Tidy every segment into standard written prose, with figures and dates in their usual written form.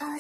わ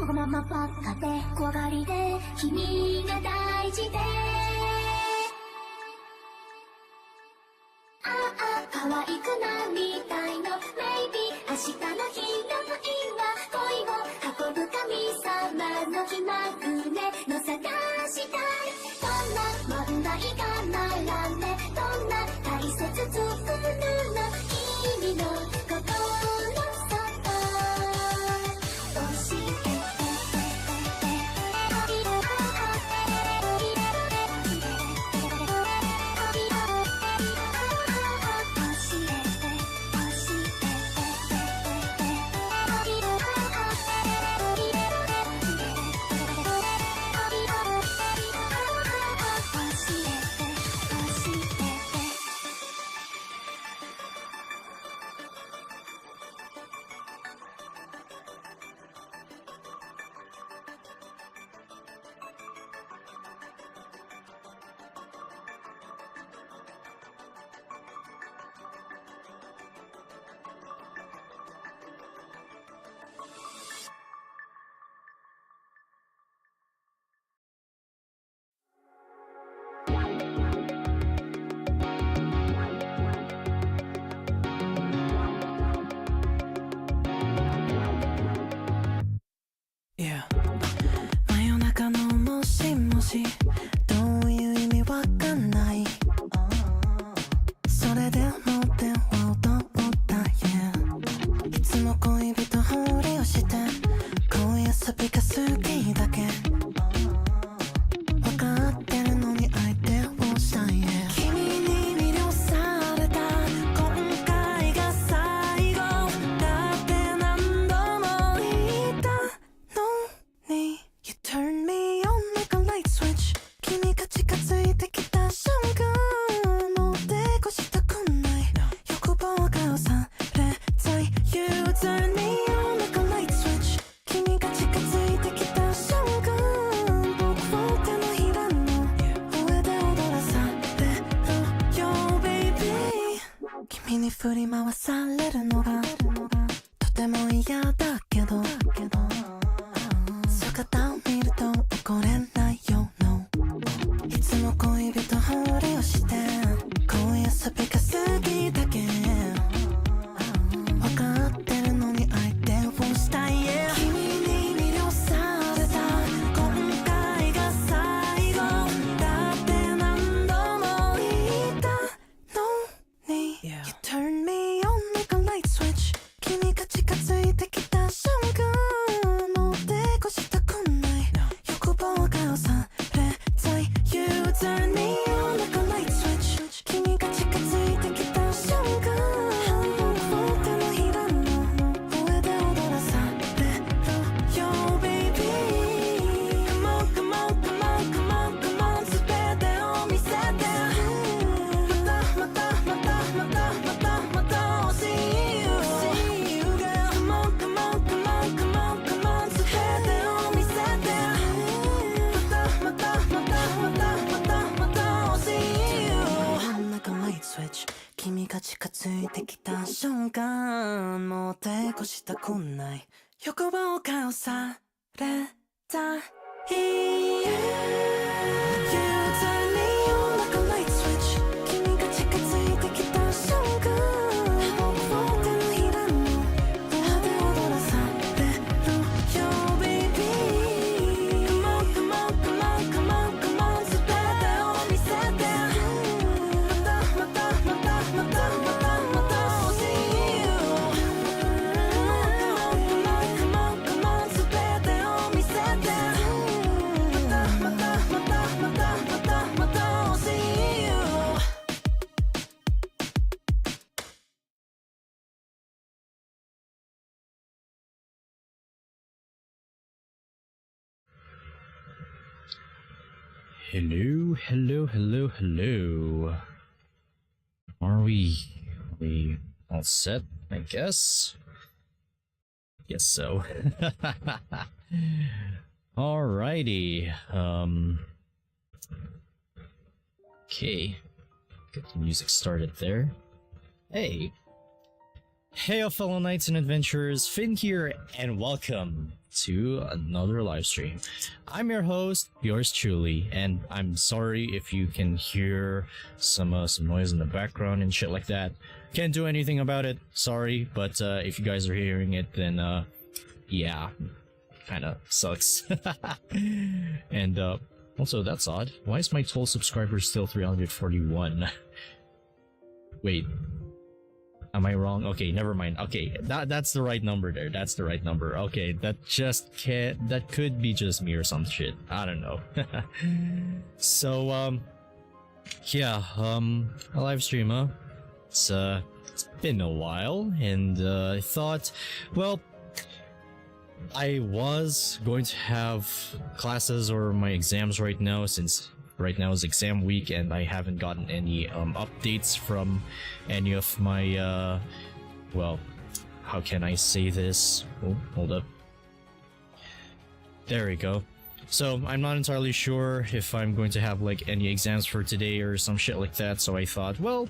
がままばっかで怖がりで君が大事で可愛くなりたいの Maybe 明日のヒロインは恋を運ぶ神様の気まぐれの探したいどんな問題が並んでどんな大切作るの君の心の外教えて真夜中のもしもしどういう意味わかんないそれでも電話を取った Yeah いつも恋人ふりをして恋遊びが好きだけわかってるのに相手をしたい Yeah 君に魅了された今回が最後だって何度も言ったのにYou turn me on like a light switch 君が近づいてきた瞬間もう抵抗したくない振り回されるのがとても嫌だけど姿を見ると怒れないよ No いつも恋人ふりをして恋遊びが好きだけ分かってるのに相手をしたい、yeah、君に魅了された今回が最後だって何度も言ったのに、yeah. You turn me on like a light switch 君が近づいてきた瞬間もう手越したくない欲望がされたい You turn me on like a light switch 君が近づいてきた瞬間もう手のひらの上で踊らされるよ Baby Come on, come on, come on, come on, come on 全てを見せてまたまたまたまたまたまた See you girl Come on, come on, come on, come on, come on 全てを見せてまたまたまたまたまたまた See you On like a light switch 君が近づいてきた瞬間もう手越したくない欲望がされたい You turn me on like a light switch 君が近づいてきた瞬間もう手のひらの上で踊らされるよ Baby Come on, come on, come on, come on, come on 全てを見せてまたまたまたまたまたまた See you Come on, come on, come on 全てを見せてまたまたまたまたまたまた See you Hello, hello, hello, hello. Are we all set? I guess. Guess so. Alrighty. Okay. Get the music started there. Hey. Hey, fellow knights and adventurers, Finn here, and welcome to another live stream. I'm your host, yours truly, and I'm sorry if you can hear some noise in the background and shit like that. Can't do anything about it, sorry, but if you guys are hearing it, then yeah, kinda sucks. And also, that's odd. Why is my total subscribers still 341? Wait. Am I wrong? Okay, never mind. Okay, that's the right number there. That's the right number. Okay, that could be just me or some shit. I don't know. So, yeah, a live stream, huh? It's been a while, and I thought, well, I was going to have classes or my exams right now, since right now is exam week and I haven't gotten any updates from any of my well, how can I say this? Oh, hold up. There we go. So I'm not entirely sure if I'm going to have like any exams for today or some shit like that, so I thought, well,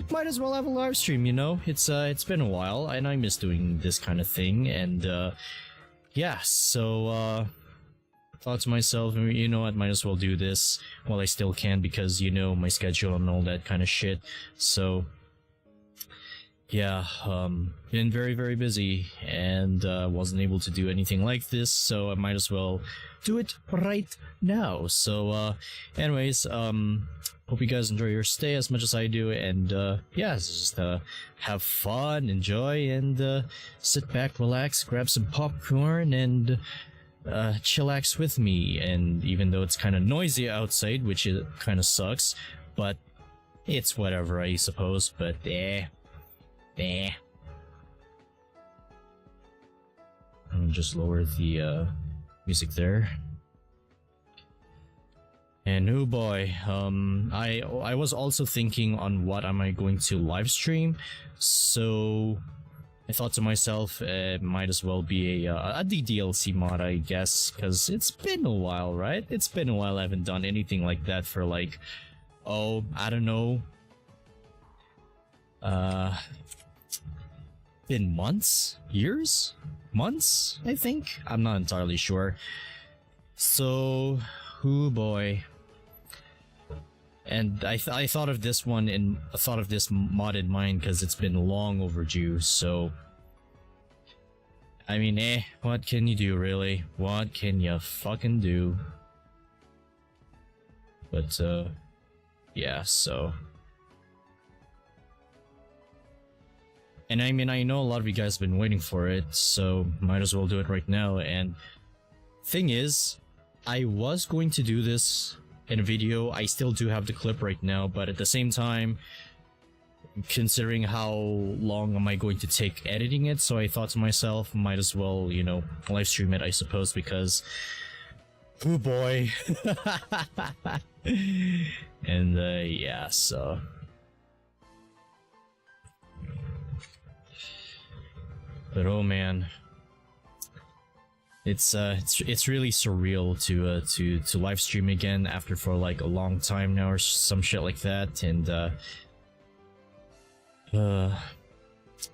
might as well have a live stream, you know? It's been a while and I miss doing this kind of thing, and yeah, so thought to myself, you know what, might as well do this while I still can, because, you know, my schedule and all that kind of shit. So yeah, been very, very busy, and wasn't able to do anything like this, so I might as well do it right now. So anyways, hope you guys enjoy your stay as much as I do, and yeah, just have fun, enjoy, and sit back, relax, grab some popcorn, and chillax with me. And even though it's kind of noisy outside, which it kind of sucks, but it's whatever, I suppose. But I'll just lower the music there. And oh boy, I was also thinking on what am I going to live stream, so I thought to myself, it might as well be a DDLC mod, I guess, because it's been a while, right? It's been a while I haven't done anything like that for like, oh, I don't know, Uh, been months? Years? Months, I think? I'm not entirely sure. So, oh boy. And I thought of this one and thought of this mod in mind because it's been long overdue, so... I mean, what can you do, really? What can you fucking do? But, yeah, so... And I mean, I know a lot of you guys have been waiting for it, so might as well do it right now. And thing is, I was going to do this in a video. I still do have the clip right now, but at the same time, considering how long am I going to take editing it, so I thought to myself, might as well, you know, live stream it, I suppose, because... oh boy. And, yeah, so... But oh man, it's really surreal to live stream again after for like a long time now or some shit like that. And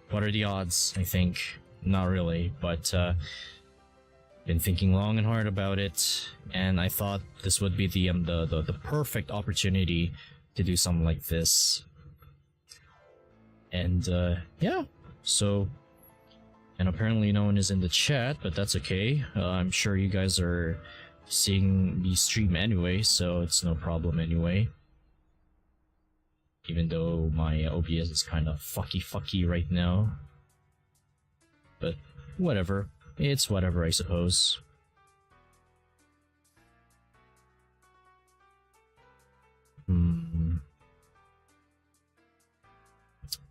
what are the odds? I think not really, but been thinking long and hard about it, and I thought this would be the perfect opportunity to do something like this. And yeah, so. And apparently no one is in the chat, but that's okay. I'm sure you guys are seeing me stream anyway, so it's no problem even though my OBS is kind of fucky right now. But whatever. It's whatever, I suppose.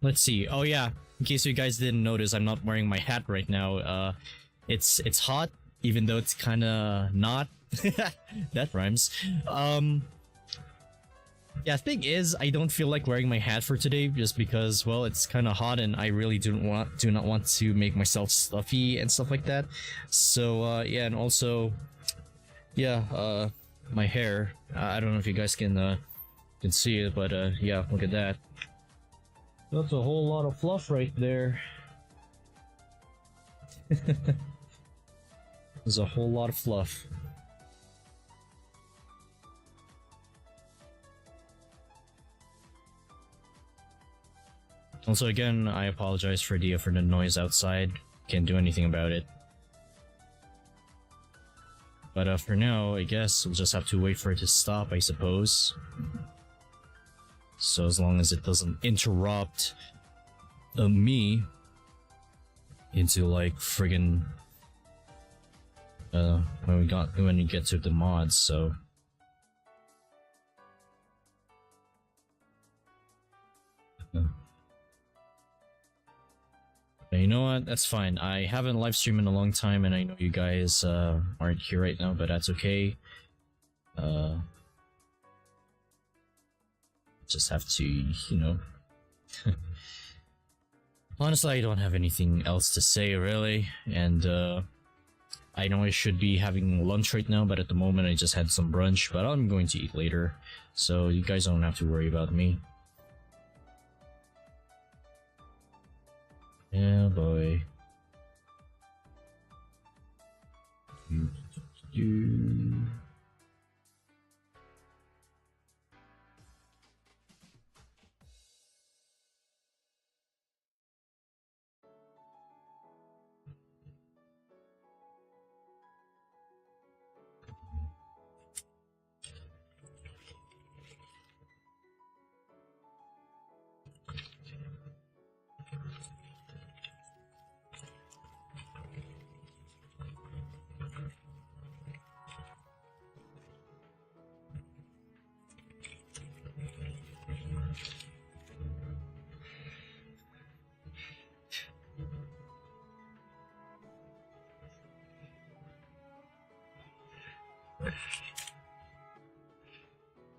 Let's see. Oh yeah. In case you guys didn't notice, I'm not wearing my hat right now. It's hot, even though it's kinda not. That rhymes. Yeah, thing is, I don't feel like wearing my hat for today just because, well, it's kinda hot and I really do not want to make myself stuffy and stuff like that. So, yeah, and also, yeah, my hair. I don't know if you guys can see it, but, yeah, look at that. That's a whole lot of fluff right there. There's a whole lot of fluff. Also, again, I apologize for the noise outside. Can't do anything about it. But for now, I guess we'll just have to wait for it to stop, I suppose. So as long as it doesn't interrupt me into like friggin' when we get to the mods, so but you know what, that's fine. I haven't live streamed in a long time and I know you guys aren't here right now, but that's okay. Just have to, you know. Honestly, I don't have anything else to say, really. And, I know I should be having lunch right now, but at the moment I just had some brunch, but I'm going to eat later. So you guys don't have to worry about me. Yeah, boy.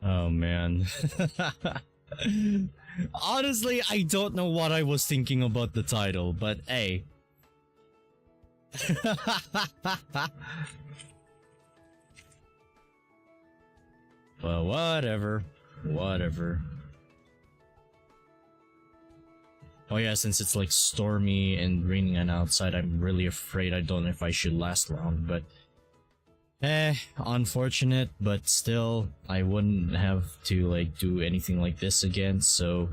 Oh man. Honestly, I don't know what I was thinking about the title, but hey. Well, whatever. Whatever. Oh yeah, since it's like stormy and raining and outside, I'm really afraid I don't know if I should last long, but unfortunate, but still, I wouldn't have to like do anything like this again, so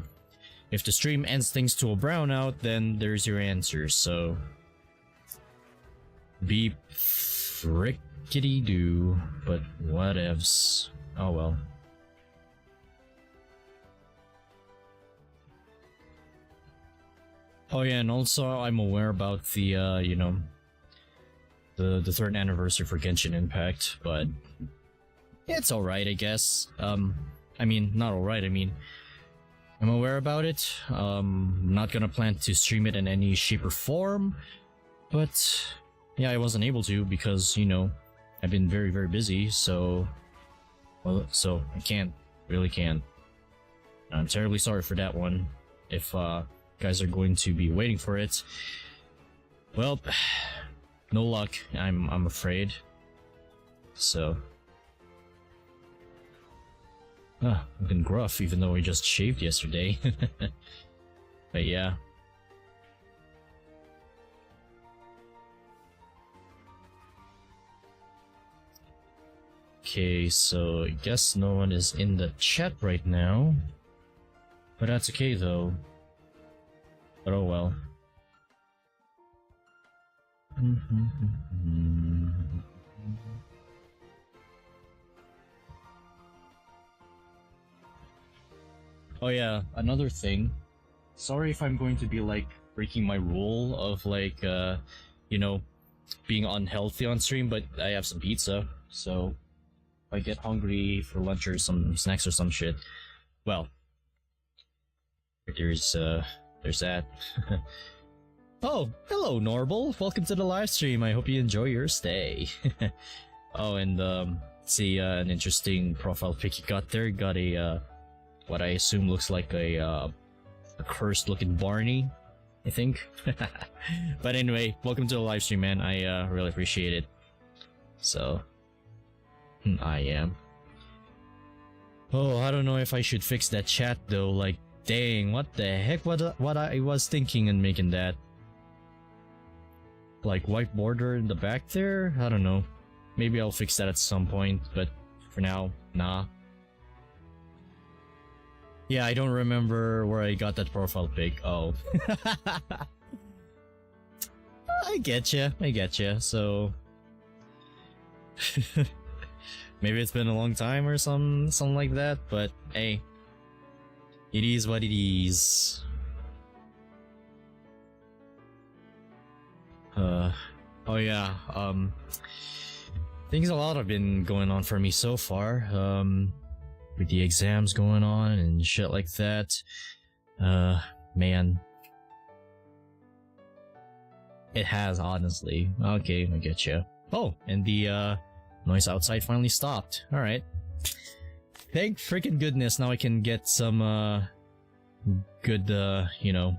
if the stream ends things to a brownout, then there's your answer, so be frickety-doo, but whatevs. Oh well. Oh yeah, and also I'm aware about the, you know, the 3rd anniversary for Genshin Impact, but it's alright, I guess. I mean, not alright, I mean, I'm aware about it. Not gonna plan to stream it in any shape or form, but yeah, I wasn't able to because, you know, I've been very, very busy, so, well, so I really can't. I'm terribly sorry for that one. If, guys are going to be waiting for it, well, no luck, I'm afraid. So, I'm looking gruff even though I just shaved yesterday. But yeah. Okay, so I guess no one is in the chat right now, but that's okay though. But oh well. Oh yeah, another thing. Sorry if I'm going to be like breaking my rule of like, you know, being unhealthy on stream, but I have some pizza, so if I get hungry for lunch or some snacks or some shit, well, there's that. Oh, hello Norble, welcome to the live stream. I hope you enjoy your stay. Oh, and see, an interesting profile pic you got there. Got a what I assume looks like a cursed looking Barney, I think. But anyway, welcome to the live stream, man. I really appreciate it. So I am. Oh, I don't know if I should fix that chat though. Like, dang, what the heck? What I was thinking in making that? Like white border in the back there? I don't know. Maybe I'll fix that at some point, but for now, nah. Yeah, I don't remember where I got that profile pic. Oh. I getcha, so... Maybe it's been a long time or something like that, but hey. It is what it is. Oh yeah, things a lot have been going on for me so far, with the exams going on and shit like that. Man. It has, honestly. Okay, I get you. Oh, and the, noise outside finally stopped. Alright. Thank freaking goodness, now I can get some, good, you know...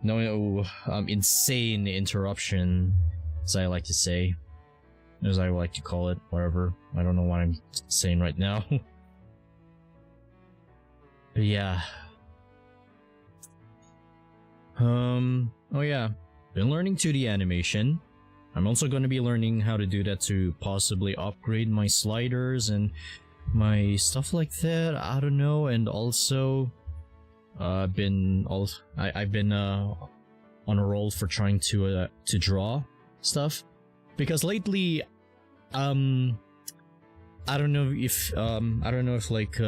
No, insane interruption, as I like to say. As I like to call it, whatever. I don't know what I'm saying right now. But yeah. Oh yeah. Been learning 2D animation. I'm also going to be learning how to do that to possibly upgrade my sliders and my stuff like that. I don't know, and also... I've been on a roll for trying to draw stuff, because lately, I don't know if like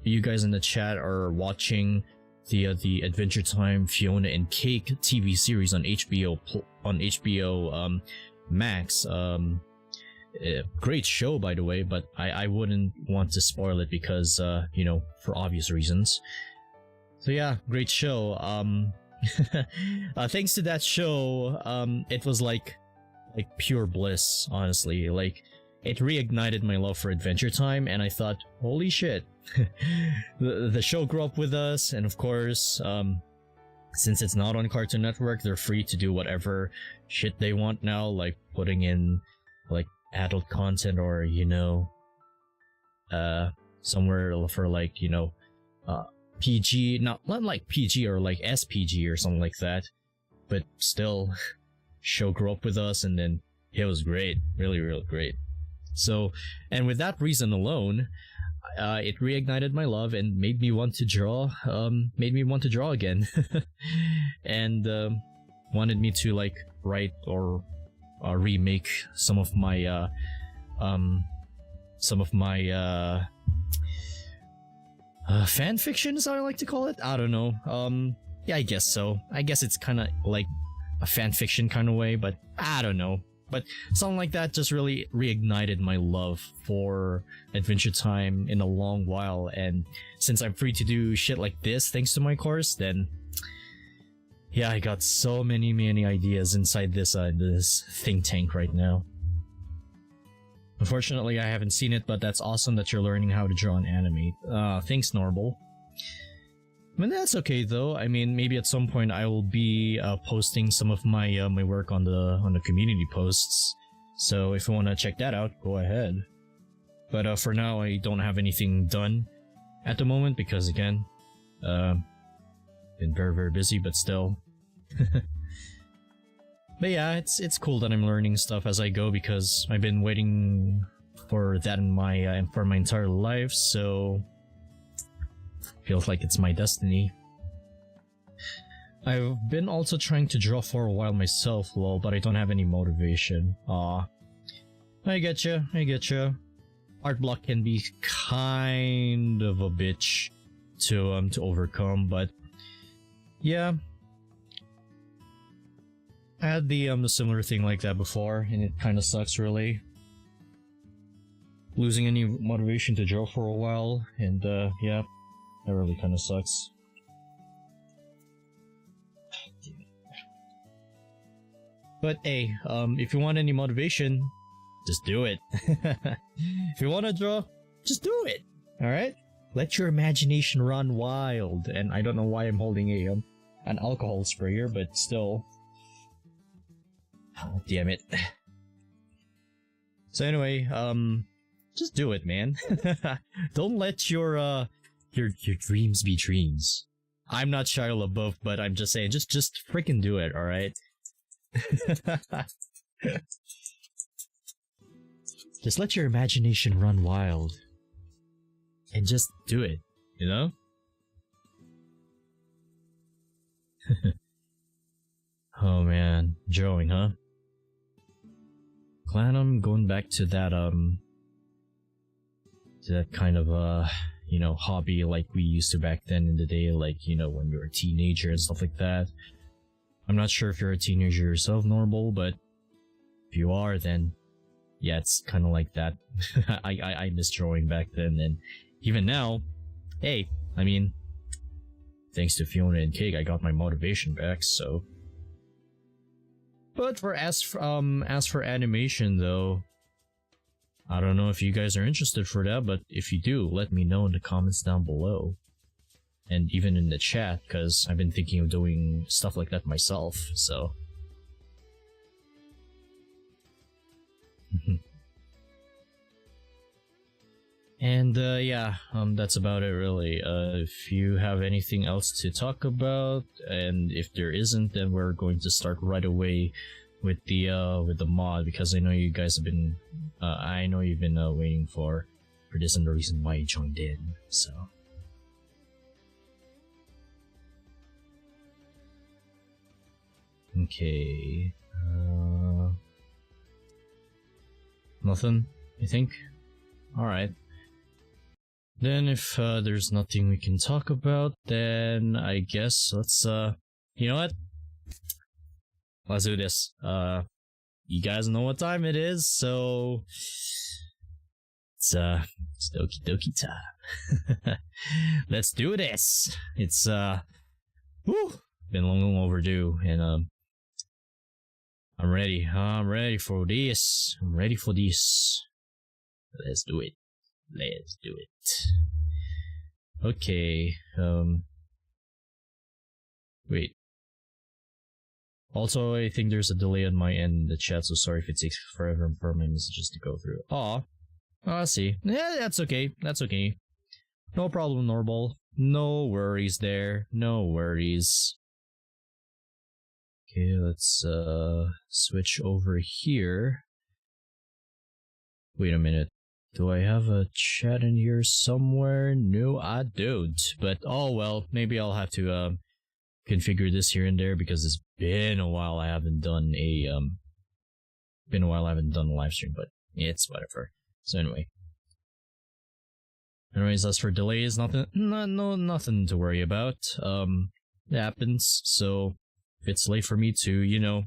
you guys in the chat are watching the Adventure Time Fiona and Cake TV series on HBO Max. Great show, by the way, but I wouldn't want to spoil it because you know, for obvious reasons. So yeah, great show. Thanks to that show, it was like pure bliss, honestly. Like, it reignited my love for Adventure Time, and I thought, holy shit. the show grew up with us, and of course, since it's not on Cartoon Network, they're free to do whatever shit they want now, like putting in like adult content, or you know, somewhere for like, you know, PG, not like PG or like SPG or something like that, but still, show grew up with us, and then it was great, really, really great. So, and with that reason alone, it reignited my love and made me want to draw. Made me want to draw again, and wanted me to like write or remake some of my fan fiction, as I like to call it. I don't know. Yeah, I guess so. I guess it's kind of like a fan fiction kind of way, but I don't know. But something like that just really reignited my love for Adventure Time in a long while, and since I'm free to do shit like this thanks to my course, then yeah, I got so many ideas inside this think tank right now. Unfortunately, I haven't seen it, but that's awesome that you're learning how to draw and animate. Thanks, Normal. I mean, that's okay though. I mean, maybe at some point I will be posting some of my my work on the community posts. So if you want to check that out, go ahead. But for now, I don't have anything done at the moment because again, been very busy. But still, but yeah, it's cool that I'm learning stuff as I go because I've been waiting for that in my for my entire life. So. Feels like it's my destiny. I've been also trying to draw for a while myself, lol, but I don't have any motivation. Aw. I getcha. Art block can be kind of a bitch to overcome, but yeah. I had the similar thing like that before, and it kinda sucks really. Losing any motivation to draw for a while, and yeah. That really kind of sucks. But hey, if you want any motivation, just do it. If you want to draw, just do it. Alright? Let your imagination run wild. And I don't know why I'm holding an alcohol sprayer, but still. Oh, damn it. So anyway, just do it, man. Don't let your dreams be dreams. I'm not Shia LaBeouf, but I'm just saying, just freaking do it, alright? Just let your imagination run wild. And just do it, you know? Oh man, drawing, huh? Glad I'm going back to that, kind of, you know, hobby like we used to back then in the day, like, you know, when we were a teenager and stuff like that. I'm not sure if you're a teenager yourself, Normal, but if you are, then yeah, it's kind of like that. I miss drawing back then, and even now, hey, I mean, thanks to Fiona and Cake, I got my motivation back, so. But as for animation though, I don't know if you guys are interested for that, but if you do, let me know in the comments down below. And even in the chat, because I've been thinking of doing stuff like that myself, so. And yeah, that's about it really. If you have anything else to talk about, and if there isn't, then we're going to start right away with the mod, because I know you guys have been I know you've been waiting for this, and the reason why you joined in, so. Okay, nothing, I think? Alright. Then if there's nothing we can talk about, then I guess let's, you know what? Let's do this. You guys know what time it is, so it's Doki Doki time. Let's do this. It's whew, been long overdue, and I'm ready. I'm ready for this. I'm ready for this. Let's do it. Let's do it. Okay. Wait. Also, I think there's a delay on my end in the chat, so sorry if it takes forever for my messages to go through. Aw. Oh, I see. Yeah, that's okay. That's okay. No problem, Normal. No worries there. No worries. Okay, let's switch over here. Wait a minute. Do I have a chat in here somewhere? No, I don't. But oh well, maybe I'll have to configure this here and there because it's been a while I haven't done a live stream, but it's whatever. So anyway. Anyways, as for delays, nothing to worry about. It happens, so if it's late for me to, you know,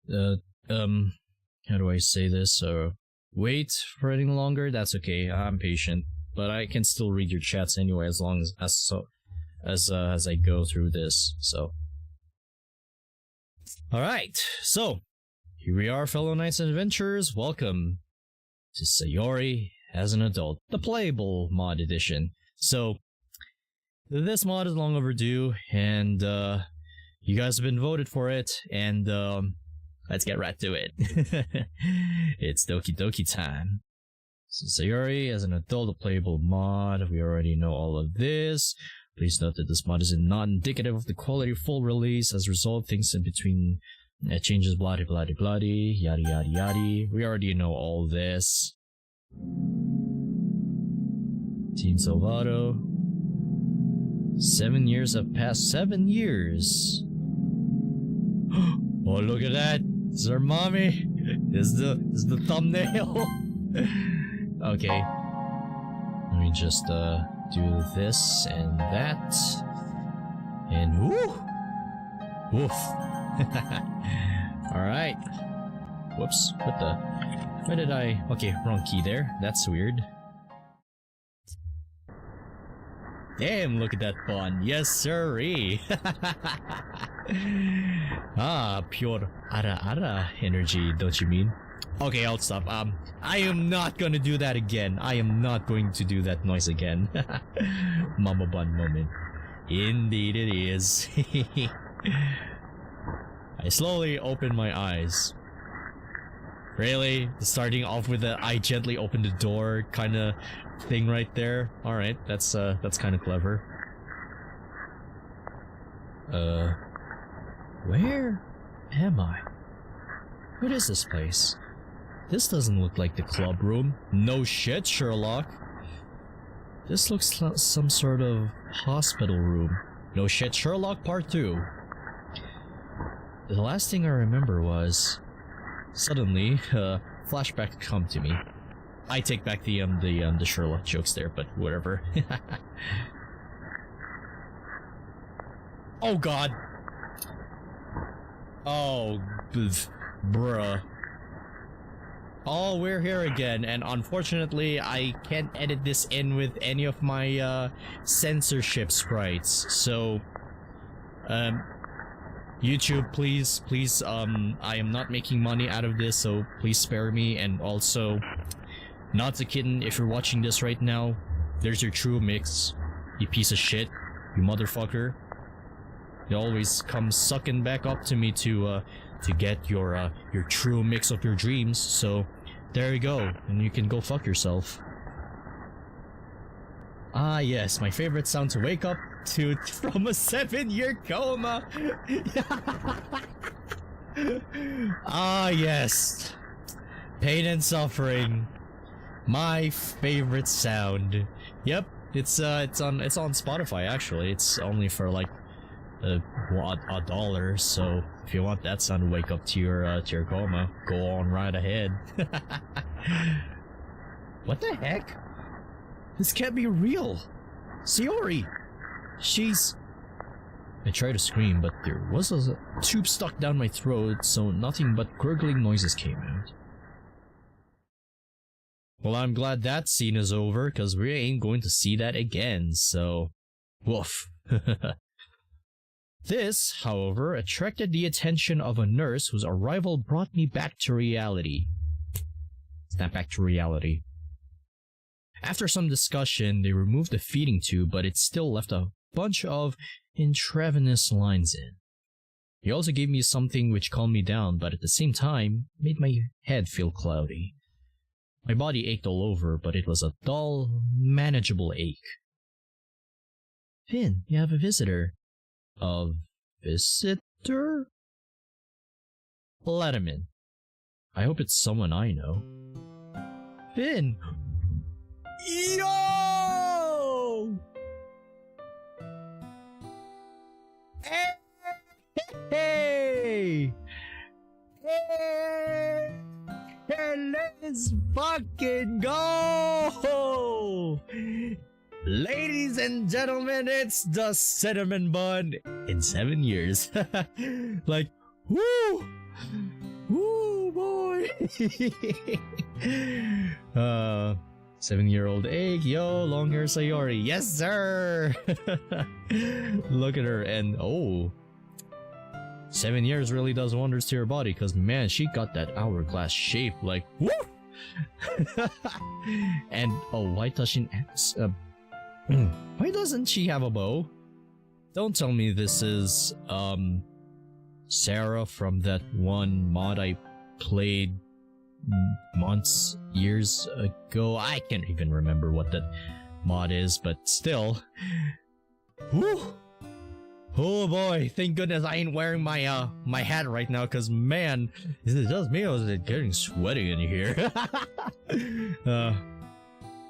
how do I say this? Wait for any longer, that's okay. I'm patient, but I can still read your chats anyway as long as I go through this. So, all right. So here we are, fellow knights and adventurers. Welcome to Sayori as an adult, the Playable mod edition. So this mod is long overdue, and you guys have been voted for it, and let's get right to it. It's Doki Doki time. So Sayori as an adult, a playable mod. We already know all of this. Please note that this mod is not indicative of the quality of full release. As a result, things in between changes, bloody, yada yada yada. We already know all this. Team Salvato. 7 years have passed. 7 years. Oh, look at that! It's our mommy. Is the thumbnail? Okay. Let me just do this and that, and woo, woof. All right. Whoops. What the? Where did I? Okay, wrong key there. That's weird. Damn, look at that fun. Yes, sirree. Ah, pure ara energy, don't you mean? Okay, I'll stop. I am not gonna do that again. I am not going to do that noise again. Mama bun moment. Indeed it is. I slowly open my eyes. Really? Starting off with the I gently open the door kind of thing right there. Alright, that's kind of clever. Where am I? What is this place? This doesn't look like the club room. No shit, Sherlock. This looks like some sort of hospital room. No shit, Sherlock Part 2. The last thing I remember was... Suddenly, flashback come to me. I take back the Sherlock jokes there, but whatever. Oh god! Oh, bruh. Oh, we're here again, and unfortunately, I can't edit this in with any of my, censorship sprites, so, YouTube, please, I am not making money out of this, so please spare me, and also, Not a Kitten, if you're watching this right now, there's your true mix, you piece of shit, you motherfucker. You always come sucking back up to me to get your true mix of your dreams, so there you go, and you can go fuck yourself. Ah yes, my favorite sound to wake up to from a 7-year coma. Ah yes, pain and suffering, my favorite sound. Yep, it's on Spotify actually. It's only for like $1, so if you want that sound to wake up to your coma, go on right ahead. What the heck? This can't be real. Sayori! She's... I tried to scream, but there was a tube stuck down my throat, so nothing but gurgling noises came out. Well, I'm glad that scene is over, cause we ain't going to see that again, so... Woof. This, however, attracted the attention of a nurse whose arrival brought me back to reality. Snap back to reality. After some discussion, they removed the feeding tube, but it still left a bunch of intravenous lines in. He also gave me something which calmed me down, but at the same time, made my head feel cloudy. My body ached all over, but it was a dull, manageable ache. Finn, you have a visitor. A visitor? Let him in. I hope it's someone I know. Finn! Yo! Hey! Hey! Let's fucking go! Ladies and gentlemen, it's the Cinnamon Bun in 7 years. Like, woo! Woo, boy! 7-year-old egg, yo, long hair Sayori. Yes, sir! Look at her, and oh. 7 years really does wonders to your body, because man, she got that hourglass shape, like, woo! And, oh, why doesn't she have a bow? Don't tell me this is, Sarah from that one mod I played months, years ago. I can't even remember what that mod is, but still. Woo! Oh boy, thank goodness I ain't wearing my my hat right now, cause man, is it just me or is it getting sweaty in here?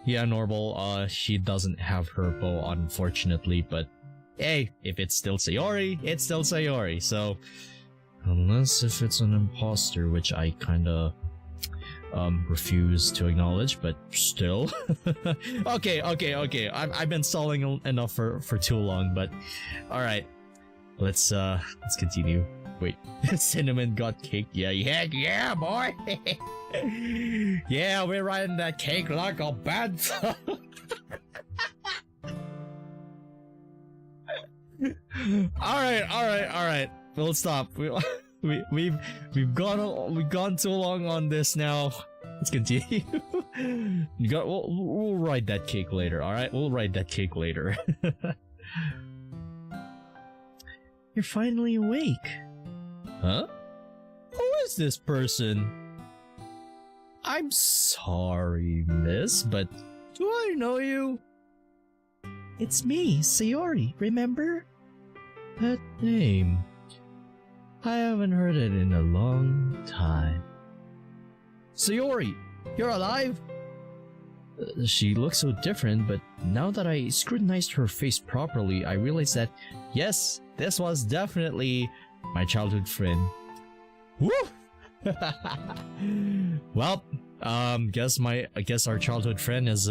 Yeah, Normal, she doesn't have her bow unfortunately, but hey, if it's still Sayori, it's still Sayori, so unless if it's an imposter, which I kinda refuse to acknowledge, but still. Okay, I've been stalling enough for too long, but alright. Let's continue. Wait, Cinnamon got cake. Yeah, boy. Yeah, we're riding that cake like a bad thug. Alright. We'll stop. We've gone too long on this now. Let's continue. We'll ride that cake later, alright? We'll ride that cake later. You're finally awake. Huh? Who is this person? I'm sorry, miss, but do I know you? It's me, Sayori, remember? That name. I haven't heard it in a long time. Sayori, you're alive? She looks so different, but now that I scrutinized her face properly, I realized that, yes, this was definitely my childhood friend. Woo! Well, I guess our childhood friend has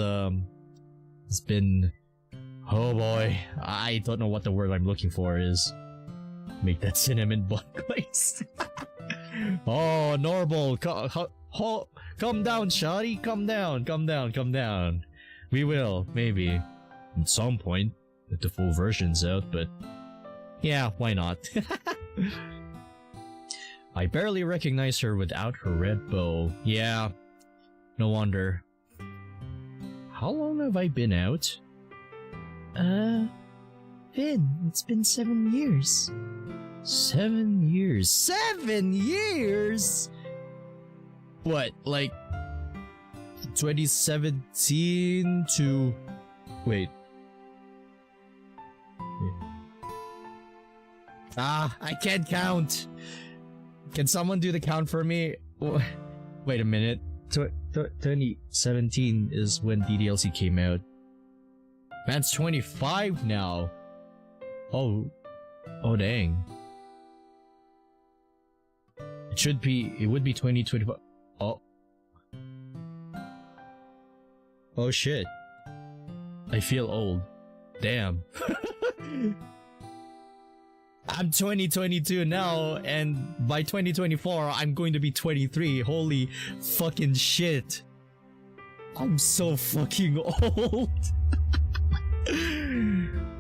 been, oh boy, I don't know what the word I'm looking for is. Make that cinnamon bun glaze. Oh, Normal, calm down, shawty, calm down. We will, maybe, at some point, if the full version's out, but yeah, why not? I barely recognize her without her red bow. Yeah, no wonder. How long have I been out? Finn, it's been 7 years. 7 years? 7 years?! What, like 2017 to... Wait. I can't count. Can someone do the count for me? Wait a minute. 2017 is when DDLC came out. Man's 25 now. Oh dang. It would be 2025. Oh shit. I feel old. Damn. I'm 2022 now, and by 2024, I'm going to be 23. Holy fucking shit. I'm so fucking old.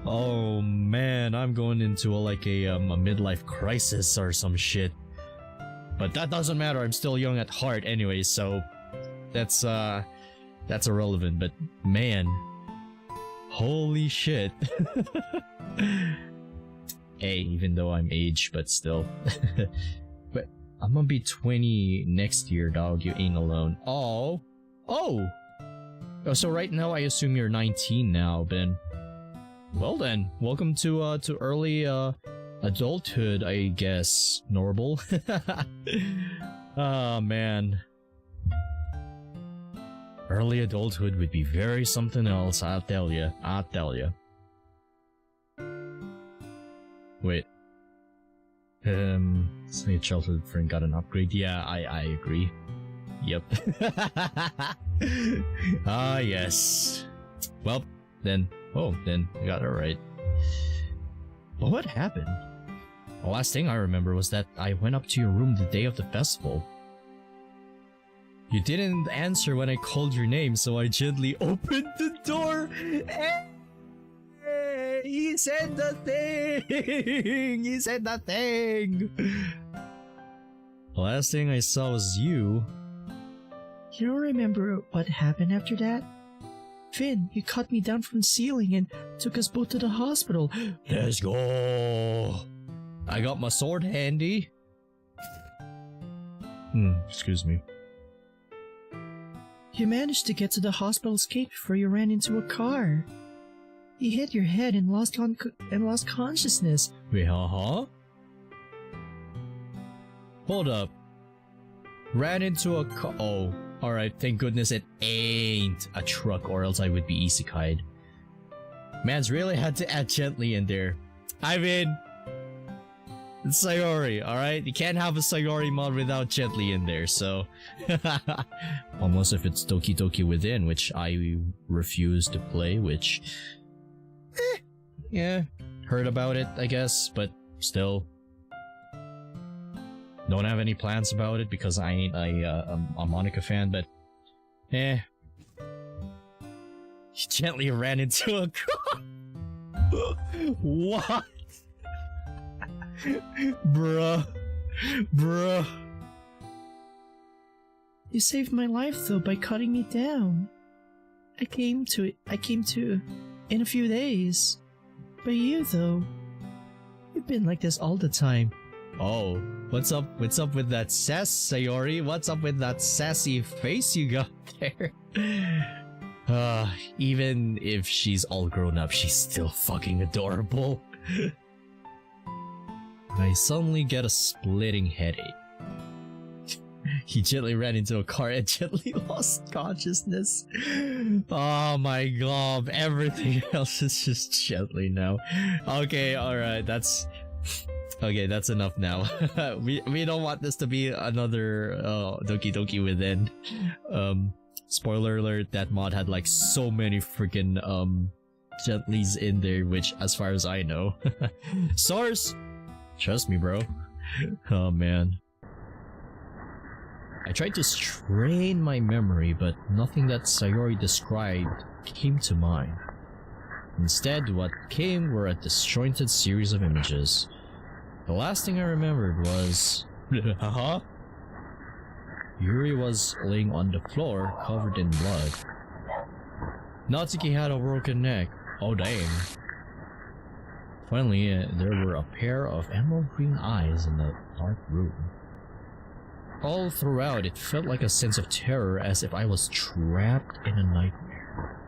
Oh man, I'm going into a midlife crisis or some shit. But that doesn't matter, I'm still young at heart anyway, so that's irrelevant, but man, holy shit. Hey, even though I'm aged, but still. But I'm gonna be 20 next year, dog, you ain't alone. Oh, so right now I assume you're 19 now, Ben. Well then, welcome to early adulthood, I guess. Normal. Oh man. Early adulthood would be very something else, I'll tell ya. I'll tell ya. Wait. Say childhood friend got an upgrade. Yeah, I agree. Yep. Ah, yes. Well, then. Oh, then you got it right. But what happened? The last thing I remember was that I went up to your room the day of the festival. You didn't answer when I called your name, so I gently opened the door. Hey, he said the thing! He said the thing! The last thing I saw was you. You don't remember what happened after that? Finn, you cut me down from the ceiling and took us both to the hospital. Let's go! I got my sword handy. Excuse me. You managed to get to the hospital's gate before you ran into a car. You hit your head and lost consciousness. Wait, huh? Hold up. Ran into a car. Oh, alright, thank goodness it ain't a truck, or else I would be isekai'd. Man's really had to add gently in there. I mean, it's Sayori, alright? You can't have a Sayori mod without gently in there, so... Unless if it's Doki Doki Within, which I refuse to play, which... yeah, heard about it, I guess, but still... Don't have any plans about it because I ain't a Monica fan, but... He gently ran into a car! What? Bruh. You saved my life though by cutting me down. I came to in a few days. But you though, you've been like this all the time. Oh, what's up with that sass, Sayori? What's up with that sassy face you got there? Even if she's all grown up, she's still fucking adorable. I suddenly get a splitting headache. He gently ran into a car and gently lost consciousness. Oh my god, everything else is just gently now. Okay, alright, that's enough now. we don't want this to be another Doki Doki Within. Spoiler alert, that mod had like so many freaking gentlies in there, which as far as I know. Source! Trust me, bro. Oh man. I tried to strain my memory, but nothing that Sayori described came to mind. Instead, what came were a disjointed series of images. The last thing I remembered was... Yuri was laying on the floor, covered in blood. Natsuki had a broken neck. Oh dang. Finally, there were a pair of emerald green eyes in the dark room. All throughout, it felt like a sense of terror, as if I was trapped in a nightmare.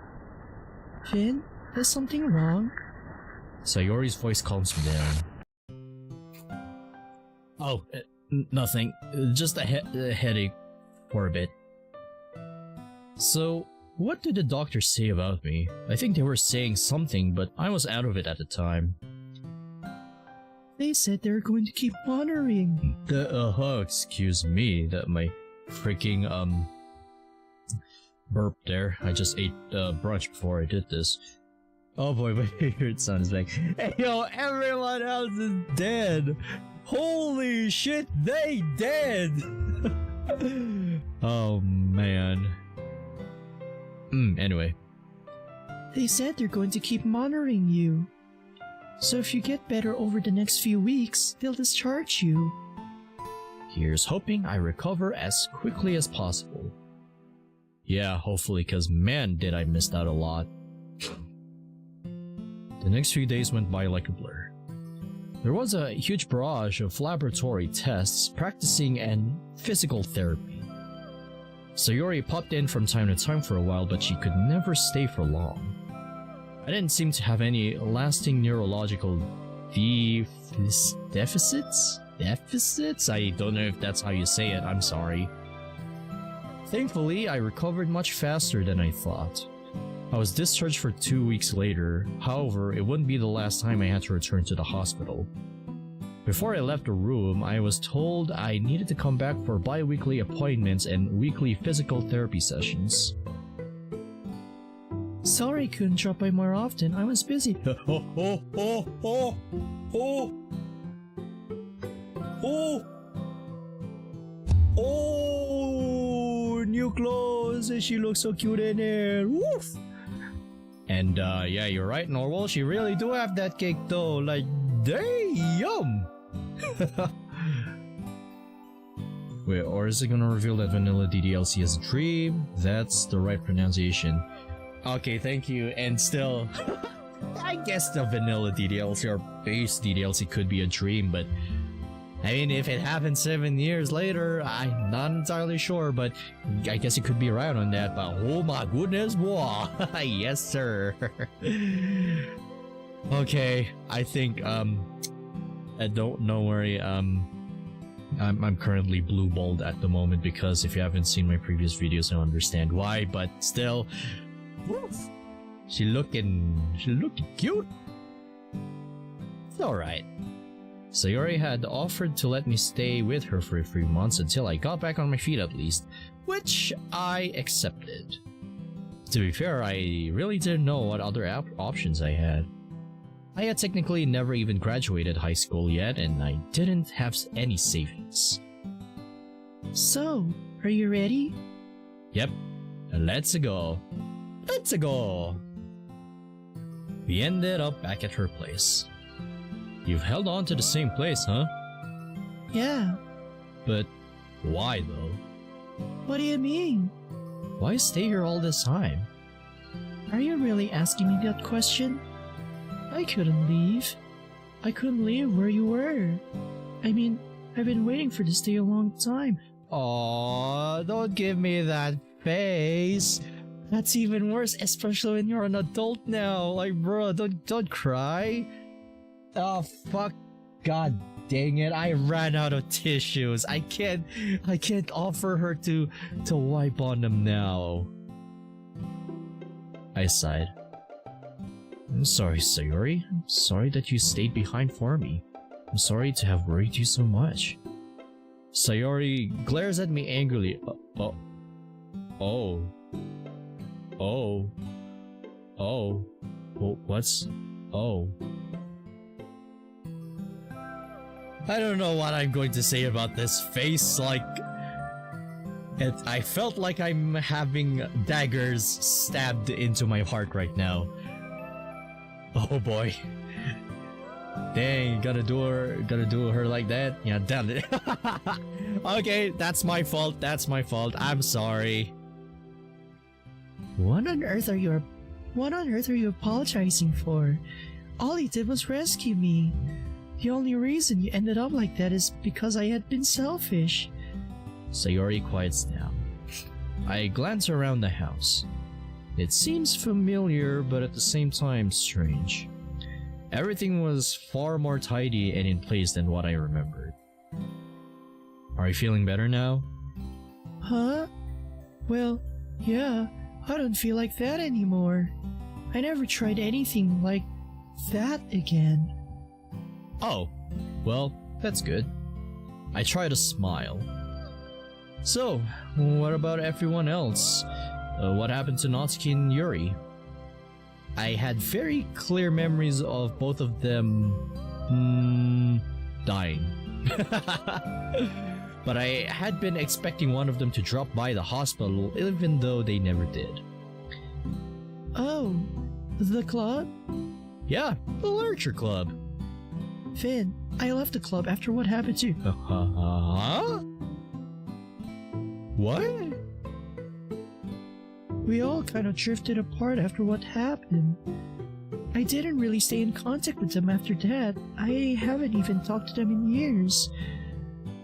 Finn, is something wrong? Sayori's voice calms me down. Oh, nothing. Just a headache for a bit. So, what did the doctor say about me? I think they were saying something, but I was out of it at the time. They said they were going to keep monitoring. Excuse me, that my freaking, burp there. I just ate, brunch before I did this. Oh boy, my favorite sound is like, hey yo, everyone else is dead! Holy shit, they dead! Oh man. Anyway. They said they're going to keep monitoring you. So if you get better over the next few weeks, they'll discharge you. Here's hoping I recover as quickly as possible. Yeah, hopefully, cause man did I miss out a lot. The next few days went by like a blur. There was a huge barrage of laboratory tests, practicing, and physical therapy. Sayori popped in from time to time for a while, but she could never stay for long. I didn't seem to have any lasting neurological deficits? Deficits? I don't know if that's how you say it, I'm sorry. Thankfully, I recovered much faster than I thought. I was discharged for 2 weeks later, however, it wouldn't be the last time I had to return to the hospital. Before I left the room, I was told I needed to come back for bi-weekly appointments and weekly physical therapy sessions. Sorry, couldn't drop by more often. I was busy. Oh, new clothes, she looks so cute in it. Woof. And yeah, you're right, Norwal, she really do have that cake though, like, damn. Wait, or is it gonna reveal that vanilla DDLC is a dream? That's the right pronunciation. Okay, thank you, and still, I guess the vanilla DDLC or base DDLC could be a dream, but I mean, if it happened 7 years later, I'm not entirely sure, but I guess you could be right on that, but oh my goodness, wow. Yes, sir. Okay, I think, don't worry, I'm currently blue-balled at the moment because if you haven't seen my previous videos, I understand why, but still, woof, she looking cute. It's alright. Sayori had offered to let me stay with her for a few months until I got back on my feet at least, which I accepted. To be fair, I really didn't know what other options I had. I had technically never even graduated high school yet, and I didn't have any savings. So, are you ready? Yep, let's go. Let's go. We ended up back at her place. You've held on to the same place, huh? Yeah. But why though? What do you mean? Why stay here all this time? Are you really asking me that question? I couldn't leave. I couldn't leave where you were. I mean, I've been waiting for this day a long time. Aw, don't give me that face. That's even worse, especially when you're an adult now. Like, bro, don't cry. Oh, fuck. God dang it. I ran out of tissues. I can't offer her to wipe on them now. I sighed. I'm sorry, Sayori. I'm sorry that you stayed behind for me. I'm sorry to have worried you so much. Sayori glares at me angrily. What's... Oh. I don't know what I'm going to say about this face, like... I felt like I'm having daggers stabbed into my heart right now. Oh boy. Dang, gotta do her like that? Yeah, damn it. Okay, that's my fault, I'm sorry. What on earth are you apologizing for? All he did was rescue me. The only reason you ended up like that is because I had been selfish. Sayori quiets down. I glance around the house. It seems familiar, but at the same time strange. Everything was far more tidy and in place than what I remembered. Are you feeling better now? Huh? Well, yeah, I don't feel like that anymore. I never tried anything like that again. Oh, well, that's good. I try to smile. So, what about everyone else? What happened to Natsuki and Yuri? I had very clear memories of both of them... dying. But I had been expecting one of them to drop by the hospital even though they never did. Oh, the club? Yeah, the literature club. Finn, I left the club after what happened to you. Huh? What? We all kind of drifted apart after what happened. I didn't really stay in contact with them after that. I haven't even talked to them in years.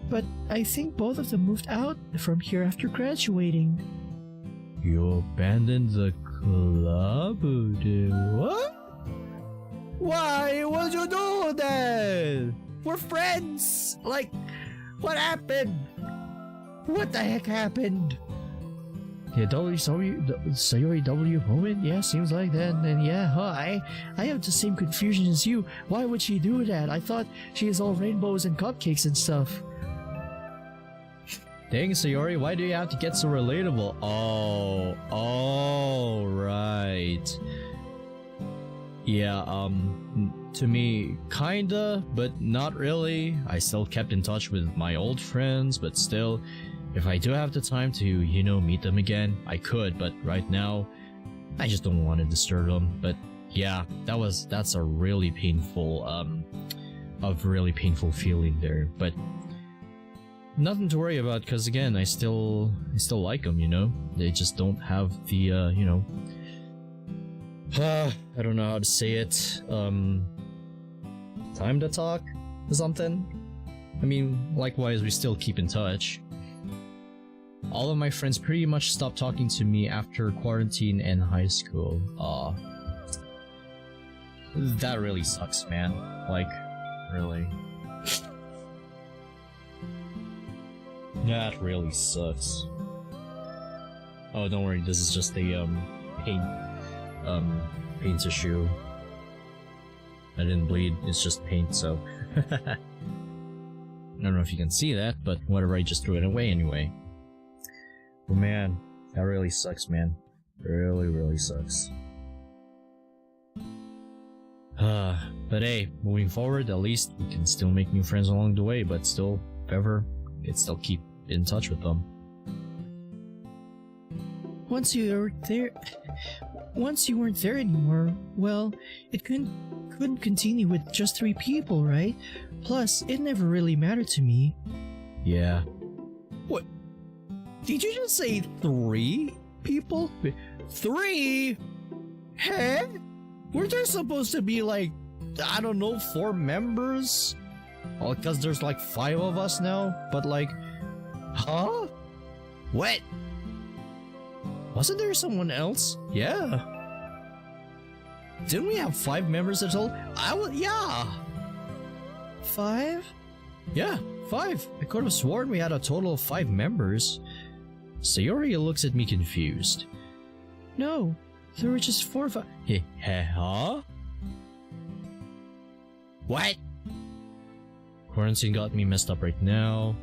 But I think both of them moved out from here after graduating. You abandoned the club? What? Why would you do that? We're friends! Like, what happened? What the heck happened? Yeah, Sayori W moment? Yeah, seems like that. And yeah, I have the same confusion as you. Why would she do that? I thought she is all rainbows and cupcakes and stuff. Dang, Sayori, why do you have to get so relatable? Oh, right. Yeah, to me, kinda, but not really. I still kept in touch with my old friends, but still, if I do have the time to, meet them again, I could, but right now, I just don't want to disturb them. But yeah, that's a really painful, feeling there, but nothing to worry about, because again, I still like them, They just don't have the, I don't know how to say it, time to talk or something. I mean, likewise, we still keep in touch. All of my friends pretty much stopped talking to me after quarantine and high school. That really sucks, man. Like, really. That really sucks. Oh, don't worry, this is just a, paint issue. I didn't bleed, it's just paint, so... I don't know if you can see that, but whatever, I just threw it away anyway. Oh man, that really sucks, man. Really, really sucks. But hey, moving forward, at least we can still make new friends along the way, but still, if ever, we can still keep in touch with them. Once you weren't there anymore, well, it couldn't continue with just 3 people, right? Plus, it never really mattered to me. Yeah. What? Did you just say 3 people? 3? Huh? Were there supposed to be like, I don't know, 4 members? Well, because there's like 5 of us now, but like, huh? What? Wasn't there someone else? Yeah. Didn't we have 5 members at all? Yeah. 5? Yeah, 5. I could have sworn we had a total of 5 members. Sayori looks at me confused. No, there were just 4 of us. Huh? What? Quarantine got me messed up right now.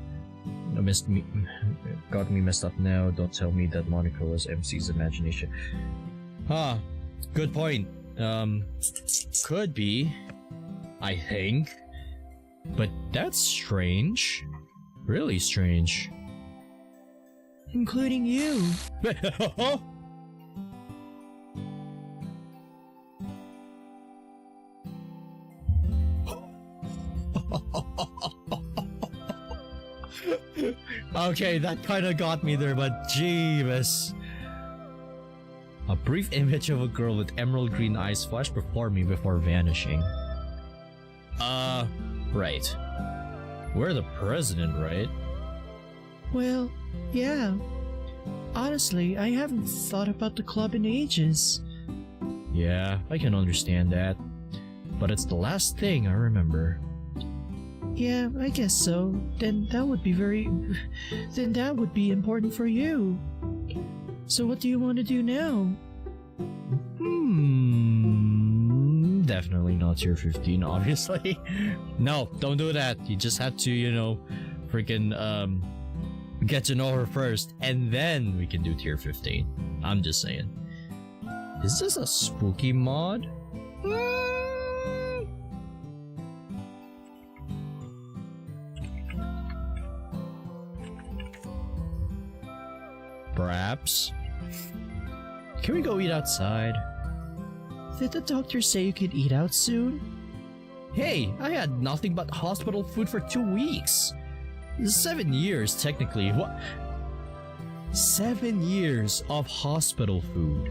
Got me messed up now. Don't tell me that Monica was MC's imagination. Good point. Could be. I think. But that's strange. Really strange. Including you. Okay, that kinda got me there, but jeebus. A brief image of a girl with emerald green eyes flashed before me before vanishing. Right. We're the president, right? Well, yeah. Honestly, I haven't thought about the club in ages. Yeah, I can understand that. But it's the last thing I remember. Yeah, I guess so. Then that would be important for you. So what do you want to do now? Definitely not tier 15, obviously. No, don't do that. You just have to, freaking, get to know her first, and then we can do tier 15. I'm just saying. Is this a spooky mod? Perhaps. Can we go eat outside? Did the doctor say you could eat out soon? Hey, I had nothing but hospital food for 2 weeks. 7 years, technically. What? 7 years of hospital food.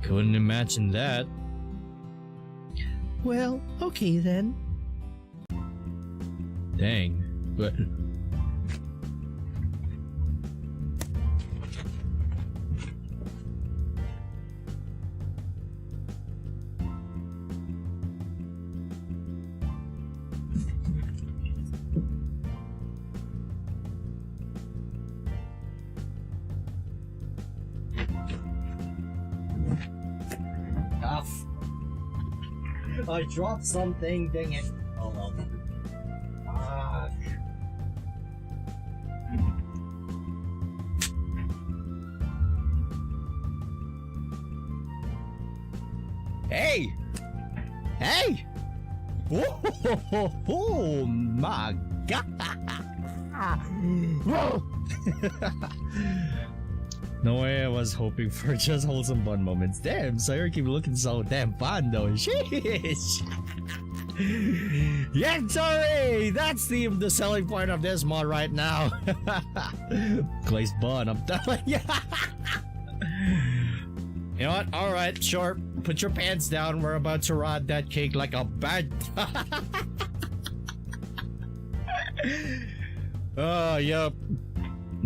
Couldn't imagine that. Well, okay then. Dang. But... I dropped something, dang it. Oh well. Hey! Hey! Oh my god! No way I was hoping for just wholesome fun moments. Damn, Sayori keep looking so damn fun though. Sheesh! Yeah, sorry! That's the selling point of this mod right now. Glazed bun, I'm telling ya! You know what? Alright, sure. Put your pants down. We're about to rod that cake like a bad. Oh, yep.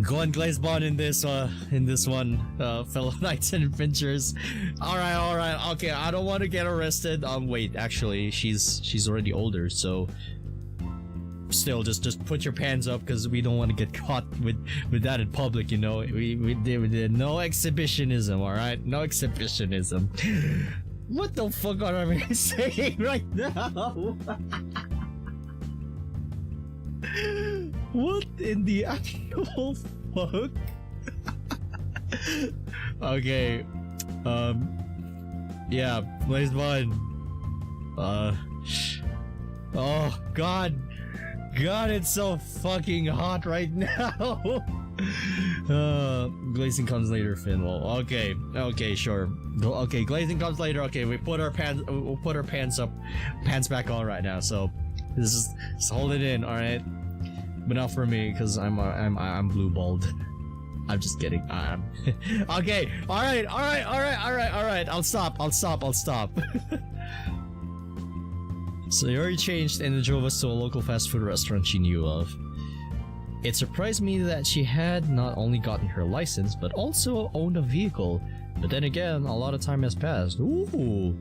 Go and glaze bond in this one, fellow knights and adventurers. Alright, okay, I don't want to get arrested. Wait, actually, she's already older, so still, just put your pants up, because we don't want to get caught with that in public, you know. We did no exhibitionism, alright? No exhibitionism. What the fuck are I saying right now? What in the actual fuck? Okay, yeah, Blaze Bun. Oh god, it's so fucking hot right now. Glazing comes later, Finn. Well, okay, sure. Okay, glazing comes later. Okay, we'll put our pants back on right now. So this is just hold it in, all right. But not for me, because I'm blue balled. I'm just kidding. Okay, all right. I'll stop. Sayori changed and drove us to a local fast food restaurant she knew of. It surprised me that she had not only gotten her license, but also owned a vehicle. But then again, a lot of time has passed. Ooh,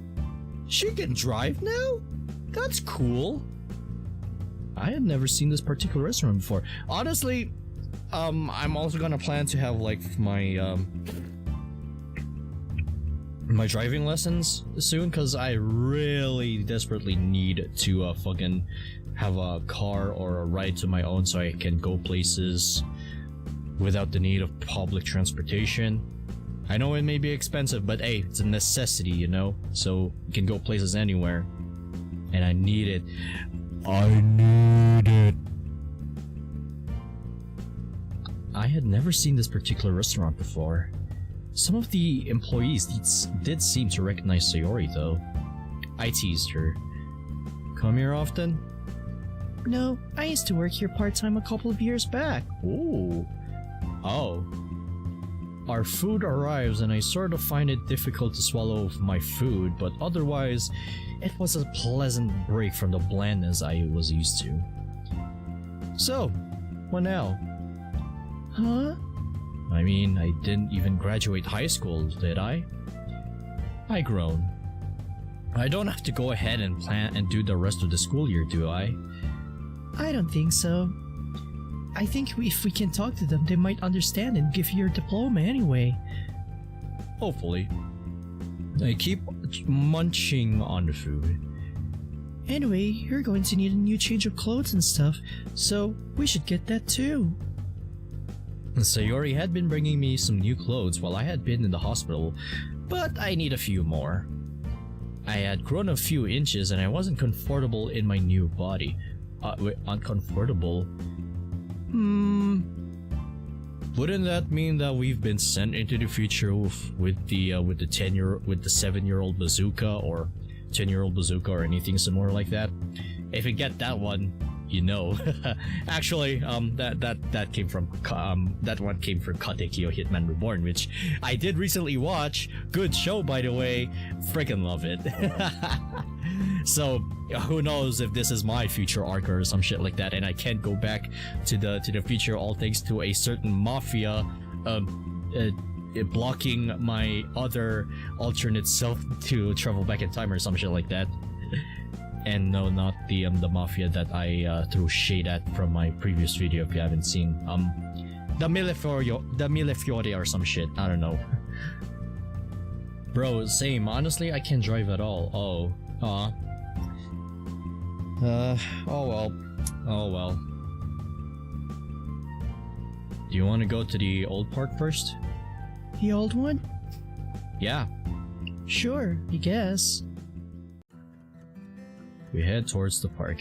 she can drive now? That's cool. I had never seen this particular restaurant before. Honestly, I'm also gonna plan to have like my my driving lessons soon, because I really desperately need to fucking have a car or a ride to my own so I can go places without the need of public transportation. I know it may be expensive, but hey, it's a necessity, you know? So you can go places anywhere. And I need it. I had never seen this particular restaurant before. Some of the employees did seem to recognize Sayori though. I teased her. Come here often? No, I used to work here part-time a couple of years back. Ooh. Oh. Our food arrives and I sort of find it difficult to swallow my food, but otherwise, it was a pleasant break from the blandness I was used to. So, what now? Huh? I mean, I didn't even graduate high school, did I? I groan. I don't have to go ahead and plan and do the rest of the school year, do I? I don't think so. I think if we can talk to them, they might understand and give you your diploma anyway. Hopefully. I keep munching on the food. Anyway, you're going to need a new change of clothes and stuff, so we should get that too. Sayori had been bringing me some new clothes while I had been in the hospital, but I need a few more. I had grown a few inches and I wasn't comfortable in my new body. Uncomfortable? Wouldn't that mean that we've been sent into the future with the 7-year-old bazooka or 10-year-old bazooka or anything similar like that? If you get that one, you know. Actually, that came from that one came from Katekyo Hitman Reborn, which I did recently watch. Good show, by the way. Freaking love it. So who knows if this is my future arc or some shit like that, and I can't go back to the future all thanks to a certain mafia blocking my other alternate self to travel back in time or some shit like that. And no, not the mafia that I threw shade at from my previous video if you haven't seen. The Millefiore or some shit, I don't know. Bro, same. Honestly, I can't drive at all. Oh. Oh well. Oh well. Do you want to go to the old park first? The old one? Yeah. Sure, I guess. We head towards the park.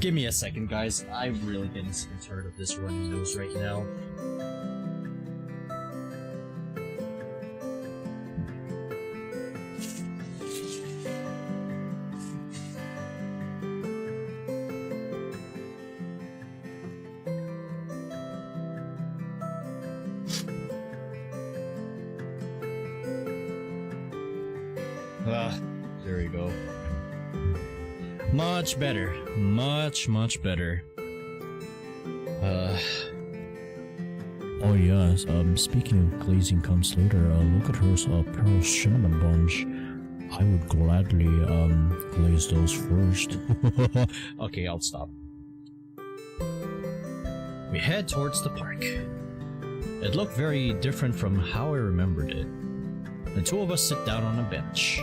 Give me a second, guys. I'm really getting sick and tired of this runny nose right now. There we go. Much better. Much better. Oh yes, speaking of glazing comes later, look at her pearl cinnamon buns. I would gladly, glaze those first. Okay, I'll stop. We head towards the park. It looked very different from how I remembered it. The two of us sit down on a bench.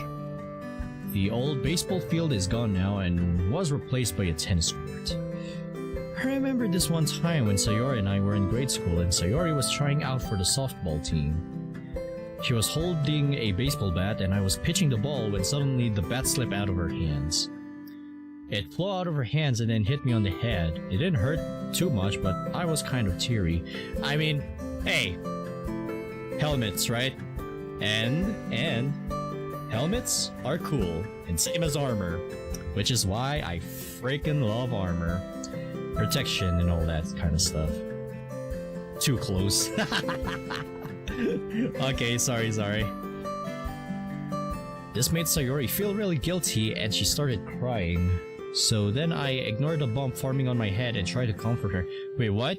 The old baseball field is gone now and was replaced by a tennis court. I remember this one time when Sayori and I were in grade school and Sayori was trying out for the softball team. She was holding a baseball bat and I was pitching the ball when suddenly the bat slipped out of her hands. It flew out of her hands and then hit me on the head. It didn't hurt too much, but I was kind of teary. I mean, hey, helmets, right? And helmets are cool and same as armor, which is why I freaking love armor. Protection and all that kind of stuff. Too close. Okay, sorry. This made Sayori feel really guilty and she started crying. So then I ignored the bump forming on my head and tried to comfort her. Wait, what?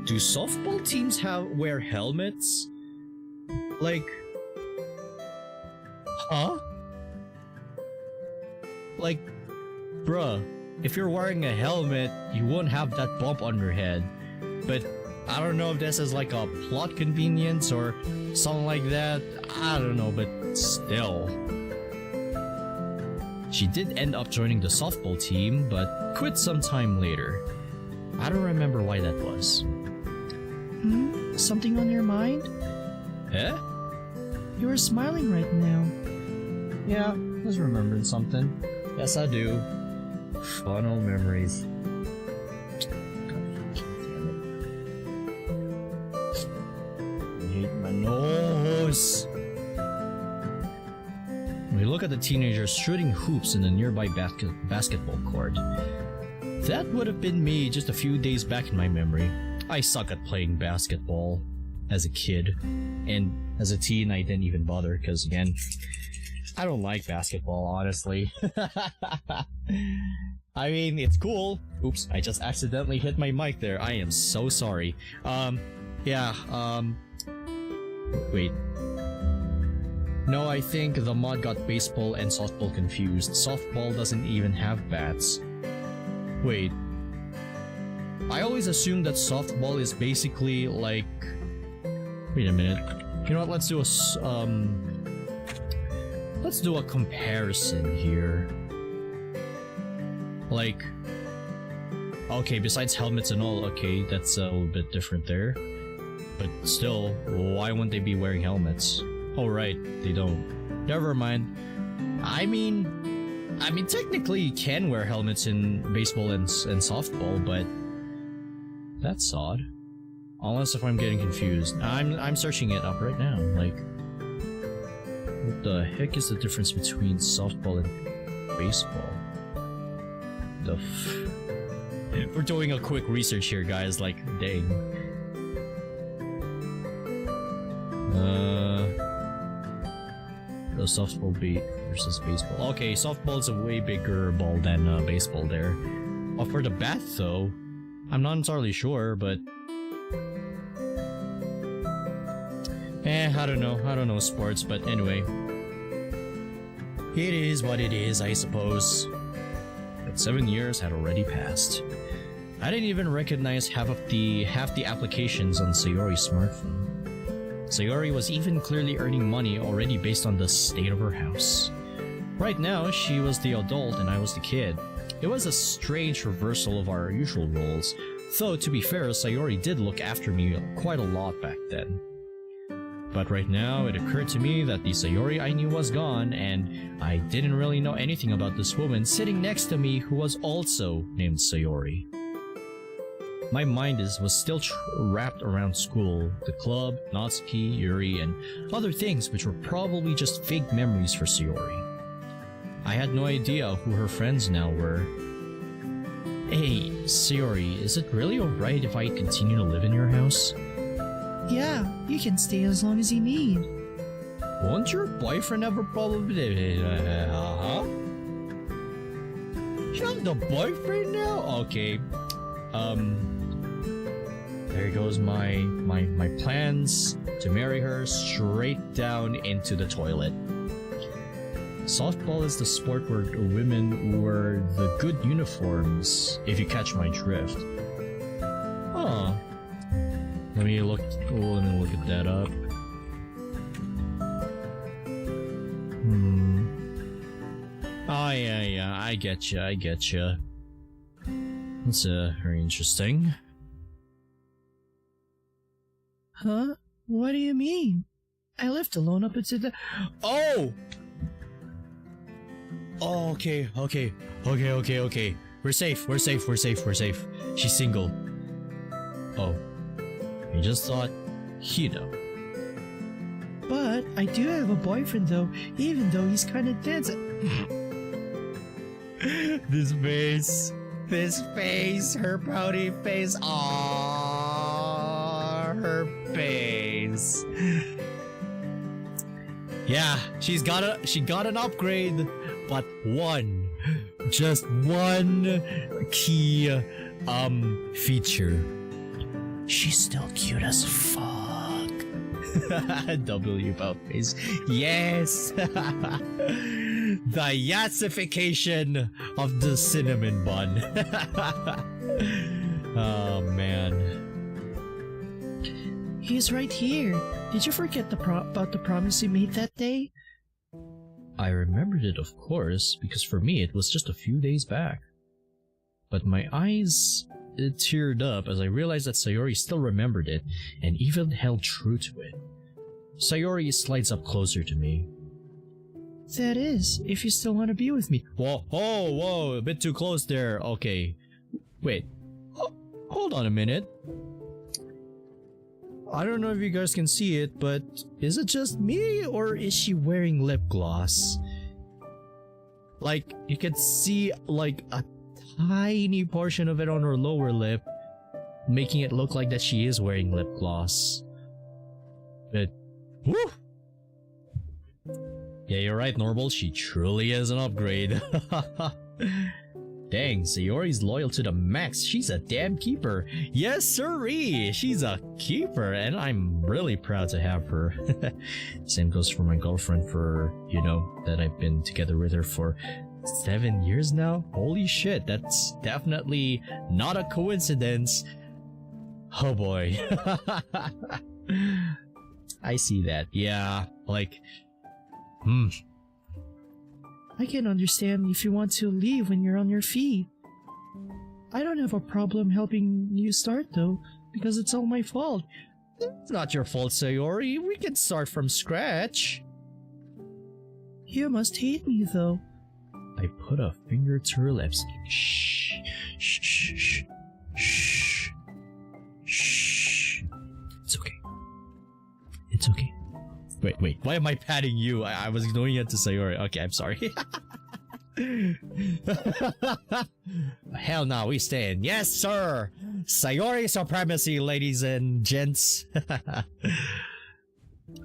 Do softball teams wear helmets? Like... Huh? Like, bruh, if you're wearing a helmet, you won't have that bump on your head. But I don't know if this is like a plot convenience or something like that. I don't know, but still. She did end up joining the softball team, but quit sometime later. I don't remember why that was. Something on your mind? Eh? You are smiling right now. Yeah, I was remembering something. Yes, I do. Fun old memories. I hate my nose. We look at the teenagers shooting hoops in the nearby basketball court. That would have been me just a few days back in my memory. I suck at playing basketball as a kid, and as a teen I didn't even bother because, again, I don't like basketball, honestly. I mean, it's cool. Oops, I just accidentally hit my mic there. I am so sorry. Wait. No, I think the mod got baseball and softball confused. Softball doesn't even have bats. Wait. I always assumed that softball is basically like... Wait a minute. You know what, let's do a comparison here. Like... Okay, besides helmets and all, okay, that's a little bit different there. But still, why wouldn't they be wearing helmets? Oh right, they don't. Never mind. I mean, technically you can wear helmets in baseball and softball, but that's odd. Unless if I'm getting confused. I'm searching it up right now. Like, what the heck is the difference between softball and baseball? We're doing a quick research here, guys. Like, dang. The softball beat versus baseball. Okay, softball's a way bigger ball than baseball there. For the bat, though, I'm not entirely sure, but I don't know sports, but anyway. It is what it is, I suppose. But 7 years had already passed. I didn't even recognize half the applications on Sayori's smartphone. Sayori was even clearly earning money already based on the state of her house. Right now, she was the adult and I was the kid. It was a strange reversal of our usual roles, though to be fair, Sayori did look after me quite a lot back then. But right now, it occurred to me that the Sayori I knew was gone, and I didn't really know anything about this woman sitting next to me who was also named Sayori. My mind was still wrapped around school, the club, Natsuki, Yuri, and other things which were probably just fake memories for Sayori. I had no idea who her friends now were. Hey, Sayori, is it really alright if I continue to live in your house? Yeah, you can stay as long as you need. Won't your boyfriend have a problem with it? You have the boyfriend now? Okay. There goes my plans to marry her straight down into the toilet. Softball is the sport where women wear the good uniforms, if you catch my drift. Huh. Let me look at that up. Oh yeah, I getcha. That's very interesting. Huh? What do you mean? I left alone up until the— Oh, okay. We're safe. She's single. Oh, I just thought, But I do have a boyfriend though, even though he's kinda dead. This face, her pouty face. Aww, her face. Yeah, she got an upgrade, but just one key feature. She's still cute as fuck. W about face. Yes. The yatsification of the cinnamon bun. Oh man. He's right here. Did you forget about the promise you made that day? I remembered it, of course, because for me it was just a few days back. But my eyes teared up as I realized that Sayori still remembered it and even held true to it. Sayori slides up closer to me. That is, if you still want to be with me. Whoa, a bit too close there. Okay. Wait. Hold on a minute. I don't know if you guys can see it, but is it just me or is she wearing lip gloss? Like, you can see like a tiny portion of it on her lower lip, making it look like that she is wearing lip gloss. But, whew! Yeah, you're right, Normal. She truly is an upgrade. Dang, Sayori's loyal to the max. She's a damn keeper. Yes, sirree! She's a keeper, and I'm really proud to have her. Same goes for my girlfriend for, that I've been together with her for 7 years now? Holy shit, that's definitely not a coincidence. Oh boy. I see that. Yeah, like... I can understand if you want to leave when you're on your feet. I don't have a problem helping you start though, because it's all my fault. It's not your fault, Sayori. We can start from scratch. You must hate me though. I put a finger to her lips. Shh. It's okay. Wait. Why am I patting you? I was doing it to Sayori. Okay, I'm sorry. Hell no, we stay in. Yes, sir! Sayori supremacy, ladies and gents.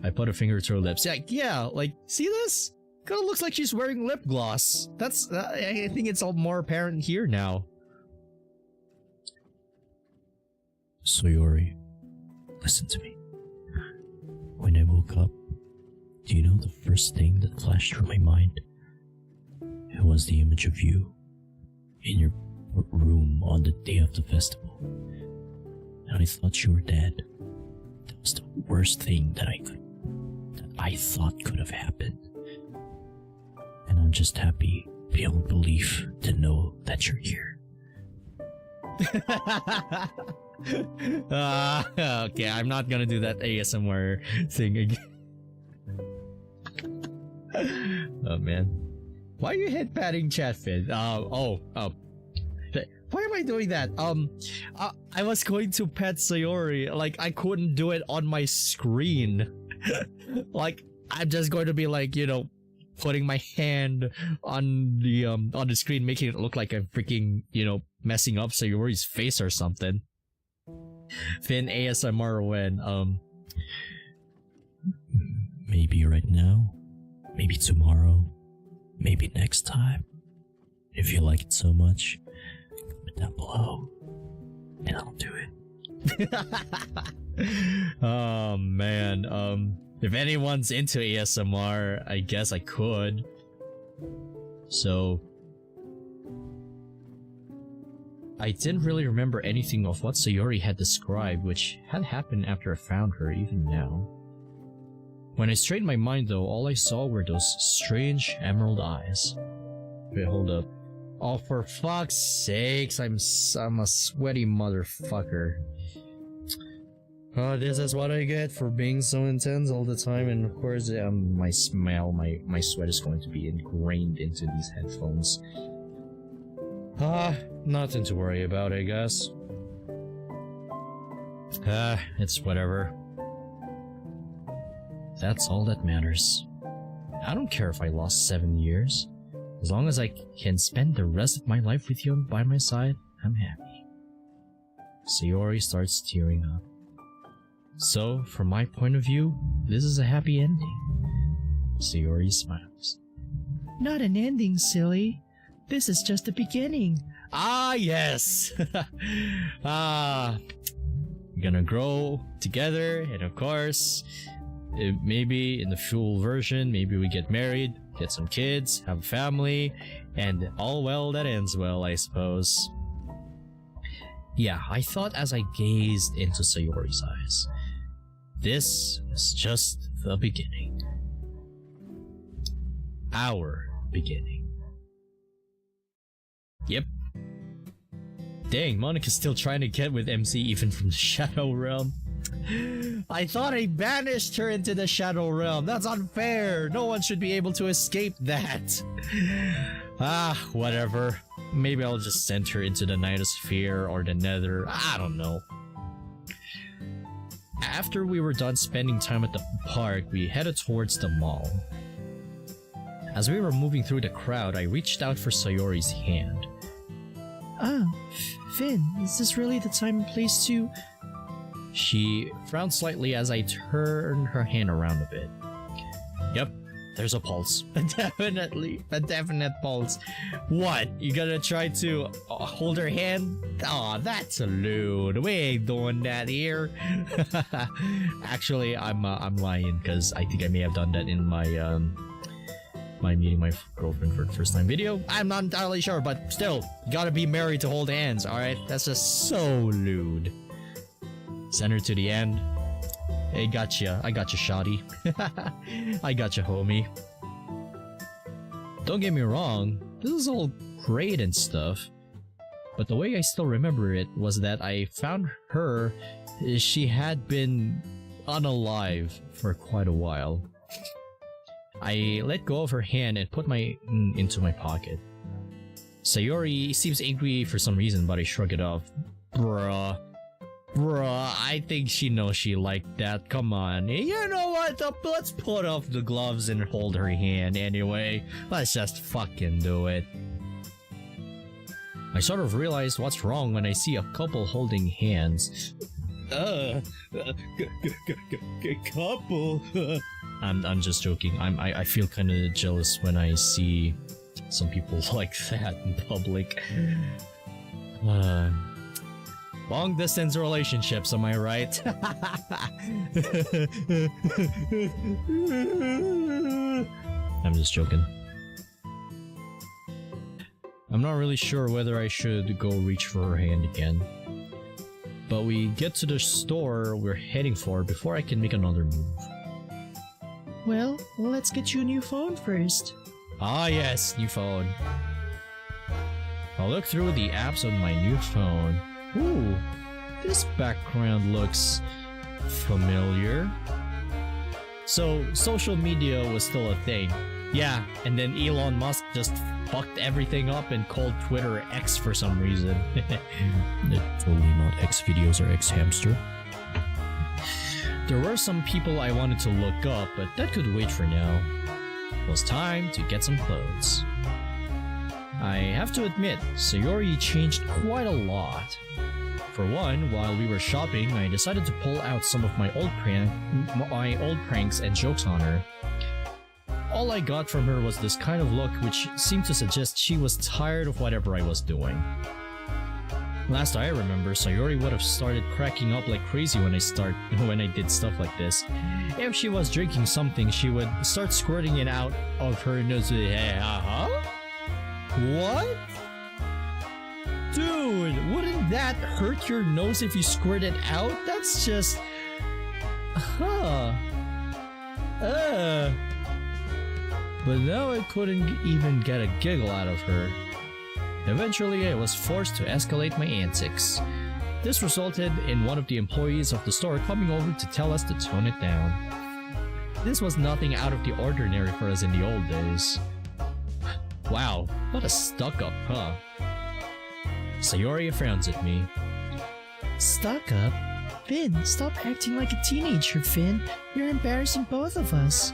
I put a finger to her lips. Yeah, see this? Kinda looks like she's wearing lip gloss. That's, I think it's all more apparent here now. Sayori, listen to me. When I woke up, do you know the first thing that flashed through my mind? It was the image of you in your room on the day of the festival. And I thought you were dead. That was the worst thing that I thought could have happened. And I'm just happy beyond belief to know that you're here. Okay, I'm not gonna do that ASMR thing again. Oh man. Why are you head patting Chatfin? Why am I doing that? I was going to pet Sayori, like I couldn't do it on my screen. Like I'm just going to be like, you know, putting my hand on the screen, making it look like I'm freaking, you know, messing up Sayori's face or something. Finn ASMR when maybe right now, maybe tomorrow, maybe next time. If you like it so much, comment down below and I'll do it. Oh man, if anyone's into ASMR, I guess I could. So I didn't really remember anything of what Sayori had described, which had happened after I found her even now. When I straightened my mind though, all I saw were those strange emerald eyes. Wait, hold up. Oh, for fuck's sakes, I'm a sweaty motherfucker. Oh, this is what I get for being so intense all the time, and of course, my sweat is going to be ingrained into these headphones. Nothing to worry about, I guess. It's whatever. That's all that matters. I don't care if I lost 7 years. As long as I can spend the rest of my life with you by my side, I'm happy. Sayori starts tearing up. So, from my point of view, this is a happy ending. Sayori smiles. Not an ending, silly. This is just the beginning. Ah, yes! We're gonna grow together, and of course, maybe in the full version, maybe we get married, get some kids, have a family, and all well that ends well, I suppose. Yeah, I thought as I gazed into Sayori's eyes. This is just the beginning. Our beginning. Yep. Dang, Monica's still trying to get with MC even from the Shadow Realm. I thought I banished her into the Shadow Realm. That's unfair. No one should be able to escape that. Whatever. Maybe I'll just send her into the Nightosphere or the Nether. I don't know. After we were done spending time at the park, we headed towards the mall. As we were moving through the crowd, I reached out for Sayori's hand. Finn, is this really the time and place to... She frowned slightly as I turned her hand around a bit. Yep, there's a pulse. Definitely, a definite pulse. What? You gonna try to hold her hand? Aw, that's a lewd. We ain't doing that here. Actually, I'm lying because I think I may have done that in my my meeting my girlfriend for the first time video. I'm not entirely sure, but still, you gotta be married to hold hands. All right, that's just so lewd. Send her to the end. Hey, gotcha. I gotcha, shawty. I gotcha, homie. Don't get me wrong, this is all great and stuff, but the way I still remember it was that I found her, she had been unalive for quite a while. I let go of her hand and put my into my pocket. Sayori seems angry for some reason, but I shrug it off. Bruh, I think she knows she liked that. Come on. You know what? Let's put off the gloves and hold her hand anyway. Let's just fucking do it. I sort of realized what's wrong when I see a couple holding hands. Couple. I'm just joking. I feel kind of jealous when I see some people like that in public. Long distance relationships, am I right? I'm just joking. I'm not really sure whether I should go reach for her hand again. but we get to the store we're heading for before I can make another move. Well, let's get you a new phone first. Ah yes, new phone. I'll look through the apps on my new phone. Ooh, this background looks familiar. So, social media was still a thing. Yeah, and then Elon Musk just fucked everything up and called Twitter X for some reason. Totally not X videos or X hamster. There were some people I wanted to look up, but that could wait for now. It was time to get some clothes. I have to admit, Sayori changed quite a lot. For one, while we were shopping, I decided to pull out some of my old pranks and jokes on her. All I got from her was this kind of look which seemed to suggest she was tired of whatever I was doing. Last I remember, Sayori would have started cracking up like crazy when I did stuff like this. If she was drinking something, she would start squirting it out of her nose. What? Dude, wouldn't that hurt your nose if you squirt it out? That's just... But now I couldn't even get a giggle out of her. Eventually, I was forced to escalate my antics. This resulted in one of the employees of the store coming over to tell us to tone it down. This was nothing out of the ordinary for us in the old days. Wow, what a stuck-up, huh? Sayori frowns at me. Stuck up? Finn, stop acting like a teenager, Finn. You're embarrassing both of us.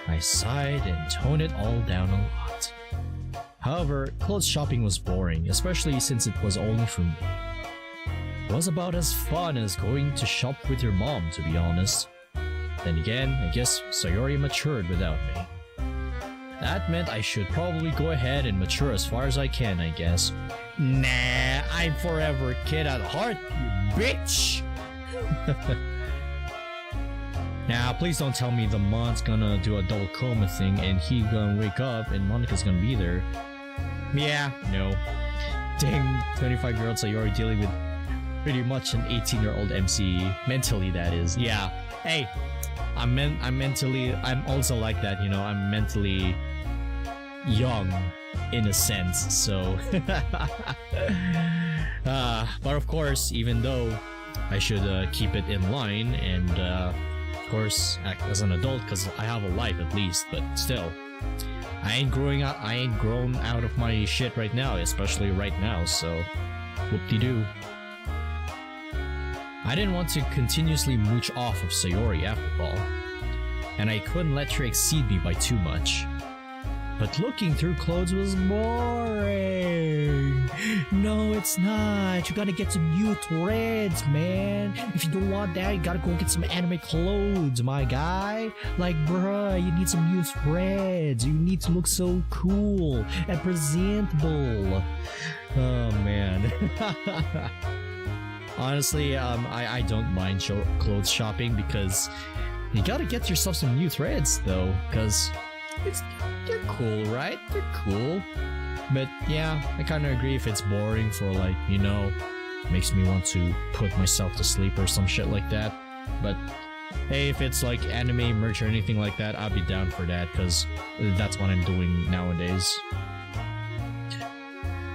I sighed and toned it all down a lot. However, clothes shopping was boring, especially since it was only for me. It was about as fun as going to shop with your mom, to be honest. Then again, I guess Sayori matured without me. That meant I should probably go ahead and mature as far as I can, I guess. Nah, I'm forever a kid at heart, you bitch! Now, please don't tell me the mod's gonna do a double coma thing and he gonna wake up and Monica's gonna be there. Yeah, no. Dang, 25-year-old Sayori dealing with pretty much an 18-year-old MCE. Mentally, that is. Yeah. Hey, I'm also like that, you know, I'm mentally young in a sense, so. But of course, even though I should keep it in line and, of course, act as an adult because I have a life at least, but still. I ain't grown out of my shit right now, especially right now, so whoop-de-doo. I didn't want to continuously mooch off of Sayori after all, and I couldn't let her exceed me by too much. But looking through clothes was boring. No, it's not. You gotta get some new threads, man. If you don't want that, you gotta go get some anime clothes, my guy. Like, bruh, you need some new threads. You need to look so cool and presentable. Oh, man. Honestly, I don't mind clothes shopping because you gotta get yourself some new threads, though, because they're cool, right? They're cool. But yeah, I kinda agree if it's boring for, like, you know, makes me want to put myself to sleep or some shit like that. But hey, if it's like anime merch or anything like that, I'll be down for that, because that's what I'm doing nowadays.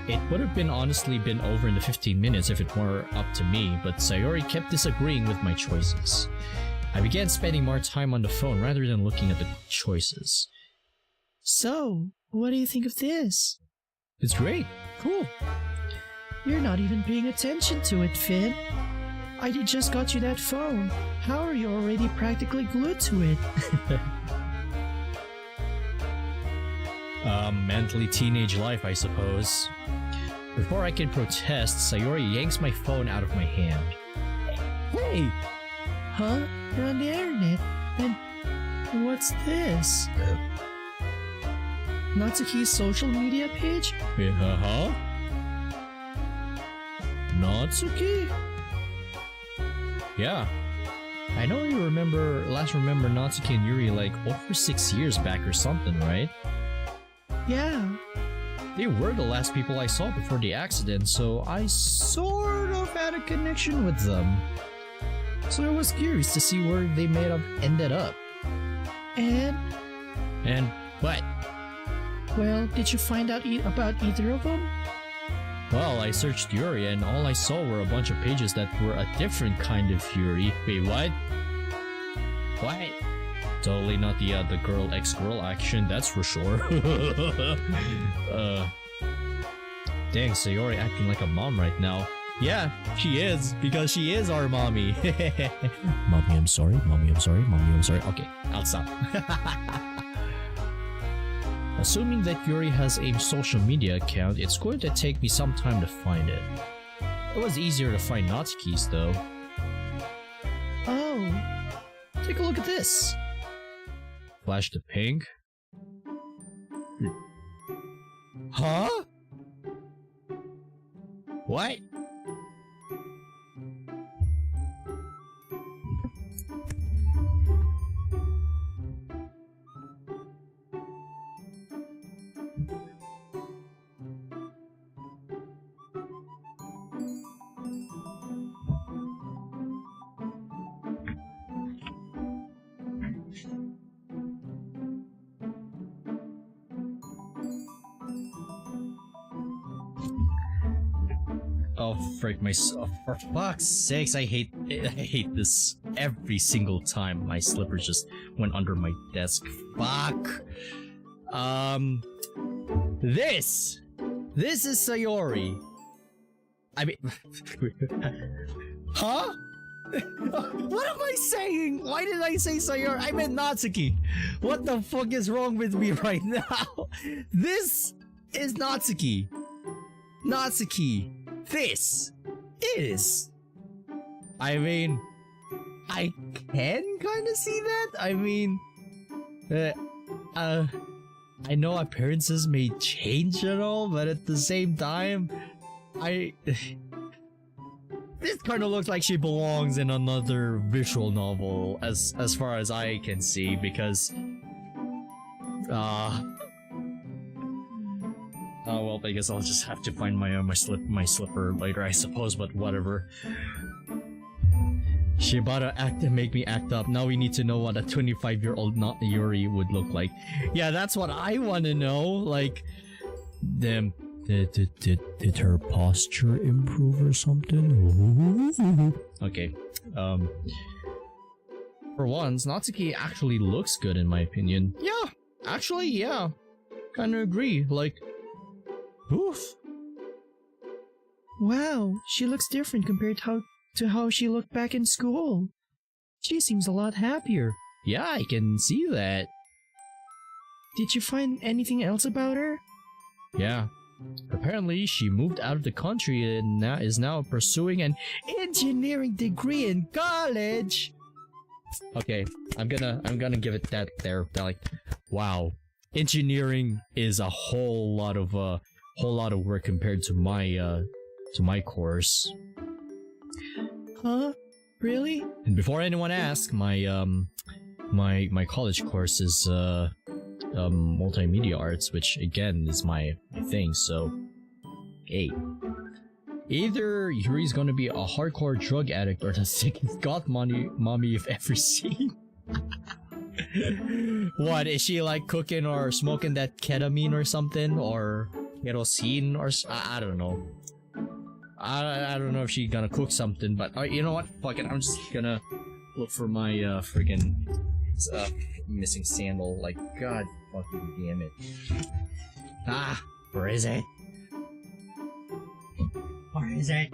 It would have honestly been over in the 15 minutes if it were up to me, but Sayori kept disagreeing with my choices. I began spending more time on the phone rather than looking at the choices. So, what do you think of this? It's great. Cool. You're not even paying attention to it, Finn. I just got you that phone. How are you already practically glued to it? Mentally teenage life, I suppose. Before I can protest, Sayori yanks my phone out of my hand. Hey! Huh? You're on the internet? And what's this? Natsuki's social media page? Huh? Natsuki? Yeah. I know you last remember Natsuki and Yuri like over 6 years back or something, right? Yeah. They were the last people I saw before the accident, so I sort of have had a connection with them. So I was curious to see where they may have ended up. And, And what? well, did you find out about either of them? Well, I searched Yuri and all I saw were a bunch of pages that were a different kind of Yuri. Wait, what? What? Totally not the girl ex-girl action, that's for sure. Dang, Sayori acting like a mom right now. Yeah, she is, because she is our mommy. Mommy, I'm sorry. Mommy, I'm sorry. Mommy, I'm sorry. Okay, I'll stop. Assuming that Yuri has a social media account, it's going to take me some time to find it. It was easier to find Natsuki's though. Oh, Take a look at this. Flash to pink. Huh? What? Oh frick, for fuck's sakes, I hate this every single time my slippers just went under my desk. Fuck. This is Sayori. I mean, huh? What am I saying? Why did I say Sayori? I meant Natsuki. What the fuck is wrong with me right now? This is Natsuki. Natsuki. This is. I mean, I can kind of see that. I mean, I know appearances may change and all, but at the same time, this kind of looks like she belongs in another visual novel, as far as I can see, because, oh well, I guess I'll just have to find my slipper later, I suppose. But whatever. She about to make me act up. Now we need to know what a 25-year-old not Yuri would look like. Yeah, that's what I want to know. Like, did her posture improve or something? Okay. For once, Natsuki actually looks good in my opinion. Yeah, actually, yeah. Kinda agree. Like, oof. wow, she looks different compared to how she looked back in school. She seems a lot happier. Yeah, I can see that. Did you find anything else about her? Yeah. Apparently, she moved out of the country and is now pursuing an engineering degree in college. Okay, I'm gonna give it that there. Like, wow, engineering is a whole lot of work compared to my course. Huh? Really? And before anyone asks, my college course is multimedia arts, which again is my thing. So, hey, either Yuri's gonna be a hardcore drug addict or the sickest goth mommy you've ever seen. What is she like, cooking or smoking that ketamine or something, or kerosene, or I don't know. I don't know if she's gonna cook something, but you know what? Fuck it. I'm just gonna look for my friggin' missing sandal. Like, god fucking damn it. Ah, where is it? Where is it?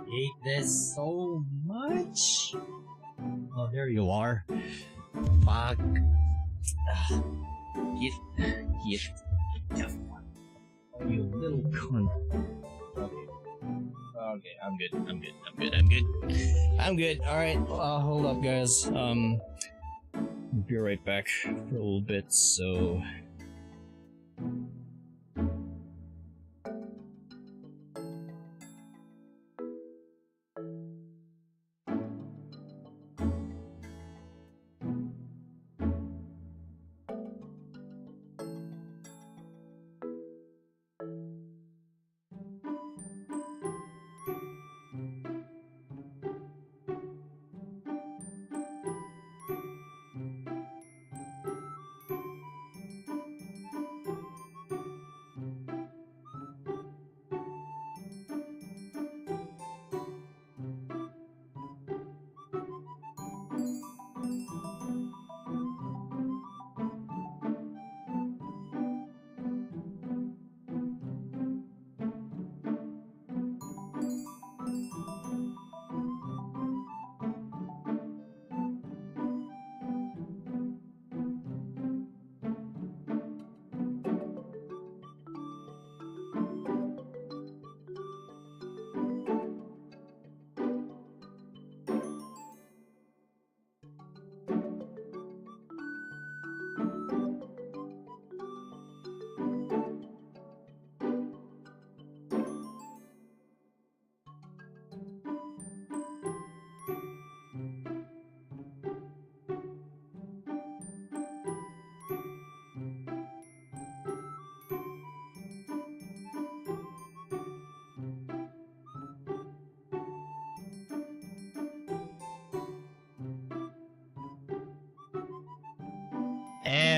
Hate this so much. Oh, there you are. Fuck. Get. Oh, you little cunt. Okay, I'm good. Alright, hold up, guys. Be right back for a little bit, so.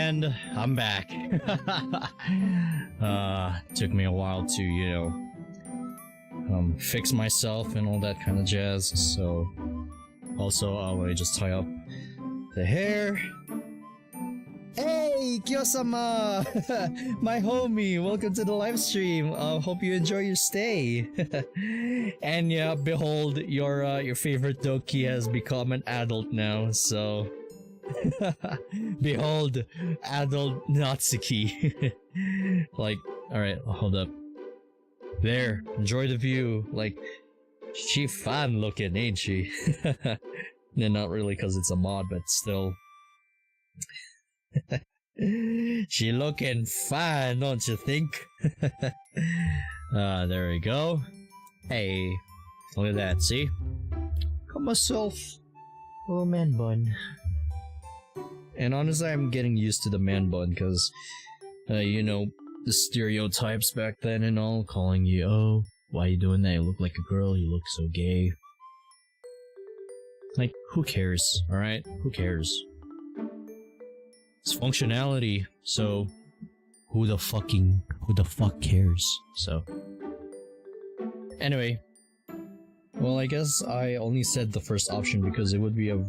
And I'm back. Took me a while to, fix myself and all that kind of jazz. So, also, let me just tie up the hair. Hey, Kyo-sama! My homie, welcome to the live stream. Hope you enjoy your stay. And yeah, behold, your favorite Doki has become an adult now, so... Behold, adult Natsuki. Like, alright, hold up. There, enjoy the view. Like, she fine looking, ain't she? Yeah, not really because it's a mod, but still. She looking fine, don't you think? There we go. Hey, look at that, see? Got myself a little man bun. And honestly, I'm getting used to the man bun because, the stereotypes back then and all, calling you, oh, why you doing that? You look like a girl, you look so gay. Like, who cares, alright? Who cares? It's functionality, so who the fuck cares? So anyway, well, I guess I only said the first option because it would be a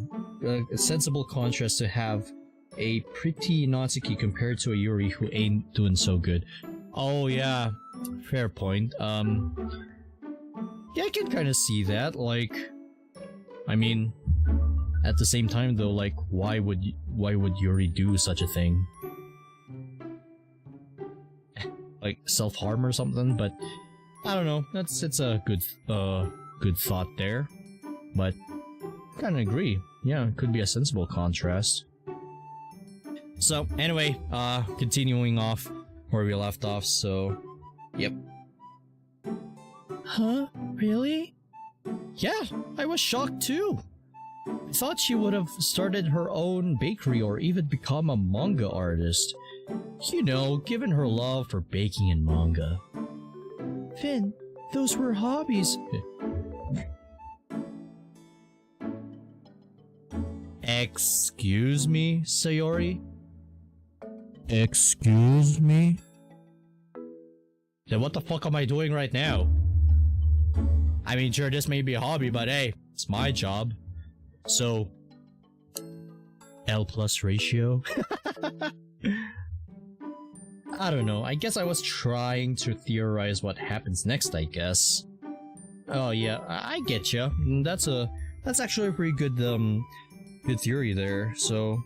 sensible contrast to have a pretty Natsuki compared to a Yuri who ain't doing so good. Oh yeah, fair point. Yeah, I can kind of see that. Like, I mean, at the same time though, like, why would Yuri do such a thing? Like self-harm or something? But I don't know. It's a good thought there. But kind of agree. Yeah, it could be a sensible contrast. So anyway, continuing off where we left off. So, yep. Huh? Really? Yeah, I was shocked too. I thought she would have started her own bakery or even become a manga artist. You know, given her love for baking and manga. Finn, those were hobbies. Excuse me, Sayori? Excuse me? Then what the fuck am I doing right now? I mean, sure, this may be a hobby, but hey, it's my job. So, L plus ratio? I don't know, I guess I was trying to theorize what happens next, I guess. Oh yeah, I get ya. That's actually a pretty good, good theory there, so...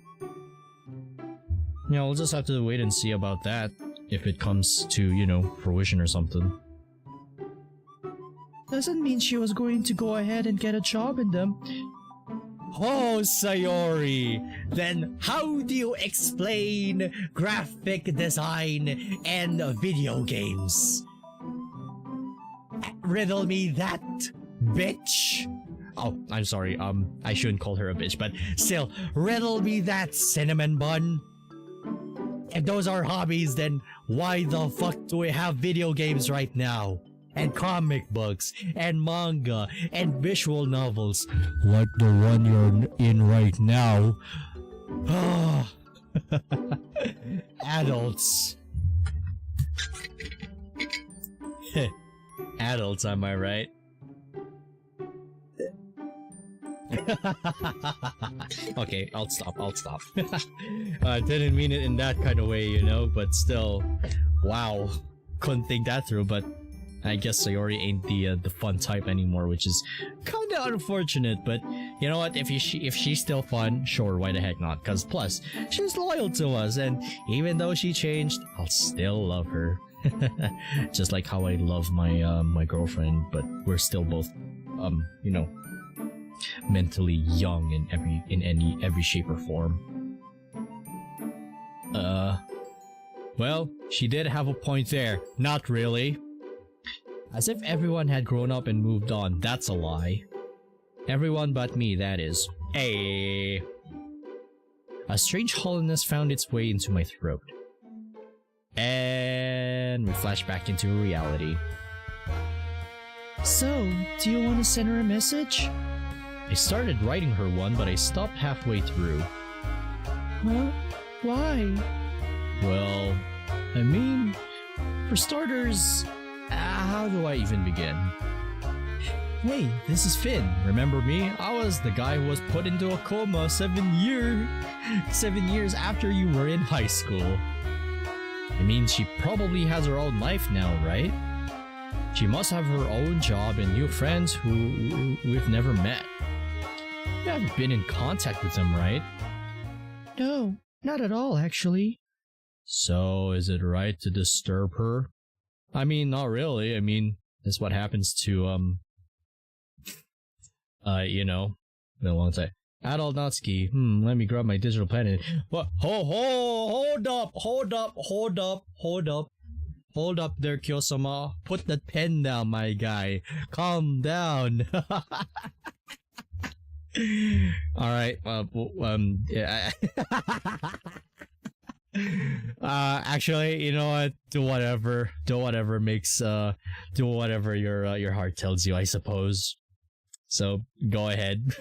Yeah, we'll just have to wait and see about that, if it comes to, fruition or something. Doesn't mean she was going to go ahead and get a job in them. Oh, Sayori! Then how do you explain graphic design and video games? Riddle me that, bitch! Oh, I'm sorry, I shouldn't call her a bitch, but still, riddle me that, cinnamon bun! If those are hobbies, then why the fuck do we have video games right now? And comic books, and manga, and visual novels. Like the one you're in right now. Adults. Adults, am I right? Okay, I'll stop. I didn't mean it in that kind of way, but still, wow. Couldn't think that through, but I guess Sayori ain't the fun type anymore, which is kinda unfortunate, but you know what, if she's still fun, sure, why the heck not, cause plus, she's loyal to us, and even though she changed, I'll still love her. Just like how I love my my girlfriend, but we're still both, mentally young in every shape or form. Well, she did have a point there. Not really. As if everyone had grown up and moved on, that's a lie. Everyone but me, that is. Hey. A strange hollowness found its way into my throat. And we flash back into reality. So, do you want to send her a message? I started writing her one, but I stopped halfway through. Huh? Why? Well, I mean, for starters, how do I even begin? Hey, this is Finn. Remember me? I was the guy who was put into a coma 7 years after you were in high school. I mean, she probably has her own life now, right? She must have her own job and new friends who we've never met. You haven't been in contact with them, right? No, not at all, actually. So, is it right to disturb her? I mean, not really. I mean, that's what happens to, you know, been a long time. Adult Natsuki, let me grab my digital pen. What? Hold up there, Kyo-sama. Put that pen down, my guy. Calm down. Alright, yeah. Actually, you know what? Do whatever makes, do whatever your heart tells you, I suppose. So, go ahead.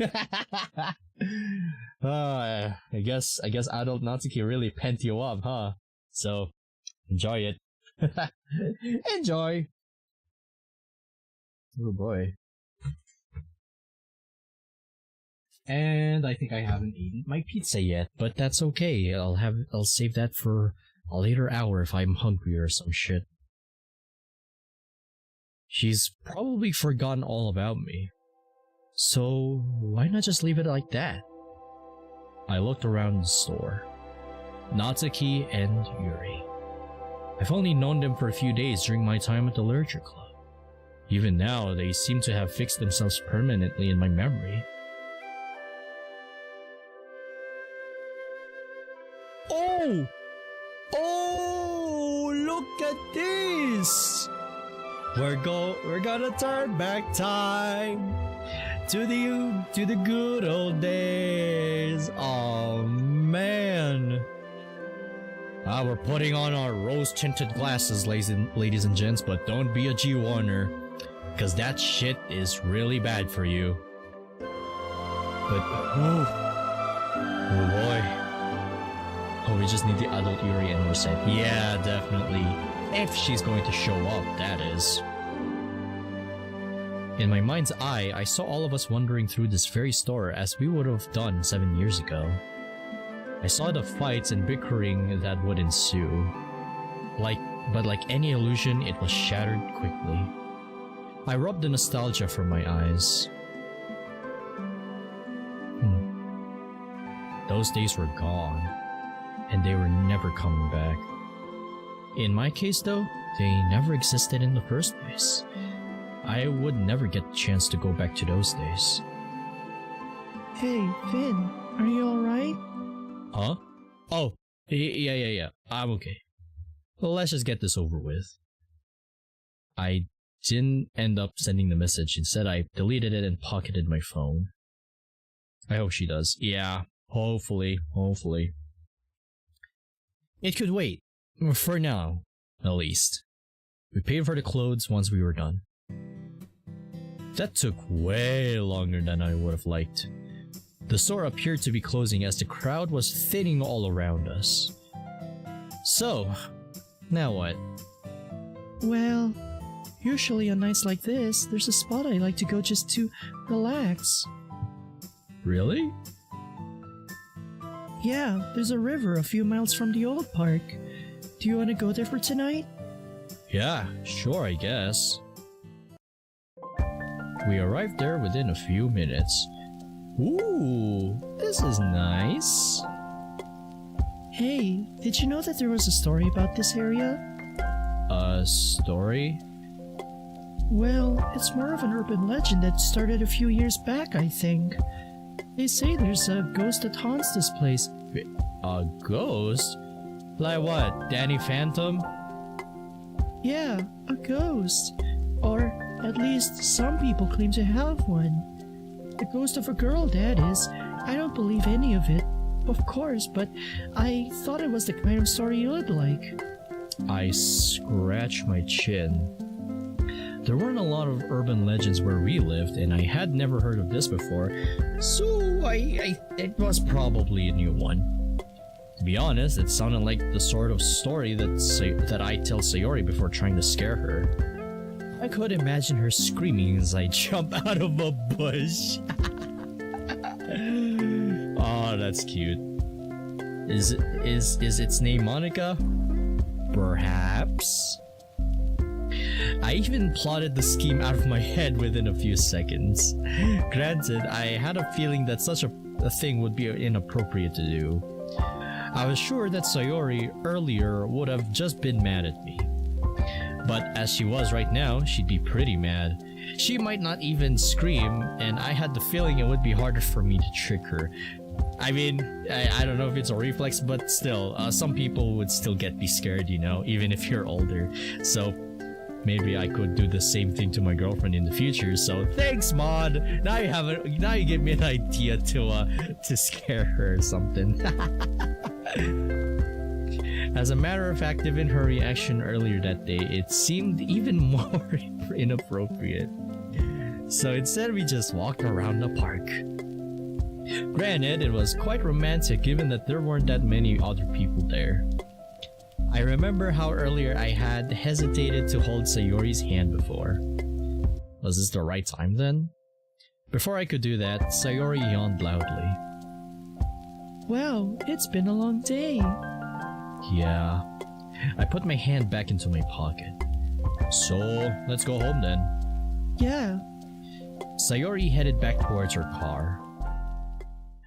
I guess Adult Natsuki really pent you up, huh? So, enjoy it. Enjoy! Oh boy. And I think I haven't eaten my pizza yet, but that's okay. I'll save that for a later hour if I'm hungry or some shit. She's probably forgotten all about me. So, why not just leave it like that? I looked around the store. Natsuki and Yuri. I've only known them for a few days during my time at the literature club. Even now, they seem to have fixed themselves permanently in my memory. Oh, look at this! We're gonna turn back time to the good old days. Oh man. We're putting on our rose-tinted glasses, ladies and gents, but don't be a G1er, cause that shit is really bad for you. But oh boy. Oh, we just need the adult Yuri and we're set. Yeah, definitely. If she's going to show up, that is. In my mind's eye, I saw all of us wandering through this very store as we would have done 7 years ago. I saw the fights and bickering that would ensue. But like any illusion, it was shattered quickly. I rubbed the nostalgia from my eyes. Those days were gone, and they were never coming back. In my case though, they never existed in the first place. I would never get the chance to go back to those days. Hey, Finn, are you alright? Huh? Oh, yeah. I'm okay. Well, let's just get this over with. I didn't end up sending the message. Instead, I deleted it and pocketed my phone. I hope she does. Yeah, hopefully. It could wait. For now, at least. We paid for the clothes once we were done. That took way longer than I would have liked. The store appeared to be closing as the crowd was thinning all around us. So, now what? Well, usually on nights like this, there's a spot I like to go just to relax. Really? Yeah, there's a river a few miles from the old park. Do you want to go there for tonight? Yeah, sure, I guess. We arrived there within a few minutes. Ooh, this is nice. Hey, did you know that there was a story about this area? A story? Well, it's more of an urban legend that started a few years back, I think. They say there's a ghost that haunts this place. A ghost? Like what, Danny Phantom? Yeah, a ghost. Or at least some people claim to have one. The ghost of a girl, that is. I don't believe any of it, of course, but I thought it was the kind of story you'd like. I scratched my chin. There weren't a lot of urban legends where we lived, and I had never heard of this before, so it was probably a new one. To be honest, it sounded like the sort of story that I tell Sayori before trying to scare her. I could imagine her screaming as I jump out of a bush. Oh, that's cute. Is its name Monica? Perhaps? I even plotted the scheme out of my head within a few seconds. Granted, I had a feeling that such a thing would be inappropriate to do. I was sure that Sayori earlier would have just been mad at me. But as she was right now, she'd be pretty mad. She might not even scream, and I had the feeling it would be harder for me to trick her. I mean, I don't know if it's a reflex, but still, some people would still be scared, you know, even if you're older. So maybe I could do the same thing to my girlfriend in the future. So thanks, Mod. Now you give me an idea to scare her or something. As a matter of fact, given her reaction earlier that day, it seemed even more inappropriate. So instead, we just walked around the park. Granted, it was quite romantic given that there weren't that many other people there. I remember how earlier I had hesitated to hold Sayori's hand before. Was this the right time then? Before I could do that, Sayori yawned loudly. Wow, it's been a long day. Yeah. I put my hand back into my pocket. So, let's go home then. Yeah. Sayori headed back towards her car.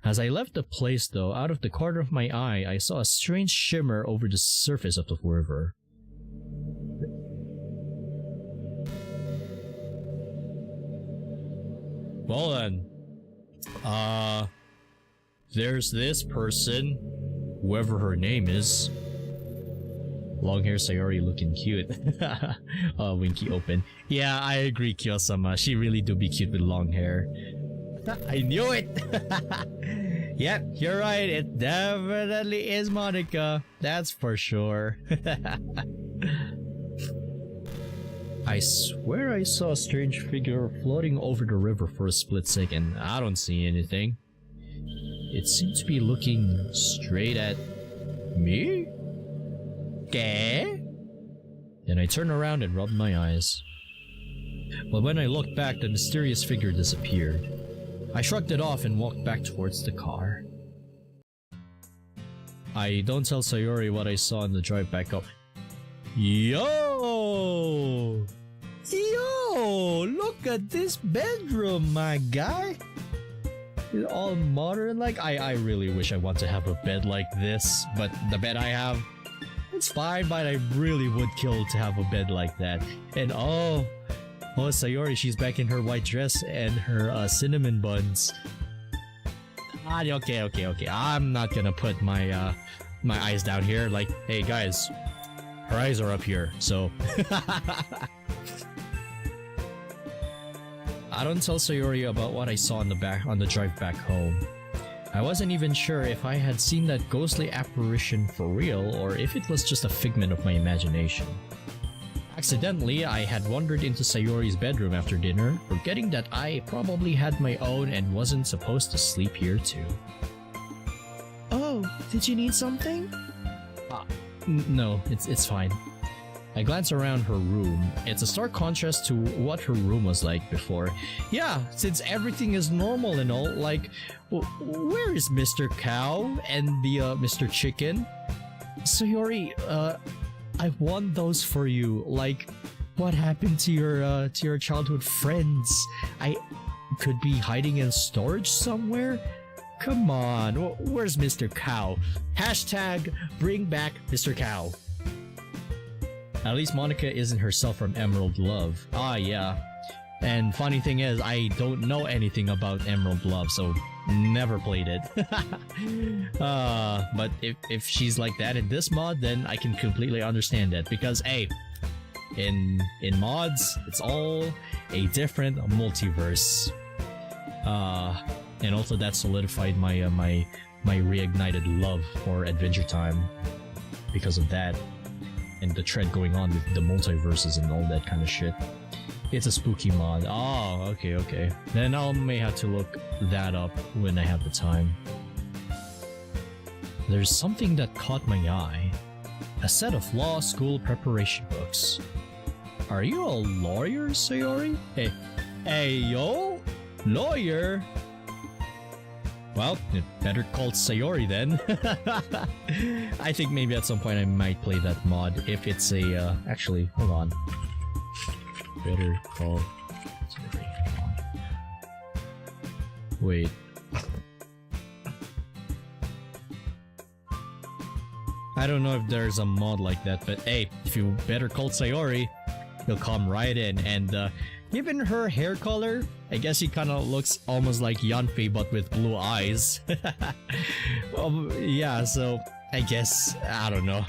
As I left the place though, out of the corner of my eye, I saw a strange shimmer over the surface of the river. Well then, there's this person, whoever her name is. Long hair Sayori looking cute. Winky open. Yeah, I agree, Kyo-sama. She really do be cute with long hair. I knew it! Yep, you're right. It definitely is Monica. That's for sure. I swear I saw a strange figure floating over the river for a split second. I don't see anything. It seemed to be looking straight at me? Okay. Then I turned around and rubbed my eyes. But when I looked back, the mysterious figure disappeared. I shrugged it off and walked back towards the car. I don't tell Sayori what I saw on the drive back up. Yo! Yo! Look at this bedroom, my guy! It's all modern like. I really wish I want to have a bed like this, but the bed I have, it's fine, but I really would kill to have a bed like that. And oh, Sayori, she's back in her white dress and her cinnamon buns. Okay. I'm not gonna put my my eyes down here. Like, hey guys, her eyes are up here, so. I don't tell Sayori about what I saw on the drive back home. I wasn't even sure if I had seen that ghostly apparition for real or if it was just a figment of my imagination. Accidentally, I had wandered into Sayori's bedroom after dinner, forgetting that I probably had my own and wasn't supposed to sleep here too. Oh, did you need something? No, it's fine. I glance around her room. It's a stark contrast to what her room was like before. Yeah, since everything is normal and all, like, where is Mr. Cow and the Mr. Chicken? Sayori, I want those for you. Like, what happened to your childhood friends? I could be hiding in storage somewhere? Come on, where's Mr. Cow? Hashtag bring back Mr. Cow. At least Monica isn't herself from Emerald Love. Ah, yeah. And funny thing is, I don't know anything about Emerald Love, so never played it. But if she's like that in this mod, then I can completely understand it. Because, hey, in mods, it's all a different multiverse. And also that solidified my my reignited love for Adventure Time because of that. And the trend going on with the multiverses and all that kind of shit. It's a spooky mod. Oh, okay. Then I may have to look that up when I have the time. there's something that caught my eye. A set of law school preparation books. Are you a lawyer, Sayori? Hey, yo? Lawyer? Well, it better call Sayori then. I think maybe at some point I might play that mod if it's a, actually, hold on. Better call Sayori mod. Wait. I don't know if there's a mod like that, but hey, if you better call Sayori, you'll come right in. And given her hair color, I guess she kind of looks almost like Yanfei but with blue eyes. Yeah, so I guess, I don't know.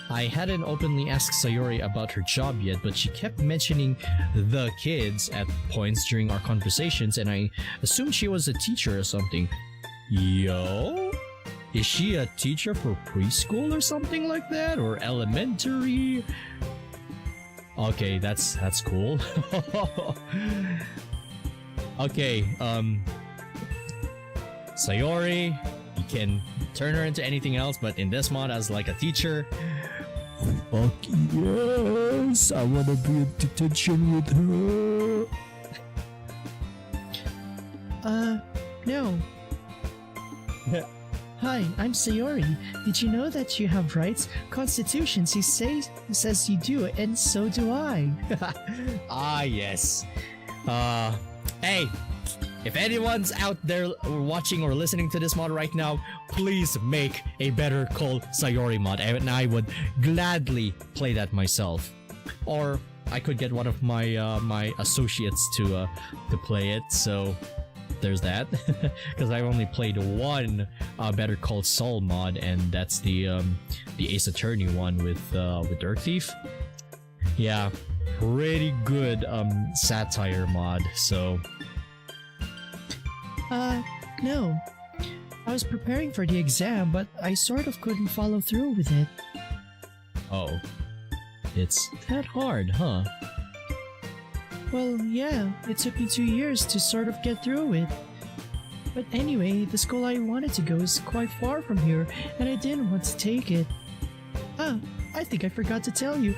I hadn't openly asked Sayori about her job yet, but she kept mentioning the kids at points during our conversations, and I assumed she was a teacher or something. Yo? Is she a teacher for preschool or something like that? Or elementary? Okay, that's cool. Okay, Sayori, you can turn her into anything else, but in this mod as like a teacher. Fuck yes! I wanna be in detention with her! No. Hi, I'm Sayori. Did you know that you have rights? Constitution says you do, and so do I. Ah, yes. Hey, if anyone's out there watching or listening to this mod right now, please make a Better Call Sayori mod, and I would gladly play that myself. Or I could get one of my my associates to play it. So there's that, because I've only played one Better Call Saul mod, and that's the Ace Attorney one with Dirt Thief. Yeah, pretty good satire mod. So no. I was preparing for the exam, but I sort of couldn't follow through with it. oh, it's that hard, huh? Well, yeah, it took me 2 years to sort of get through it. But anyway, the school I wanted to go is quite far from here, and I didn't want to take it. Ah, I think I forgot to tell you.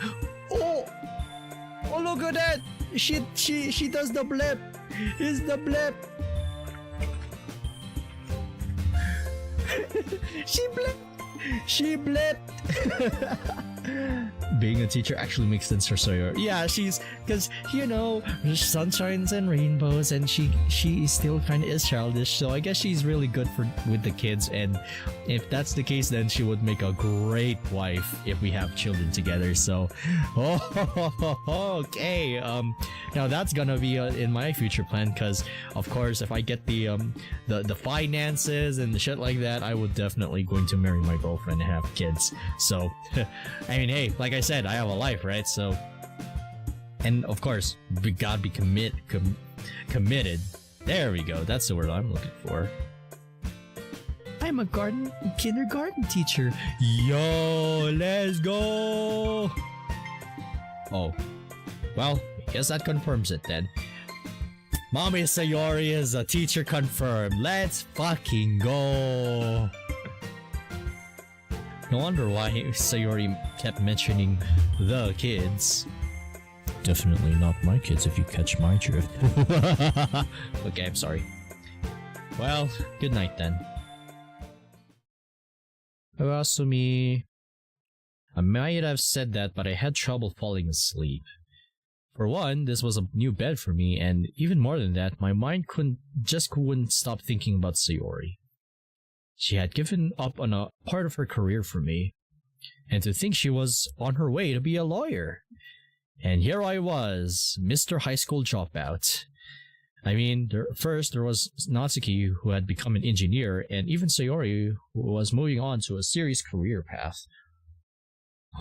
Oh! Oh, look at that! She does the blip! It's the blip! She blipped! She blipped! Being a teacher actually makes sense for Sayori. Yeah, she's, because, you know, sunshines and rainbows, and she still kind of is childish, so I guess she's really good with the kids, and if that's the case, then she would make a great wife if we have children together. So okay, now that's gonna be in my future plan, because of course if I get the finances and the shit like that, I would definitely going to marry my girlfriend and have kids. So I mean, hey, like I said, I have a life, right? So, and of course, we gotta be committed. There we go. That's the word I'm looking for. I'm a kindergarten teacher. Yo, let's go! Oh, well, I guess that confirms it then. Mommy Sayori is a teacher confirmed. Let's fucking go! No wonder why Sayori kept mentioning the kids. Definitely not my kids if you catch my drift. Okay, I'm sorry. Well, good night then. Asumi. I might have said that, but I had trouble falling asleep. For one, this was a new bed for me, and even more than that, my mind couldn't stop thinking about Sayori. She had given up on a part of her career for me, and to think she was on her way to be a lawyer. And here I was, Mr. High School Dropout. I mean, first there was Natsuki, who had become an engineer, and even Sayori, who was moving on to a serious career path.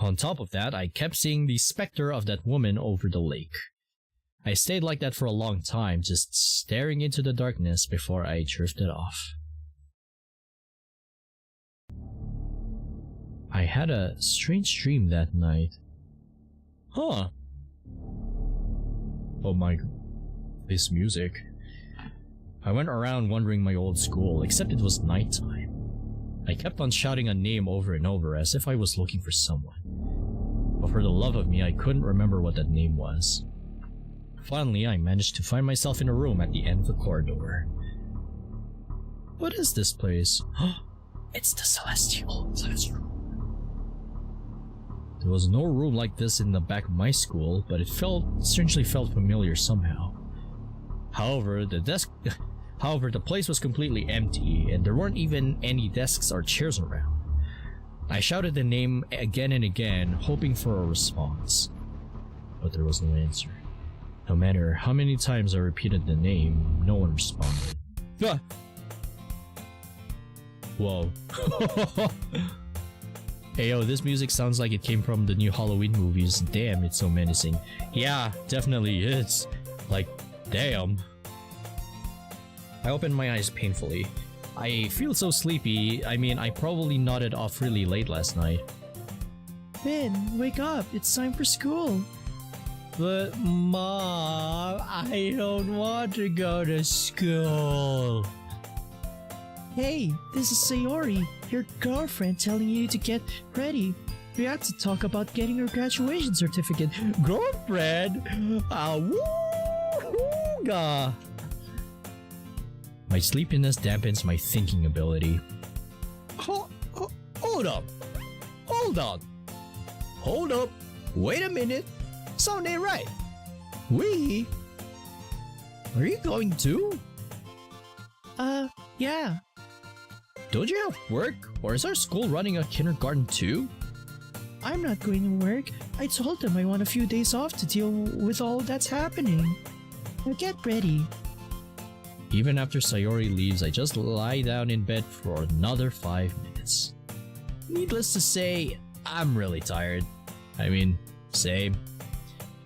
On top of that, I kept seeing the specter of that woman over the lake. I stayed like that for a long time, just staring into the darkness before I drifted off. I had a strange dream that night. Huh. Oh my... this music. I went around wandering my old school, except it was nighttime. I kept on shouting a name over and over as if I was looking for someone. But for the love of me, I couldn't remember what that name was. Finally, I managed to find myself in a room at the end of the corridor. What is this place? It's the Celestial room. There was no room like this in the back of my school, but it strangely felt familiar somehow. However, the place was completely empty, and there weren't even any desks or chairs around. I shouted the name again and again, hoping for a response. But there was no answer. No matter how many times I repeated the name, no one responded. Ah! Whoa. Hey yo, this music sounds like it came from the new Halloween movies. Damn, it's so menacing. Yeah, definitely is. Like, damn. I opened my eyes painfully. I feel so sleepy. I mean, I probably nodded off really late last night. Ben, wake up. It's time for school. But Mom, I don't want to go to school. Hey, this is Sayori, your girlfriend, telling you to get ready. We have to talk about getting your graduation certificate. Girlfriend? Woo-hoo-ga. My sleepiness dampens my thinking ability. Hold up. Hold on. Hold up. Wait a minute. Sound ain't right. We? Are you going too? Yeah. Don't you have work? Or is our school running a kindergarten too? I'm not going to work. I told them I want a few days off to deal with all that's happening. Now get ready. Even after Sayori leaves, I just lie down in bed for another 5 minutes. Needless to say, I'm really tired. I mean, same.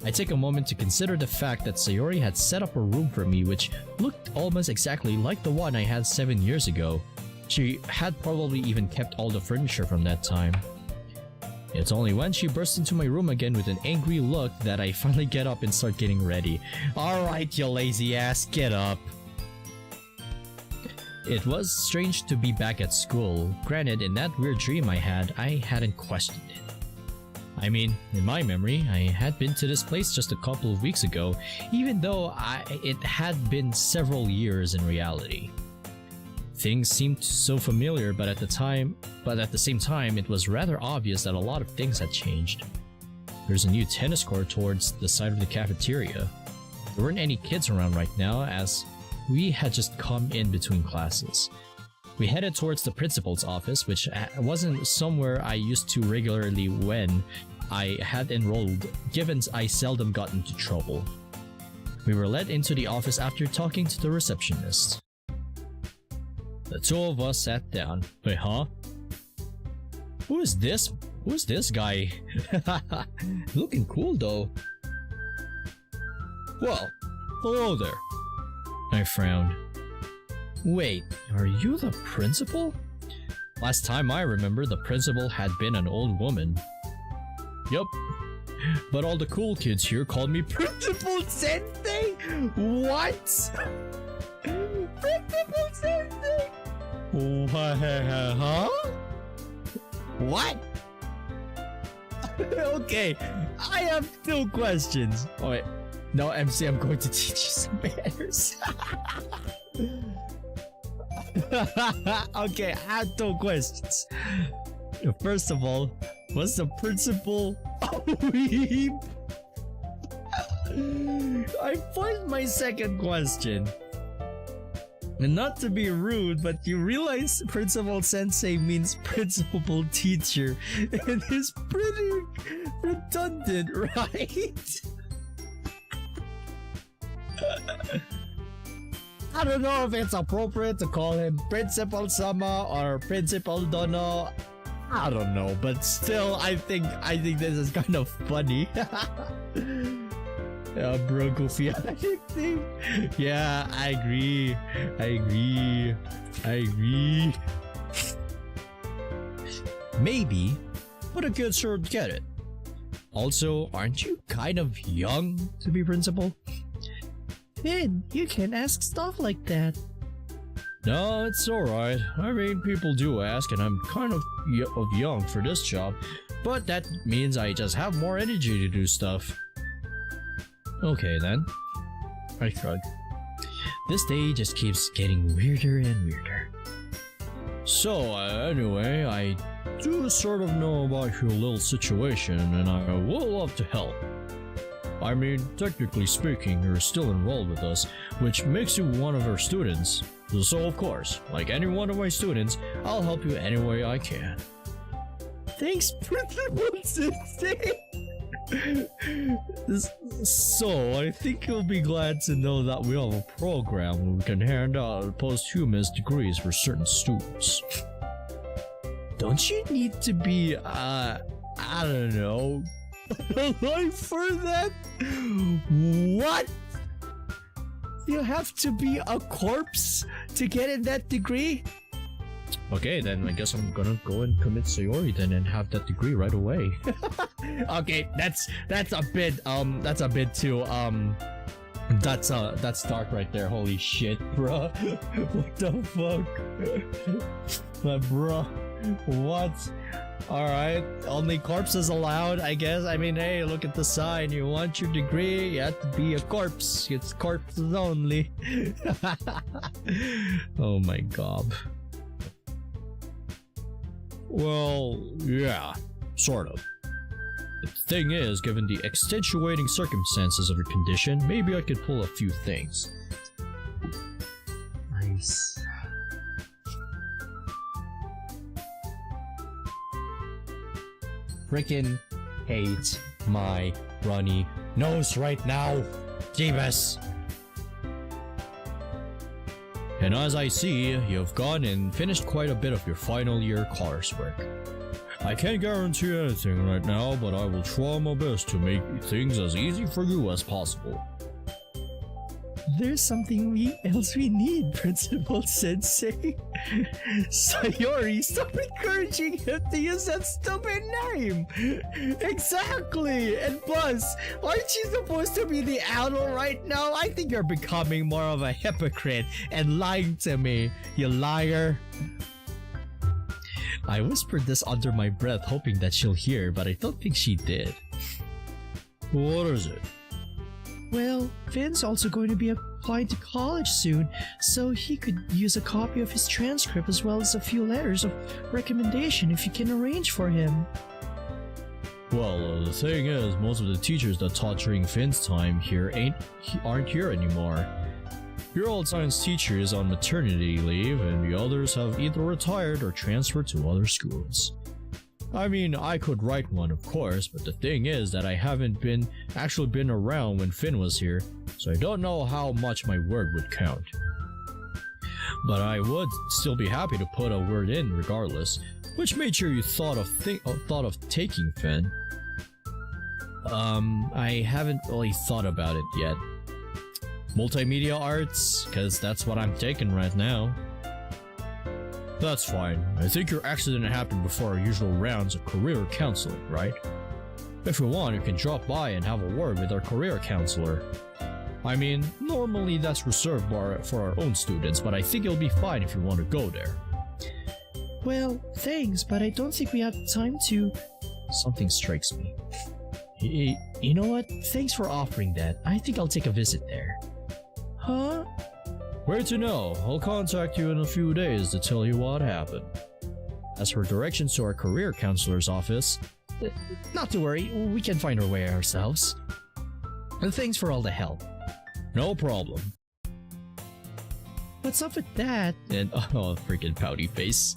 I take a moment to consider the fact that Sayori had set up a room for me which looked almost exactly like the one I had 7 years ago. She had probably even kept all the furniture from that time. It's only when she burst into my room again with an angry look that I finally get up and start getting ready. Alright, you lazy ass, get up. It was strange to be back at school. Granted, in that weird dream I hadn't questioned it. I mean, in my memory, I had been to this place just a couple of weeks ago, even though it had been several years in reality. Things seemed so familiar, but at the same time, it was rather obvious that a lot of things had changed. There's a new tennis court towards the side of the cafeteria. There weren't any kids around right now, as we had just come in between classes. We headed towards the principal's office, which wasn't somewhere I used to regularly when I had enrolled, given I seldom got into trouble. We were led into the office after talking to the receptionist. The two of us sat down. Wait, huh? Who is this? Who's this guy? Looking cool though. Well, hello there. I frowned. Wait, are you the principal? Last time I remember, the principal had been an old woman. Yup. But all the cool kids here called me Principal Sensei? What? Principal Sensei? Huh? What? Okay, I have 2 questions. Oh wait, no MC, I'm going to teach you some manners. Okay, I have 2 questions. First of all, was the principal a weeb? I posed my second question. And not to be rude, but you realize Principal Sensei means principal teacher. And it's pretty redundant, right? I don't know if it's appropriate to call him Principal Sama or Principal Dono. I don't know, but still, I think this is kind of funny. Yeah, bro, goofy nickname. Yeah, I agree. Maybe, but a kid sure get it. Also, aren't you kind of young to be principal? Ben, you can't ask stuff like that. No, it's alright. I mean, people do ask, and I'm kind of young for this job, but that means I just have more energy to do stuff. Okay then. I shrug. This day just keeps getting weirder and weirder. So, anyway, I do sort of know about your little situation, and I would love to help. I mean, technically speaking, you're still enrolled with us, which makes you one of our students. So of course, like any one of my students, I'll help you any way I can. Thanks, Principal Sensei! So, I think you'll be glad to know that we have a program where we can hand out posthumous degrees for certain students. Don't you need to be, I don't know, alive for that? What? You have to be a corpse to get in that degree? Okay, then I guess I'm gonna go and commit Sayori then and have that degree right away. Okay, that's a bit too that's dark right there. Holy shit, bro. What the fuck? But bro, what? Alright, only corpses allowed, I guess. I mean, hey, look at the sign. You want your degree, you have to be a corpse. It's corpses only. Oh my god. Well, yeah, sort of. The thing is, given the extenuating circumstances of your condition, maybe I could pull a few things. Nice. Freaking hate my runny nose right now. Jeebus. And as I see, you've gone and finished quite a bit of your final year coursework. I can't guarantee anything right now, but I will try my best to make things as easy for you as possible. There's something else we need, Principal Sensei. Sayori, stop encouraging him to use that stupid name! Exactly! And plus, aren't you supposed to be the adult right now? I think you're becoming more of a hypocrite and lying to me, you liar. I whispered this under my breath, hoping that she'll hear, but I don't think she did. What is it? Well, Finn's also going to be applying to college soon, so he could use a copy of his transcript as well as a few letters of recommendation if you can arrange for him. Well, the thing is, most of the teachers that taught during Finn's time here aren't here anymore. Your old science teacher is on maternity leave, and the others have either retired or transferred to other schools. I mean, I could write one, of course, but the thing is that I haven't actually been around when Finn was here, so I don't know how much my word would count. But I would still be happy to put a word in regardless. Which made sure you thought of taking Finn? I haven't really thought about it yet. Multimedia arts, cause that's what I'm taking right now. That's fine. I think your accident happened before our usual rounds of career counseling, right? If you want, you can drop by and have a word with our career counselor. I mean, normally that's reserved for our own students, but I think it'll be fine if you want to go there. Well, thanks, but I don't think we have time to... Something strikes me. You know what? Thanks for offering that. I think I'll take a visit there. Huh? Wait to know. I'll contact you in a few days to tell you what happened. As for directions to our career counselor's office, not to worry, we can find our way ourselves. And thanks for all the help. No problem. What's up with that? And oh, freaking pouty face.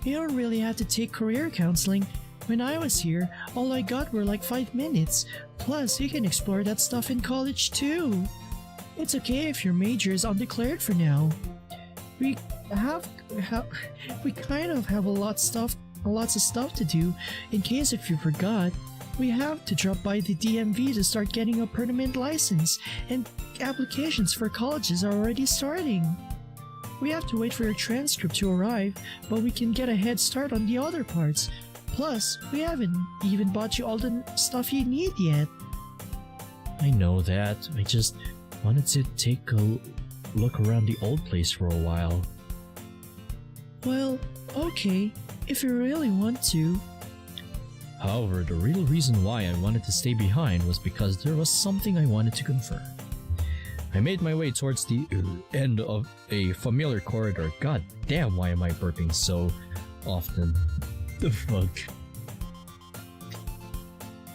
You don't really have to take career counseling. When I was here, all I got were like 5 minutes. Plus, you can explore that stuff in college too. It's okay if your major is undeclared for now. We kind of have lots of stuff to do. In case if you forgot, we have to drop by the DMV to start getting a permanent license, and applications for colleges are already starting. We have to wait for your transcript to arrive, but we can get a head start on the other parts. Plus, we haven't even bought you all the stuff you need yet. I know that. I just wanted to take a look around the old place for a while. Well, okay, if you really want to. However, the real reason why I wanted to stay behind was because there was something I wanted to confirm. I made my way towards the end of a familiar corridor. God damn, why am I burping so often? The fuck?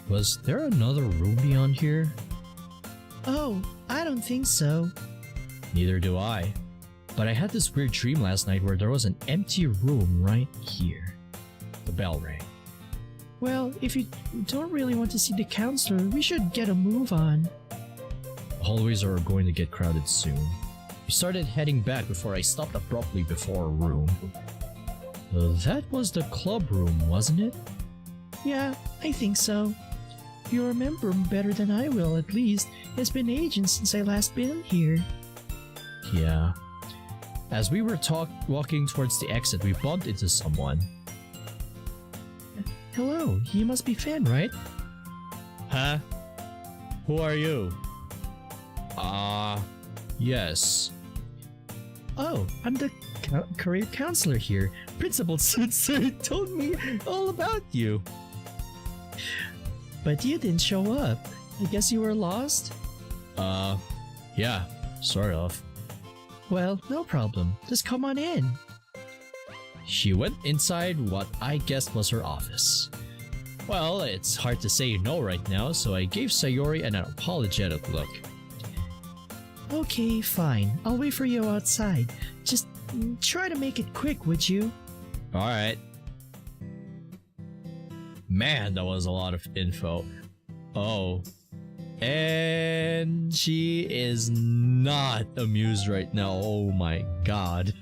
Was there another room beyond here? Oh, I don't think so. Neither do I. But I had this weird dream last night where there was an empty room right here. The bell rang. Well, if you don't really want to see the counselor, we should get a move on. The hallways are going to get crowded soon. We started heading back before I stopped abruptly before a room. That was the club room, wasn't it? Yeah, I think so. You remember better than I will, at least. It's been ages since I last been here. Yeah. As we were walking towards the exit, we bumped into someone. Hello, you must be Finn, right? Huh? Who are you? Yes. Oh, I'm the career counselor here. Principal Sensei told me all about you. But you didn't show up. I guess you were lost? Yeah, sort of. Well, no problem. Just come on in. She went inside what I guessed was her office. Well, it's hard to say no right now, so I gave Sayori an apologetic look. Okay, fine. I'll wait for you outside. Just try to make it quick, would you? Alright. Man, that was a lot of info. Oh. And she is not amused right now. Oh my god.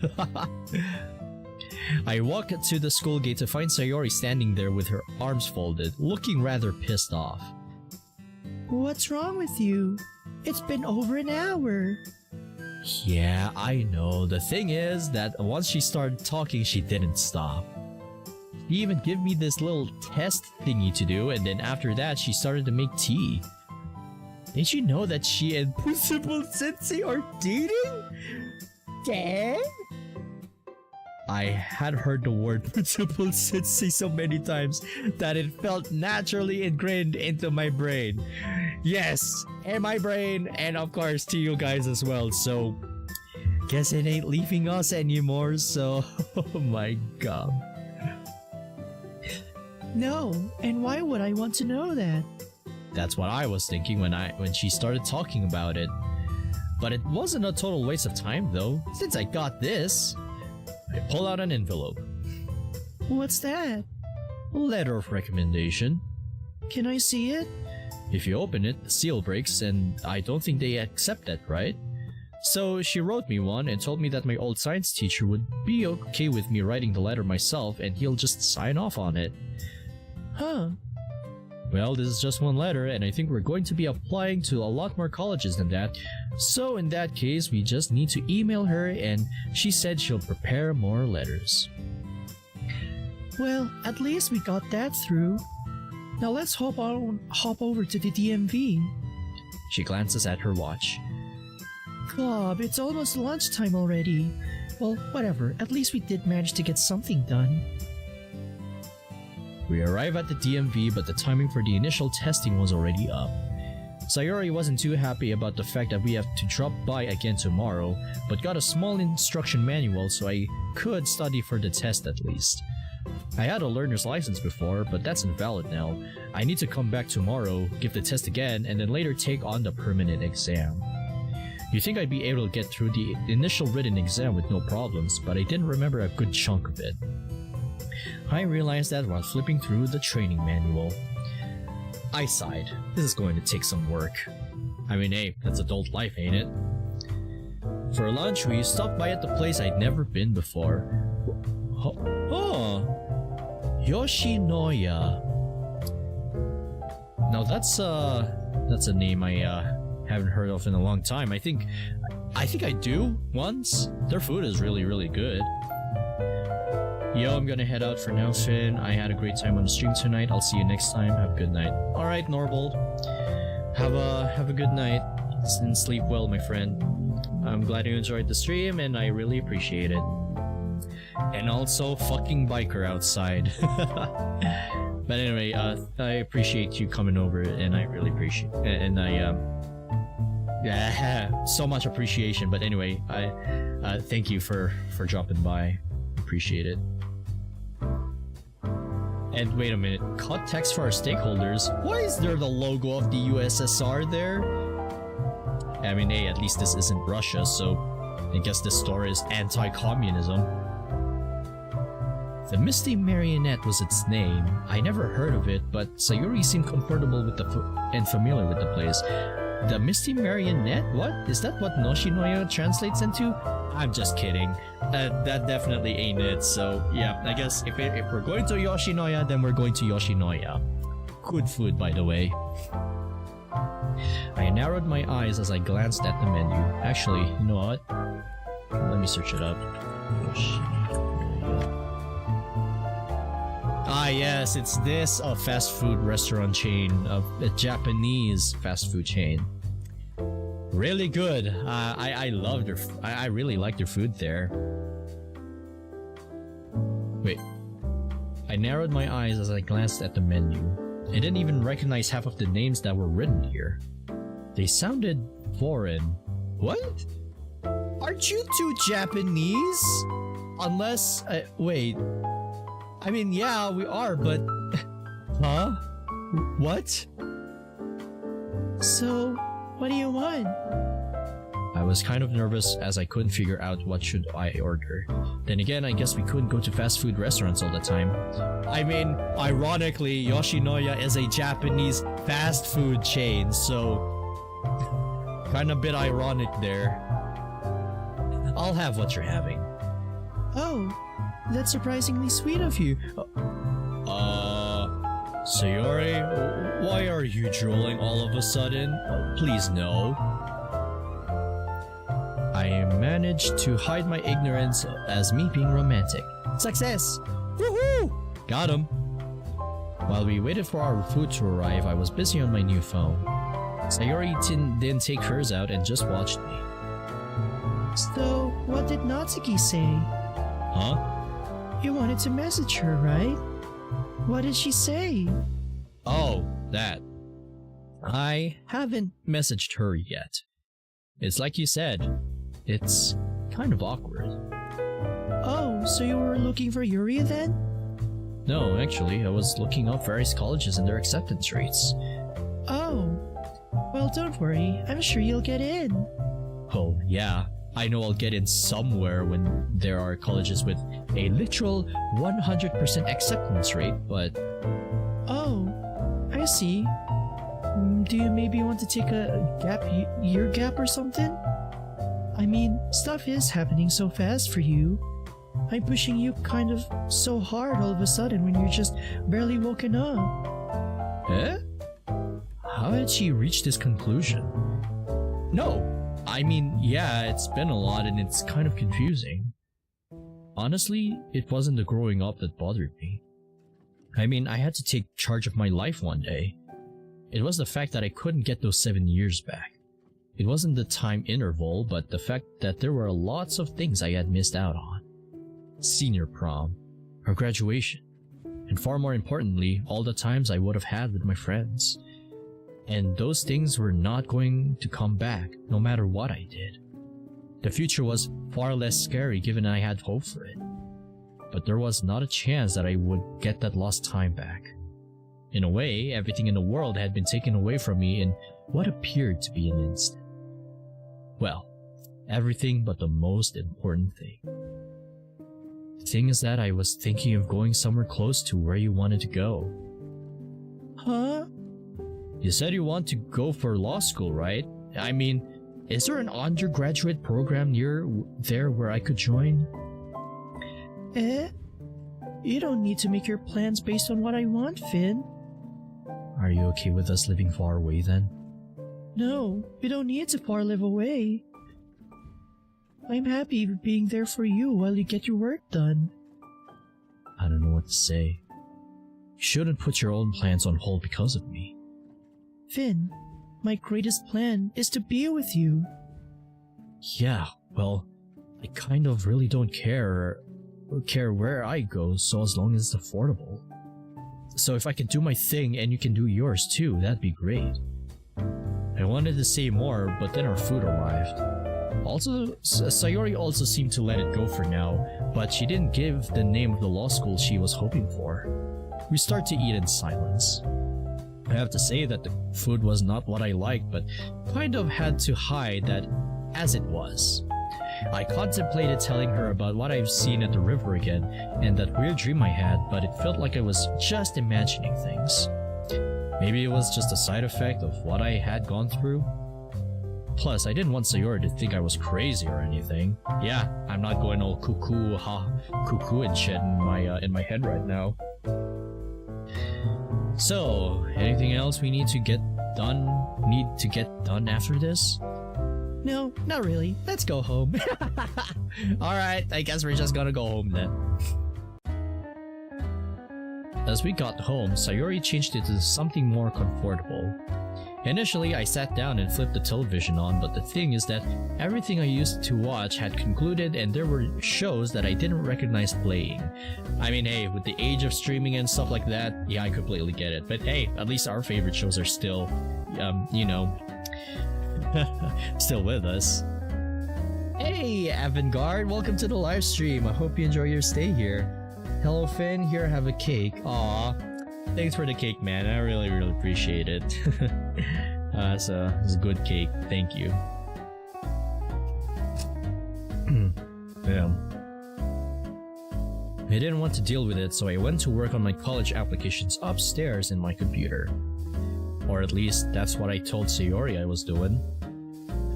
I walk to the school gate to find Sayori standing there with her arms folded, looking rather pissed off. What's wrong with you? It's been over an hour. Yeah, I know. The thing is that once she started talking, she didn't stop. She even gave me this little test thingy to do, and then after that, she started to make tea. Didn't you know that she and Principal Sensei are dating? Dad? I had heard the word Principal Sensei so many times that it felt naturally ingrained into my brain. Yes, in my brain, and of course to you guys as well, so guess it ain't leaving us anymore, so oh my god. No, and why would I want to know that? That's what I was thinking when she started talking about it. But it wasn't a total waste of time though, since I got this. I pull out an envelope. What's that? A letter of recommendation. Can I see it? If you open it, the seal breaks, and I don't think they accept that, right? So she wrote me one and told me that my old science teacher would be okay with me writing the letter myself and he'll just sign off on it. Huh. Well, this is just one letter, and I think we're going to be applying to a lot more colleges than that. So in that case, we just need to email her, and she said she'll prepare more letters. Well, at least we got that through. Now let's hop over to the DMV. She glances at her watch. Club, it's almost lunchtime already. Well, whatever. At least we did manage to get something done. We arrive at the DMV, but the timing for the initial testing was already up. Sayori wasn't too happy about the fact that we have to drop by again tomorrow, but got a small instruction manual so I could study for the test at least. I had a learner's license before, but that's invalid now. I need to come back tomorrow, give the test again, and then later take on the permanent exam. You'd think I'd be able to get through the initial written exam with no problems, but I didn't remember a good chunk of it. I realized that while flipping through the training manual. I sighed. This is going to take some work. I mean, hey, that's adult life, ain't it? For lunch, we stopped by at the place I'd never been before. Yoshinoya. Now that's a name I haven't heard of in a long time. I think I do once. Their food is really, really good. Yo, I'm gonna head out for now, Finn. I had a great time on the stream tonight. I'll see you next time. Have a good night. Alright, Norbold. Have a good night and sleep well, my friend. I'm glad you enjoyed the stream, and I really appreciate it. And also, fucking biker outside. But anyway, I appreciate you coming over, and I really appreciate it. And yeah, so much appreciation. But anyway, I thank you for dropping by. Appreciate it. And wait a minute, cut text for our stakeholders. Why is there the logo of the USSR there? I mean, hey, at least this isn't Russia, so I guess this store is anti-communism. The Misty Marionette was its name. I never heard of it, but Sayori seemed comfortable with and familiar with the place. The Misty Marionette? What? Is that what Noshinoya translates into? I'm just kidding. That definitely ain't it, so yeah, I guess if we're going to Yoshinoya, then we're going to Yoshinoya. Good food, by the way. I narrowed my eyes as I glanced at the menu. Actually, you know what? Let me search it up. Ah yes, it's this fast food restaurant chain, a Japanese fast food chain. Really good. I love their. I really like their food there. Wait. I narrowed my eyes as I glanced at the menu. I didn't even recognize half of the names that were written here. They sounded foreign. What? Aren't you two Japanese? Unless, wait. I mean, yeah, we are, but... Huh? What? So, what do you want? I was kind of nervous as I couldn't figure out what should I order. Then again, I guess we couldn't go to fast food restaurants all the time. I mean, ironically, Yoshinoya is a Japanese fast food chain, so... kind of bit ironic there. I'll have what you're having. Oh, that's surprisingly sweet of you. Sayori, why are you drooling all of a sudden? Please no. I managed to hide my ignorance as me being romantic. Success! Woohoo! Got him! While we waited for our food to arrive, I was busy on my new phone. Sayori didn't take hers out and just watched me. So, what did Natsuki say? Huh? You wanted to message her, right? What did she say? Oh, that. I haven't messaged her yet. It's like you said, it's kind of awkward. Oh, so you were looking for Yuri then? No, actually, I was looking up various colleges and their acceptance rates. Oh, well don't worry, I'm sure you'll get in. Oh, yeah. I know I'll get in somewhere when there are colleges with a literal 100% acceptance rate, but... Oh, I see. Do you maybe want to take a year gap or something? I mean, stuff is happening so fast for you. I'm pushing you kind of so hard all of a sudden when you're just barely woken up. Eh? How did she reach this conclusion? No! I mean, yeah, it's been a lot and it's kind of confusing. Honestly, it wasn't the growing up that bothered me. I mean, I had to take charge of my life one day. It was the fact that I couldn't get those 7 years back. It wasn't the time interval, but the fact that there were lots of things I had missed out on. Senior prom, or graduation, and far more importantly, all the times I would have had with my friends. And those things were not going to come back, no matter what I did. The future was far less scary given I had hope for it. But there was not a chance that I would get that lost time back. In a way, everything in the world had been taken away from me in what appeared to be an instant. Well, everything but the most important thing. The thing is that I was thinking of going somewhere close to where you wanted to go. Huh? You said you want to go for law school, right? I mean, is there an undergraduate program near there where I could join? Eh? You don't need to make your plans based on what I want, Finn. Are you okay with us living far away then? No, you don't need to far live away. I'm happy being there for you while you get your work done. I don't know what to say. You shouldn't put your own plans on hold because of me. Finn, my greatest plan is to be with you. Yeah, well, I kind of really don't care where I go, so as long as it's affordable. So if I can do my thing and you can do yours too, that'd be great. I wanted to say more, but then our food arrived. Also, Sayori also seemed to let it go for now, but she didn't give the name of the law school she was hoping for. We start to eat in silence. I have to say that the food was not what I liked, but kind of had to hide that as it was. I contemplated telling her about what I've seen at the river again, and that weird dream I had, but it felt like I was just imagining things. Maybe it was just a side effect of what I had gone through. Plus, I didn't want Sayori to think I was crazy or anything. Yeah, I'm not going all cuckoo and shit in my head right now. So, anything else we need to get done after this? No, not really. Let's go home. Alright, I guess we're just gonna go home then. As we got home, Sayori changed it to something more comfortable. Initially, I sat down and flipped the television on, but the thing is that everything I used to watch had concluded and there were shows that I didn't recognize playing. I mean, hey, with the age of streaming and stuff like that, yeah, I completely get it. But hey, at least our favorite shows are still, still with us. Hey, Avantgarde, welcome to the live stream. I hope you enjoy your stay here. Hello, Finn. Here, have a cake. Aw. Thanks for the cake, man. I really appreciate it. It's a good cake. Thank you. Yeah. I didn't want to deal with it, so I went to work on my college applications upstairs in my computer. Or at least, that's what I told Sayori I was doing.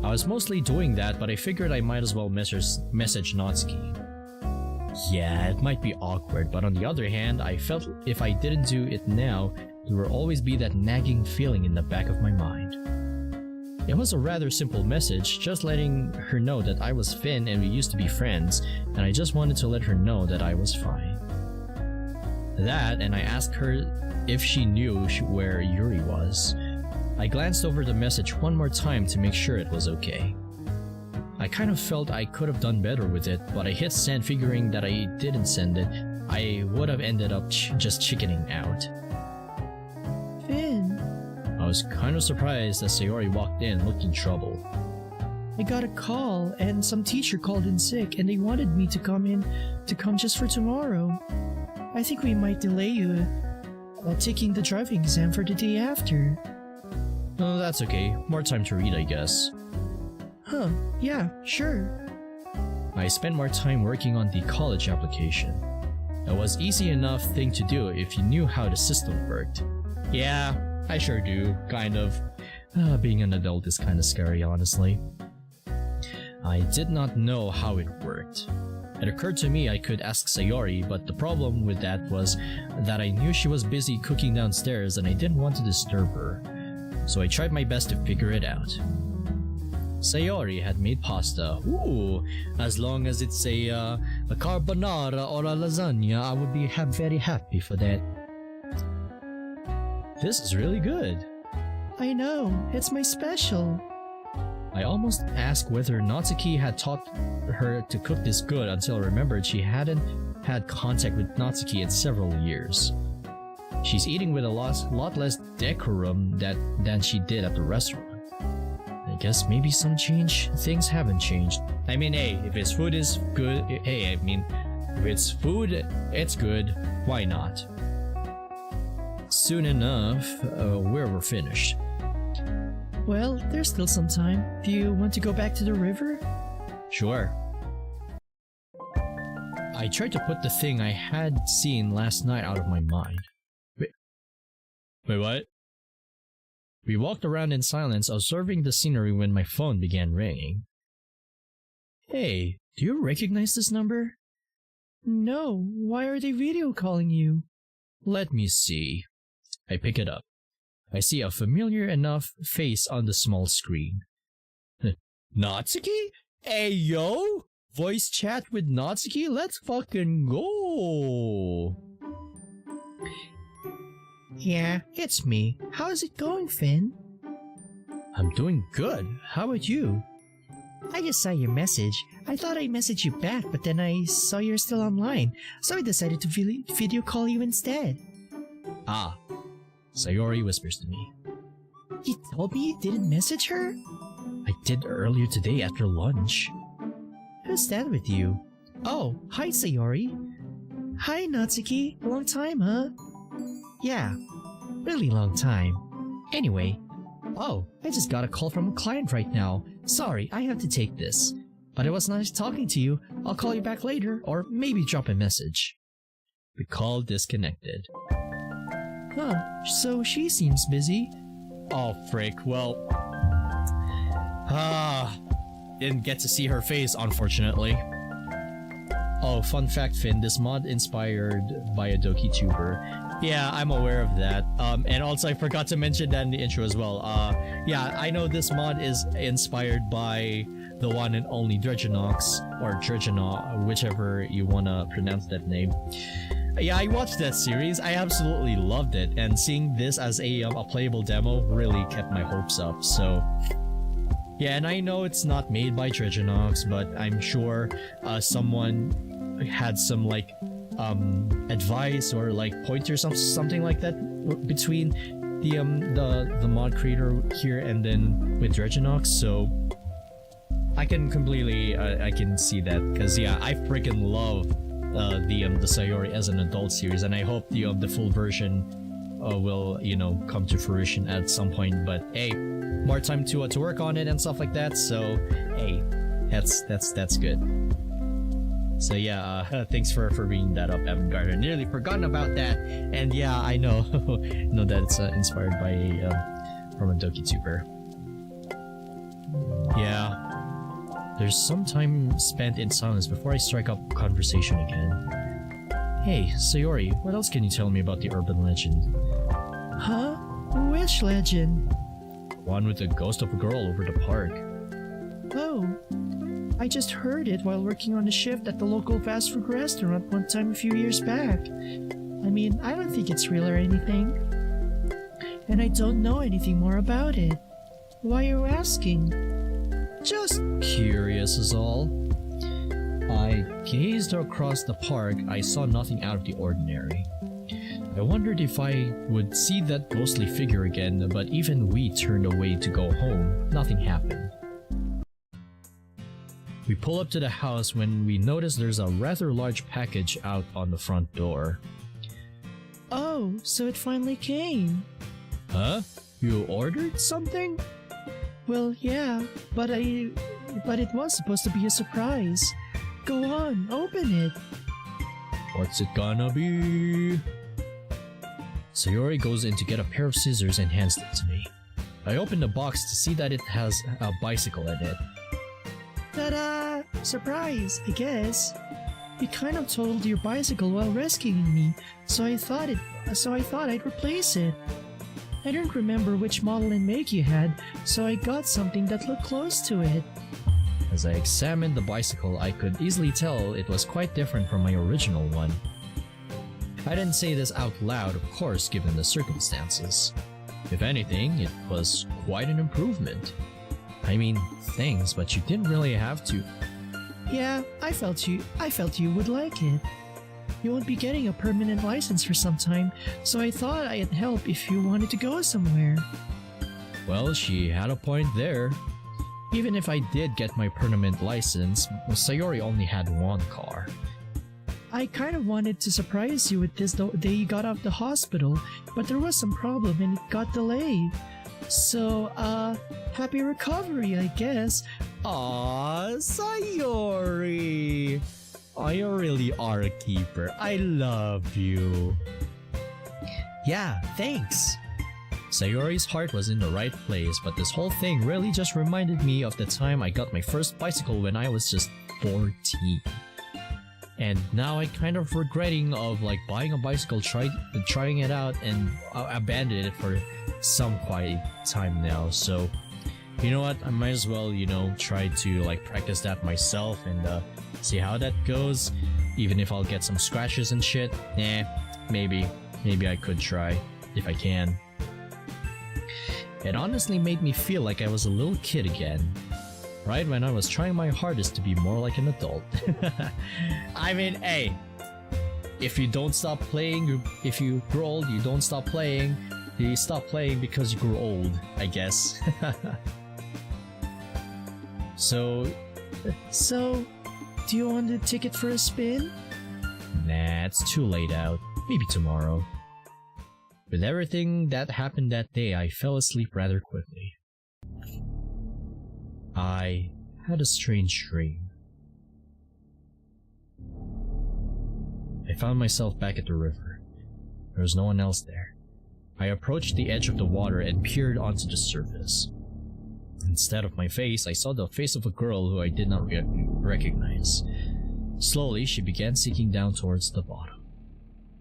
I was mostly doing that, but I figured I might as well message Natsuki. Yeah, it might be awkward, but on the other hand, I felt if I didn't do it now, there would always be that nagging feeling in the back of my mind. It was a rather simple message, just letting her know that I was Finn and we used to be friends, and I just wanted to let her know that I was fine. That, and I asked her if she knew where Yuri was. I glanced over the message one more time to make sure it was okay. I kind of felt I could have done better with it, but I hit send figuring that I didn't send it, I would have ended up just chickening out. Finn, I was kind of surprised that Sayori walked in looking trouble. I got a call and some teacher called in sick and they wanted me to come just for tomorrow. I think we might delay you taking the driving exam for the day after. Oh, that's okay. More time to read, I guess. Huh, yeah, sure. I spent more time working on the college application. It was easy enough thing to do if you knew how the system worked. Yeah, I sure do, kind of. Being an adult is kind of scary, honestly. I did not know how it worked. It occurred to me I could ask Sayori, but the problem with that was that I knew she was busy cooking downstairs and I didn't want to disturb her. So I tried my best to figure it out. Sayori had made pasta. Ooh, as long as it's a carbonara or a lasagna, I would be very happy for that. This is really good. I know, it's my special. I almost asked whether Natsuki had taught her to cook this good until I remembered she hadn't had contact with Natsuki in several years. She's eating with a lot less decorum than she did at the restaurant. I guess maybe things haven't changed. I mean, hey, if his food is good, if it's food, it's good, why not? Soon enough, we're finished. Well, there's still some time. Do you want to go back to the river? Sure. I tried to put the thing I had seen last night out of my mind. Wait, what? We walked around in silence, observing the scenery when my phone began ringing. Hey, do you recognize this number? No, why are they video calling you? Let me see. I pick it up. I see a familiar enough face on the small screen. Natsuki? Hey, yo! Voice chat with Natsuki? Let's fucking go! Yeah, it's me. How's it going, Finn? I'm doing good. How about you? I just saw your message. I thought I'd message you back, but then I saw you're still online, so I decided to video call you instead. Ah, Sayori whispers to me. You told me you didn't message her? I did earlier today after lunch. Who's that with you? Oh, hi Sayori. Hi Natsuki, long time, huh? Yeah, really long time. Anyway, oh, I just got a call from a client right now. Sorry, I have to take this. But it was nice talking to you. I'll call you back later, or maybe drop a message. The call disconnected. Huh, so she seems busy. Oh, frick, well... didn't get to see her face, unfortunately. Oh, fun fact, Finn, this mod inspired by a DokiTuber. Yeah, I'm aware of that. And also I forgot to mention that in the intro as well. Yeah, I know this mod is inspired by the one and only Dredgenox, or Dredgenaw, whichever you wanna pronounce that name. Yeah, I watched that series. I absolutely loved it, and seeing this as a playable demo really kept my hopes up, so... Yeah, and I know it's not made by Dredgenox, but I'm sure someone had some, like, advice or, like, pointers or something like that between the mod creator here and then with Dredgenox, so... I can completely, I can see that, because yeah, I freaking love the Sayori as an adult series, and I hope the full version will, you know, come to fruition at some point, but hey, more time to work on it and stuff like that, so hey, that's good. So yeah, thanks for bringing that up, Avantgarde. I nearly forgotten about that, and yeah, I know, know that it's inspired by from a DokiTuber. Yeah. There's some time spent in silence before I strike up conversation again. Hey, Sayori, what else can you tell me about the urban legend? Huh? Which legend? One with the ghost of a girl over the park. Oh, I just heard it while working on a shift at the local fast food restaurant one time a few years back. I mean, I don't think it's real or anything. And I don't know anything more about it. Why are you asking? Just curious is all. I gazed across the park. I saw nothing out of the ordinary. I wondered if I would see that ghostly figure again, but even we turned away to go home. Nothing happened. We pull up to the house when we notice there's a rather large package out on the front door. Oh, so it finally came. Huh? You ordered something? Well, yeah, but it was supposed to be a surprise. Go on, open it. What's it gonna be? Sayori goes in to get a pair of scissors and hands it to me. I open the box to see that it has a bicycle in it. Ta-da! Surprise, I guess. You kind of totaled your bicycle while rescuing me, so I thought I'd replace it. I don't remember which model and make you had, so I got something that looked close to it. As I examined the bicycle, I could easily tell it was quite different from my original one. I didn't say this out loud, of course, given the circumstances. If anything, it was quite an improvement. I mean, thanks, but you didn't really have to. Yeah, I felt you would like it. You won't be getting a permanent license for some time, so I thought I'd help if you wanted to go somewhere. Well, she had a point there. Even if I did get my permanent license, Sayori only had one car. I kind of wanted to surprise you with this the day you got out of the hospital, but there was some problem and it got delayed. So, happy recovery, I guess. Aww, Sayori! Oh, you really are a keeper. I love you. Yeah, thanks. Sayori's heart was in the right place, but this whole thing really just reminded me of the time I got my first bicycle when I was just 14. And now I kind of regretting of like buying a bicycle, trying it out, and abandoned it for some quiet time now. So, you know what? I might as well, you know, try to like practice that myself and see how that goes. Even if I'll get some scratches and shit, maybe I could try if I can. It honestly made me feel like I was a little kid again. right when I was trying my hardest to be more like an adult. I mean, hey, if you don't stop playing, if you grow old, you don't stop playing. You stop playing because you grew old, I guess. So, do you want a ticket for a spin? nah, it's too late out. Maybe tomorrow. With everything that happened that day, I fell asleep rather quickly. I had a strange dream. I found myself back at the river. There was no one else there. I approached the edge of the water and peered onto the surface. Instead of my face, I saw the face of a girl who I did not recognize. Slowly, she began sinking down towards the bottom.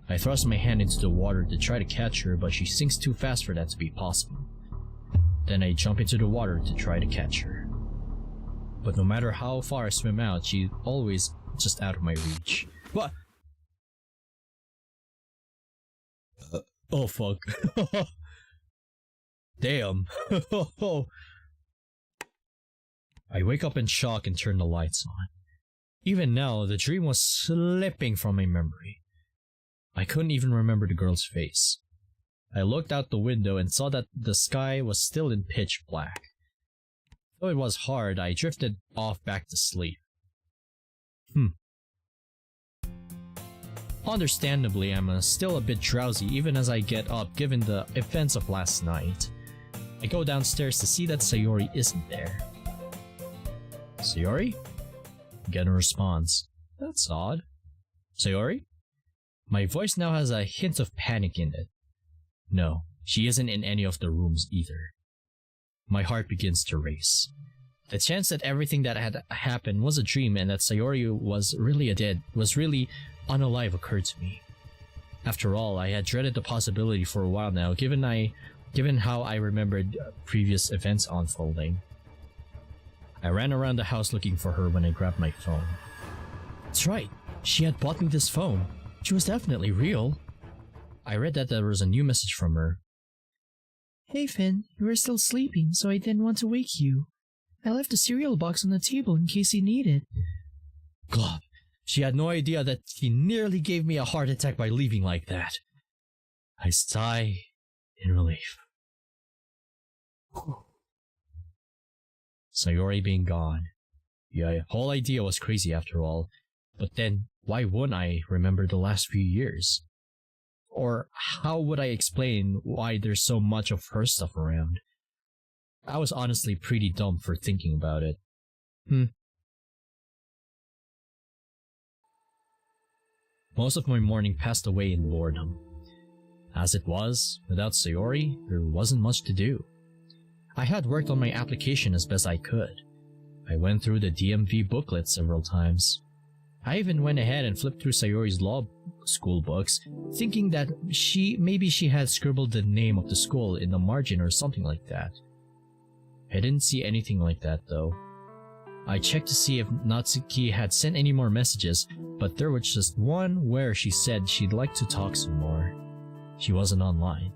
I thrust my hand into the water to try to catch her, but she sinks too fast for that to be possible. Then I jump into the water to try to catch her. But no matter how far I swim out, she's always just out of my reach. What? Oh fuck. Damn. I wake up in shock and turn the lights on. Even now, the dream was slipping from my memory. I couldn't even remember the girl's face. I looked out the window and saw that the sky was still in pitch black. Though it was hard, I drifted off back to sleep. Understandably, I'm still a bit drowsy even as I get up given the events of last night. I go downstairs to see that Sayori isn't there. Sayori? Get a response. That's odd. Sayori? My voice now has a hint of panic in it. No, she isn't in any of the rooms either. My heart begins to race. The chance that everything that had happened was a dream and that Sayori was really unalive occurred to me. After all, I had dreaded the possibility for a while now, given how I remembered previous events unfolding. I ran around the house looking for her when I grabbed my phone. That's right, she had bought me this phone. She was definitely real. I read that there was a new message from her. Hey Finn, you were still sleeping, so I didn't want to wake you. I left a cereal box on the table in case you need it. God, she had no idea that she nearly gave me a heart attack by leaving like that. I sigh in relief. Sayori being gone. The whole idea was crazy after all, but then why wouldn't I remember the last few years? Or how would I explain why there's so much of her stuff around? I was honestly pretty dumb for thinking about it. Most of my morning passed away in boredom. As it was, without Sayori, there wasn't much to do. I had worked on my application as best I could. I went through the DMV booklet several times. I even went ahead and flipped through Sayori's law school books, thinking that maybe she had scribbled the name of the school in the margin or something like that. I didn't see anything like that though. I checked to see if Natsuki had sent any more messages, but there was just one where she said she'd like to talk some more. She wasn't online.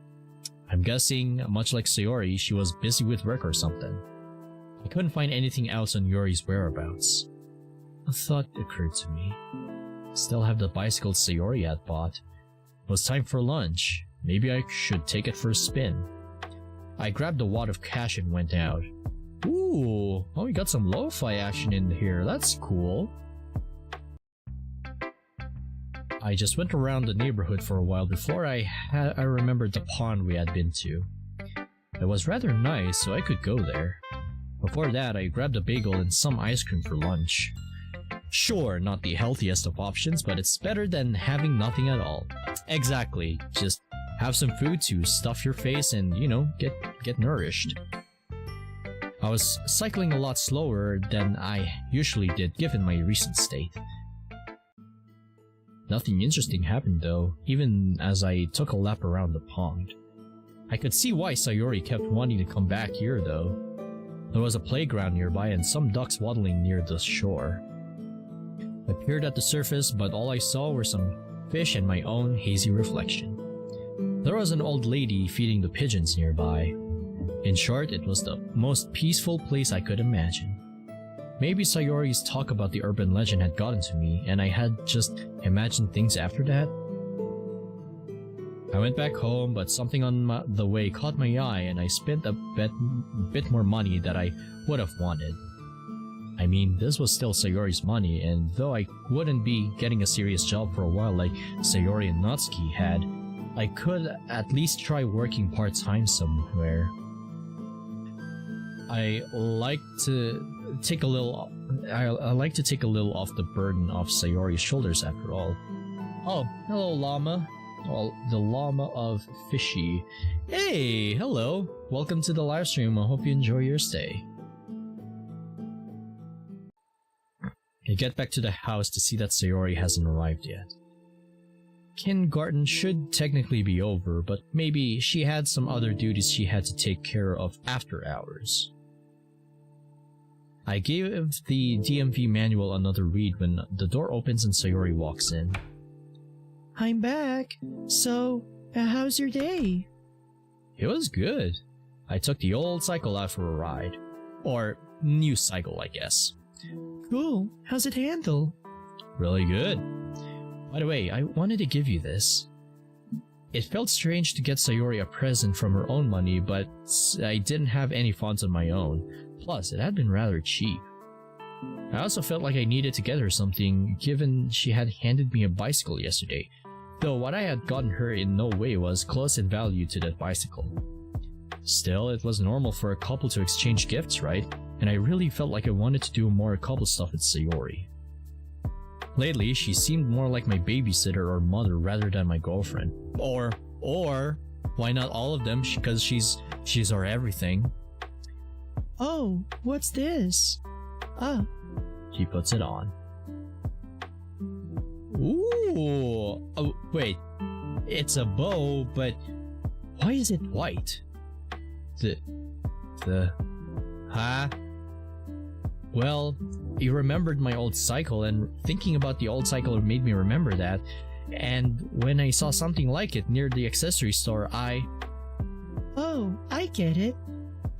I'm guessing, much like Sayori, she was busy with work or something. I couldn't find anything else on Yori's whereabouts. A thought occurred to me. Still have the bicycle Sayori had bought. It was time for lunch. Maybe I should take it for a spin. I grabbed a wad of cash and went out. Ooh, oh, we got some lo-fi action in here. That's cool. I just went around the neighborhood for a while before I remembered the pond we had been to. It was rather nice, so I could go there. Before that, I grabbed a bagel and some ice cream for lunch. Sure, not the healthiest of options, but it's better than having nothing at all. Exactly, just have some food to stuff your face and, you know, get nourished. I was cycling a lot slower than I usually did given my recent state. Nothing interesting happened though, even as I took a lap around the pond. I could see why Sayori kept wanting to come back here though. There was a playground nearby and some ducks waddling near the shore. I peered at the surface, but all I saw were some fish and my own hazy reflection. There was an old lady feeding the pigeons nearby. In short, it was the most peaceful place I could imagine. maybe Sayori's talk about the urban legend had gotten to me, and I had just imagined things after that. I went back home, but something on the way caught my eye, and I spent a bit more money than I would have wanted. I mean, this was still Sayori's money, and though I wouldn't be getting a serious job for a while like Sayori and Natsuki had, I could at least try working part-time somewhere. I like to take a little off the burden off Sayori's shoulders after all. Oh, hello llama. Well, the llama of Fishy. Hey, hello. Welcome to the live stream. I hope you enjoy your stay. I get back to the house to see that Sayori hasn't arrived yet. Kindergarten should technically be over, but maybe she had some other duties she had to take care of after hours. I gave the DMV manual another read when the door opens and Sayori walks in. I'm back. So, how's your day? It was good. I took the old cycle out for a ride. Or, new cycle, I guess. Cool. How's it handle? Really good. By the way, I wanted to give you this. It felt strange to get Sayori a present from her own money, but I didn't have any funds of my own. Plus, it had been rather cheap. I also felt like I needed to get her something, given she had handed me a bicycle yesterday, though what I had gotten her in no way was close in value to that bicycle. Still, it was normal for a couple to exchange gifts, right? And I really felt like I wanted to do more couple stuff with Sayori. Lately, she seemed more like my babysitter or mother rather than my girlfriend. Or, why not all of them, because she's our everything. Oh, what's this? Ah. She puts it on. Ooh! Oh, wait. It's a bow, but why is it white? Huh? Well, you remembered my old cycle, and thinking about the old cycle made me remember that. And when I saw something like it near the accessory store, Oh, I get it.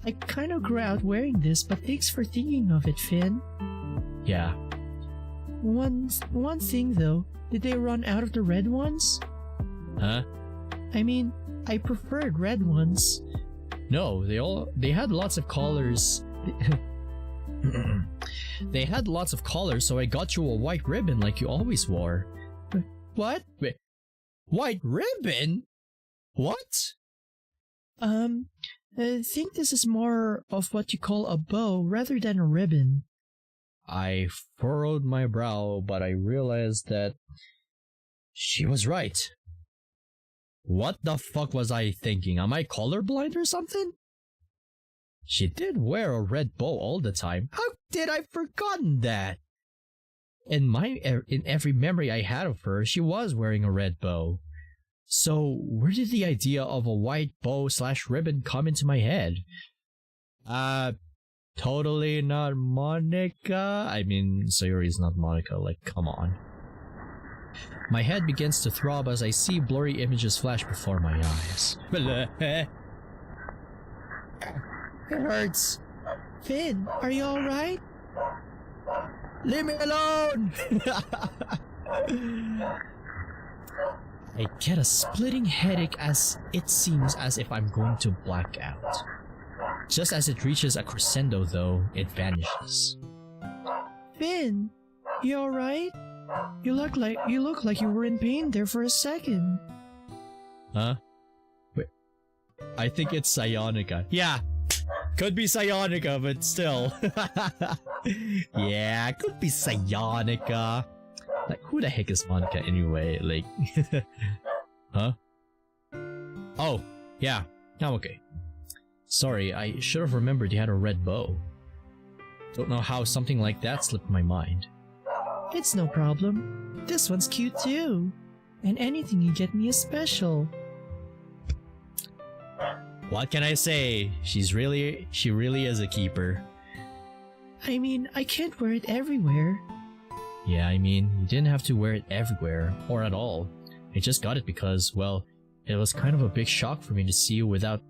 I kind of grew out wearing this, but thanks for thinking of it, Finn. Yeah. One thing though, did they run out of the red ones? Huh? I mean, I preferred red ones. No, they had lots of colors. They had lots of colors, so I got you a white ribbon like you always wore. What? Wait, white ribbon? What? I think this is more of what you call a bow rather than a ribbon. I furrowed my brow, but I realized that she was right. What the fuck was I thinking? Am I colorblind or something? She did wear a red bow all the time. How did I forgotten that? In every memory I had of her, she was wearing a red bow. So where did the idea of a white bow / ribbon come into my head? Totally not Monica. I mean, Sayori's not Monica, like, come on. My head begins to throb as I see blurry images flash before my eyes. It hurts. Finn, are you alright? Leave me alone! I get a splitting headache as it seems as if I'm going to black out. Just as it reaches a crescendo though, it vanishes. Finn, you alright? You look like you were in pain there for a second. Huh? Wait. I think it's Psionica. Yeah! Could be Psionica, but still. Yeah, could be Psionica. Like, who the heck is Monica anyway? Like, huh? Oh, yeah, I'm okay. Sorry, I should have remembered you had a red bow. Don't know how something like that slipped my mind. It's no problem. This one's cute too. And anything you get me is special. What can I say? She really is a keeper. I mean, I can't wear it everywhere. Yeah, I mean, you didn't have to wear it everywhere, or at all. I just got it because, well, it was kind of a big shock for me to see you without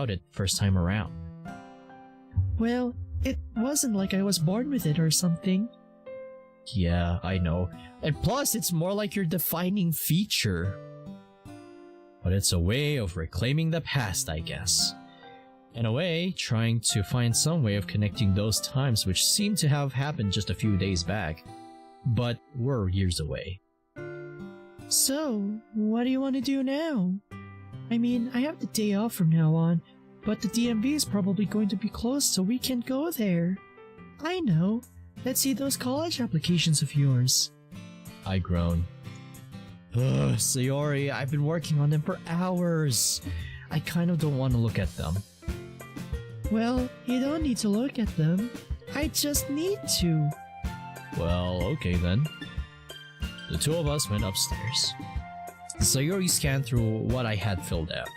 it first time around. Well, It wasn't like I was born with it or something. Yeah, I know. And plus, it's more like your defining feature. But it's a way of reclaiming the past, I guess. In a way, trying to find some way of connecting those times which seem to have happened just a few days back, but were years away. So, what do you want to do now? I mean, I have the day off from now on, but the DMV is probably going to be closed, so we can't go there. I know. Let's see those college applications of yours. I groan. Ugh, Sayori, I've been working on them for hours. I kind of don't want to look at them. Well, you don't need to look at them. I just need to. Well, okay then. The two of us went upstairs. Sayori scanned through what I had filled out.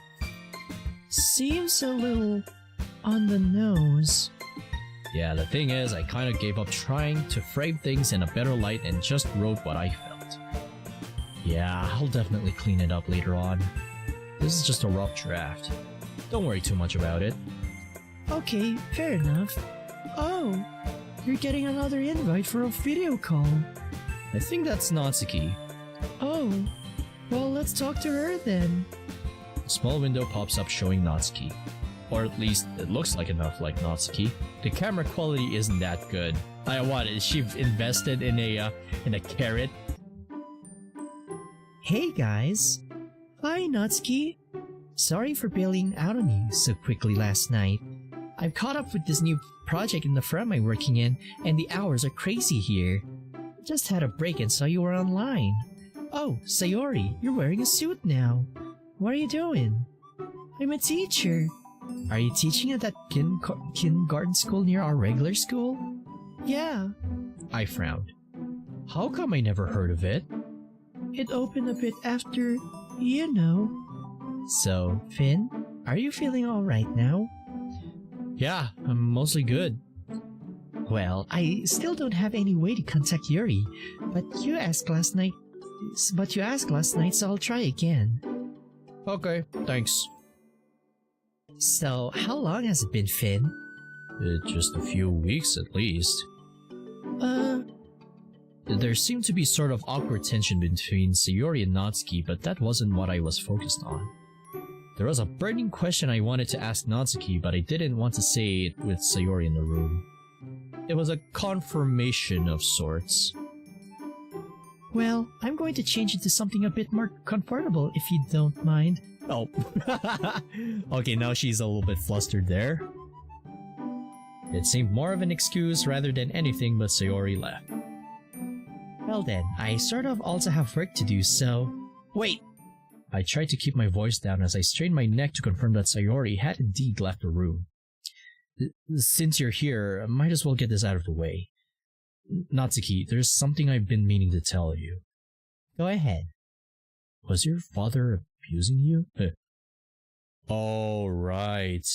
Seems a little on the nose. Yeah, the thing is, I kind of gave up trying to frame things in a better light and just wrote what I felt. Yeah, I'll definitely clean it up later on. This is just a rough draft. Don't worry too much about it. Okay, fair enough. Oh, you're getting another invite for a video call. I think that's Natsuki. Oh, well, let's talk to her then. A small window pops up showing Natsuki. Or at least, it looks like enough like Natsuki. The camera quality isn't that good. What, is she invested in a carrot? Hey guys. Hi Natsuki. Sorry for bailing out on you so quickly last night. I've caught up with this new project in the firm I'm working in, and the hours are crazy here. Just had a break and saw you were online. Oh, Sayori, you're wearing a suit now. What are you doing? I'm a teacher. Are you teaching at that kindergarten school near our regular school? Yeah. I frowned. How come I never heard of it? It opened a bit after, you know. So, Finn, are you feeling alright now? Yeah, I'm mostly good. Well, I still don't have any way to contact Yuri, but you asked last night, so I'll try again. Okay, thanks. So, how long has it been, Finn? Just a few weeks at least. There seemed to be sort of awkward tension between Sayori and Natsuki, but that wasn't what I was focused on. There was a burning question I wanted to ask Natsuki, but I didn't want to say it with Sayori in the room. It was a confirmation of sorts. Well, I'm going to change it to something a bit more comfortable if you don't mind. Oh. Okay, now she's a little bit flustered there. It seemed more of an excuse rather than anything, but Sayori left. Well then, I sort of also have work to do, so... Wait! I tried to keep my voice down as I strained my neck to confirm that Sayori had indeed left the room. Since you're here, I might as well get this out of the way. Natsuki, there's something I've been meaning to tell you. Go ahead. Was your father abusing you? Oh, right.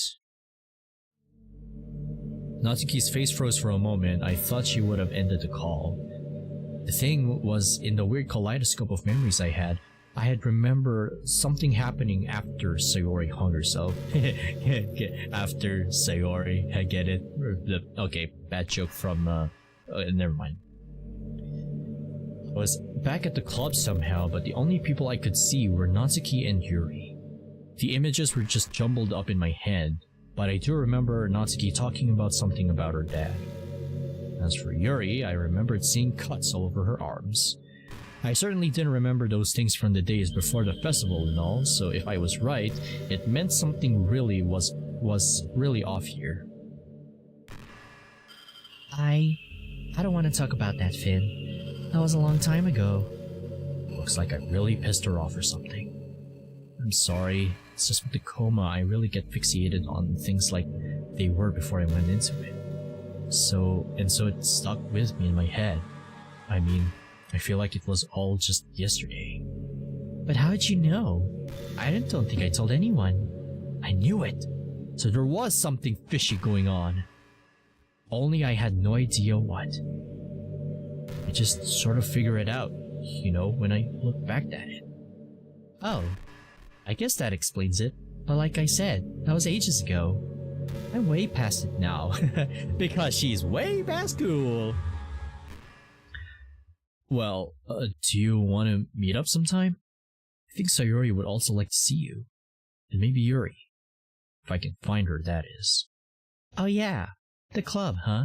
Natsuki's face froze for a moment. I thought she would have ended the call. The thing was, in the weird kaleidoscope of memories I had remembered something happening after Sayori hung herself. After Sayori, I get it. Okay, bad joke from, never mind. I was back at the club somehow, but the only people I could see were Natsuki and Yuri. The images were just jumbled up in my head, but I do remember Natsuki talking about something about her dad. As for Yuri, I remembered seeing cuts all over her arms. I certainly didn't remember those things from the days before the festival and all, so if I was right, it meant something really was really off here. I don't want to talk about that, Finn. That was a long time ago. Looks like I really pissed her off or something. I'm sorry, it's just with the coma, I really get fixated on things like they were before I went into it. So it stuck with me in my head. I mean, I feel like it was all just yesterday. But how'd you know? I don't think I told anyone. I knew it. So there was something fishy going on. Only I had no idea what. I just sort of figured it out, you know, when I look back at it. Oh, I guess that explains it. But like I said, that was ages ago. I'm way past it now. Because she's way past cool. Well, do you want to meet up sometime? I think Sayori would also like to see you. And maybe Yuri. If I can find her, that is. Oh yeah, the club, huh?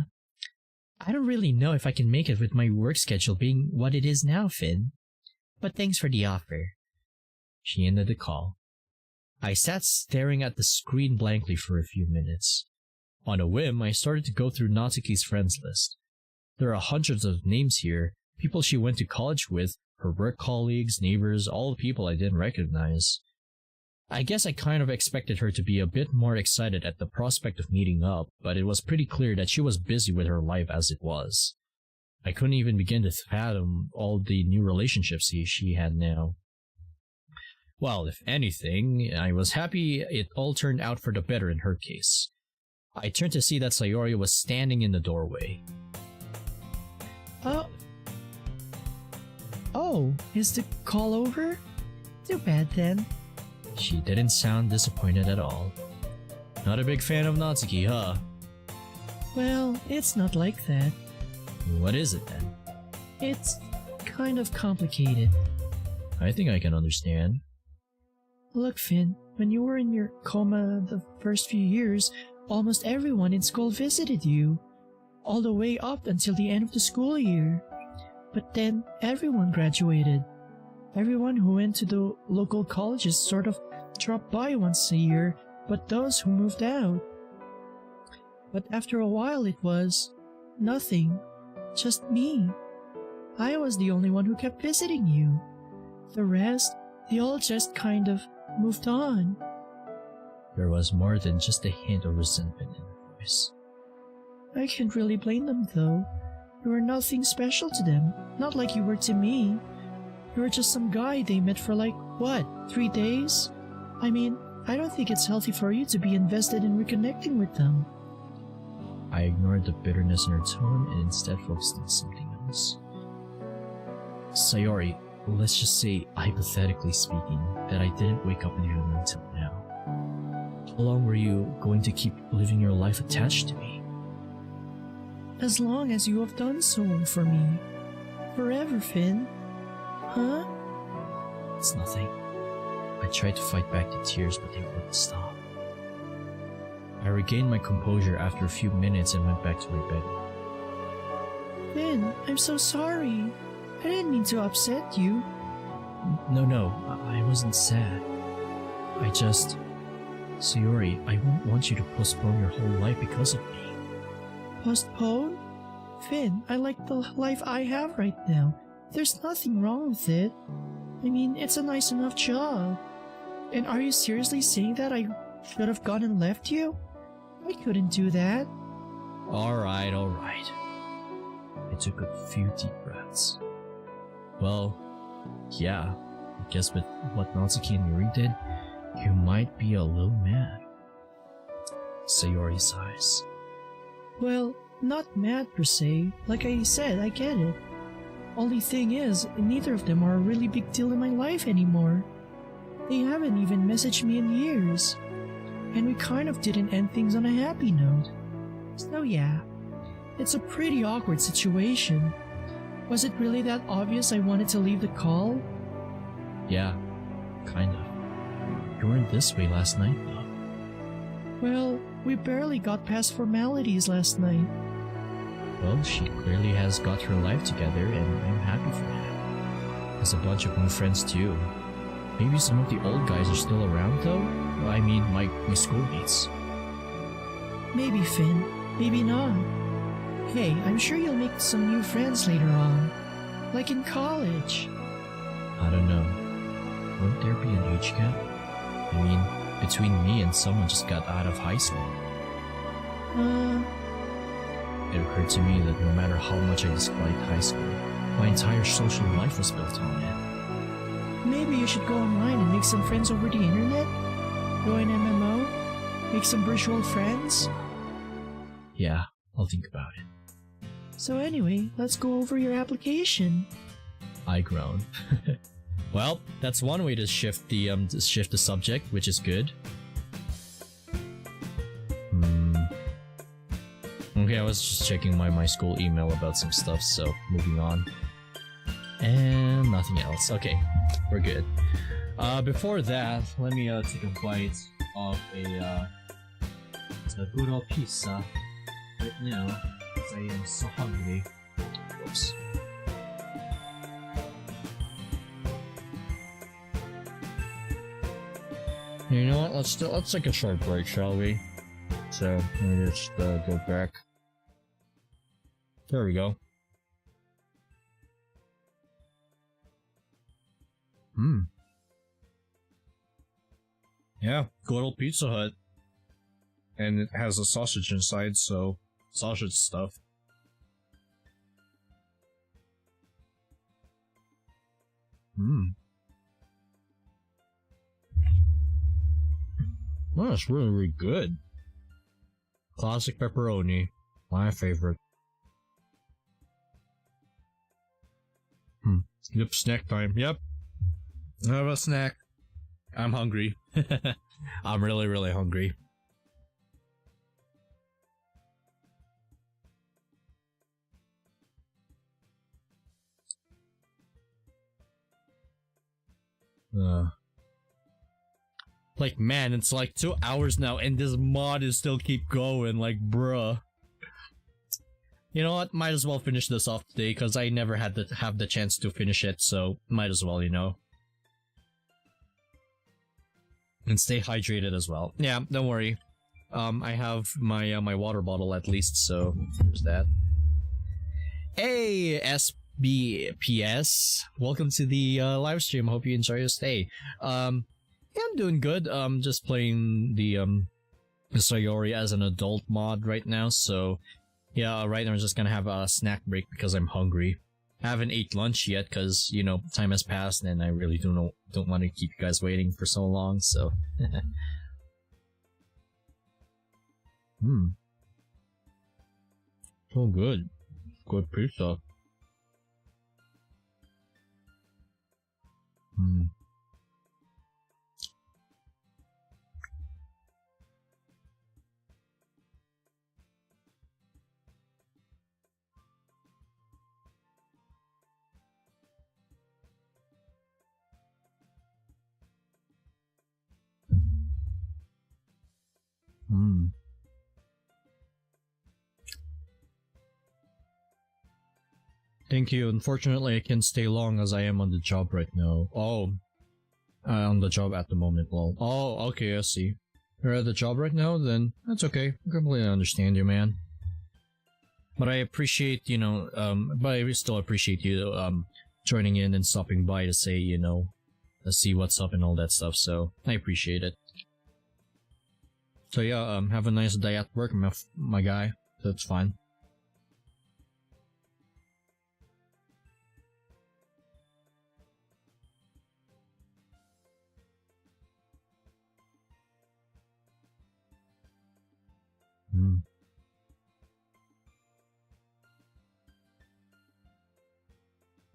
I don't really know if I can make it with my work schedule being what it is now, Finn. But thanks for the offer. She ended the call. I sat staring at the screen blankly for a few minutes. On a whim, I started to go through Natsuki's friends list. There are hundreds of names here, people she went to college with, her work colleagues, neighbors, all the people I didn't recognize. I guess I kind of expected her to be a bit more excited at the prospect of meeting up, but it was pretty clear that she was busy with her life as it was. I couldn't even begin to fathom all the new relationships she had now. Well, if anything, I was happy it all turned out for the better in her case. I turned to see that Sayori was standing in the doorway. Oh, is the call over? Too bad then. She didn't sound disappointed at all. Not a big fan of Natsuki, huh? Well, it's not like that. What is it then? It's kind of complicated. I think I can understand. Look, Finn, when you were in your coma the first few years, almost everyone in school visited you, all the way up until the end of the school year. But then everyone graduated. Everyone who went to the local colleges sort of dropped by once a year, but those who moved out. But after a while it was nothing, just me. I was the only one who kept visiting you. The rest, they all just kind of moved on. There was more than just a hint of resentment in her voice. I can't really blame them though. You were nothing special to them, not like you were to me. You were just some guy they met for like, what, 3 days? I mean, I don't think it's healthy for you to be invested in reconnecting with them. I ignored the bitterness in her tone and instead focused on something else. Sayori, let's just say, hypothetically speaking, that I didn't wake up in heaven until now. How long were you going to keep living your life attached to me? As long as you have done so for me. Forever, Finn. Huh? It's nothing. I tried to fight back the tears, but they wouldn't stop. I regained my composure after a few minutes and went back to my bed. Finn, I'm so sorry. I didn't mean to upset you. No, I wasn't sad. I just... Sayori, I won't want you to postpone your whole life because of me. Postpone? Finn, I like the life I have right now. There's nothing wrong with it. I mean, it's a nice enough job. And are you seriously saying that I should have gone and left you? I couldn't do that. Alright. I took a few deep breaths. Well, yeah, I guess with what Natsuki and Yuri did, you might be a little mad. Sayori sighs. Well, not mad per se. Like I said, I get it. Only thing is, neither of them are a really big deal in my life anymore. They haven't even messaged me in years. And we kind of didn't end things on a happy note. So yeah, it's a pretty awkward situation. Was it really that obvious I wanted to leave the call? Yeah, kind of. You weren't this way last night, though. Well, we barely got past formalities last night. Well, she clearly has got her life together, and I'm happy for that. Has a bunch of new friends too. Maybe some of the old guys are still around, though? I mean, my schoolmates. Maybe, Finn. Maybe not. Hey, I'm sure you'll make some new friends later on. Like in college. I don't know. Won't there be an age gap? I mean, between me and someone just got out of high school. It occurred to me that no matter how much I disliked high school, my entire social life was built on it. Maybe you should go online and make some friends over the internet? Join MMO? Make some virtual friends? Yeah, I'll think about it. So anyway, let's go over your application. I groan. Well, that's one way to shift the subject, which is good. Okay, I was just checking my school email about some stuff, so moving on. And nothing else. Okay, we're good. Before that, let me take a bite of a good old pizza right now, because I am so hungry. Oops. You know what? Let's take a short break, shall we? So let me just go back. There we go. Yeah, good old Pizza Hut. And it has a sausage inside, so sausage stuff. Well, it's really, really good. Classic pepperoni. My favorite. Yep, snack time. Yep. Have a snack. I'm hungry. I'm really, really hungry. Like, man, it's like 2 hours now and this mod is still keep going, like, bruh. You know what, might as well finish this off today, because I never had to have the chance to finish it, so might as well, you know. And stay hydrated as well. Yeah, don't worry. I have my my water bottle at least, so there's that. Hey, SBPS. Welcome to the live stream. Hope you enjoy your stay. Yeah, I'm doing good. Just playing the Sayori as an adult mod right now, so yeah, right now I'm just gonna have a snack break because I'm hungry. I haven't ate lunch yet because, you know, time has passed and I really don't want to keep you guys waiting for so long, so so good. Good pizza. Thank you. Unfortunately, I can't stay long as I am on the job right now. Oh. On the job at the moment, well. Oh, okay, I see. You're at the job right now? Then that's okay. I completely understand you, man. But I appreciate, you know, but I still appreciate you, joining in and stopping by to say, you know, to see what's up and all that stuff, so I appreciate it. So yeah, have a nice day at work, my guy. That's fine.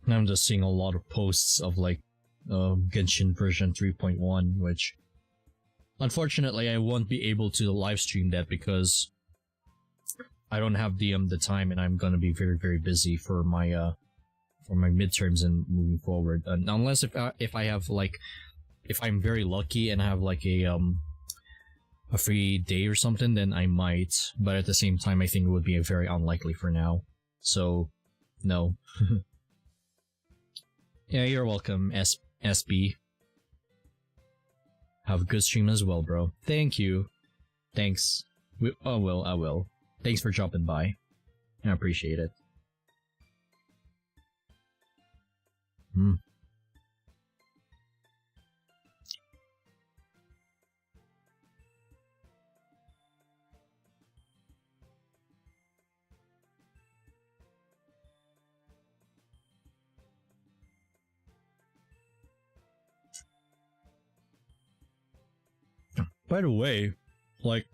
I'm just seeing a lot of posts of like Genshin version 3.1, which unfortunately I won't be able to live stream that because I don't have the time, and I'm gonna be very, very busy for my midterms and moving forward. Unless if I have like, if I'm very lucky and have like a free day or something, then I might. But at the same time, I think it would be very unlikely for now. So, no. Yeah, you're welcome, SB. Have a good stream as well, bro. Thank you. Thanks. I will. Thanks for dropping by. I appreciate it. By the way, like,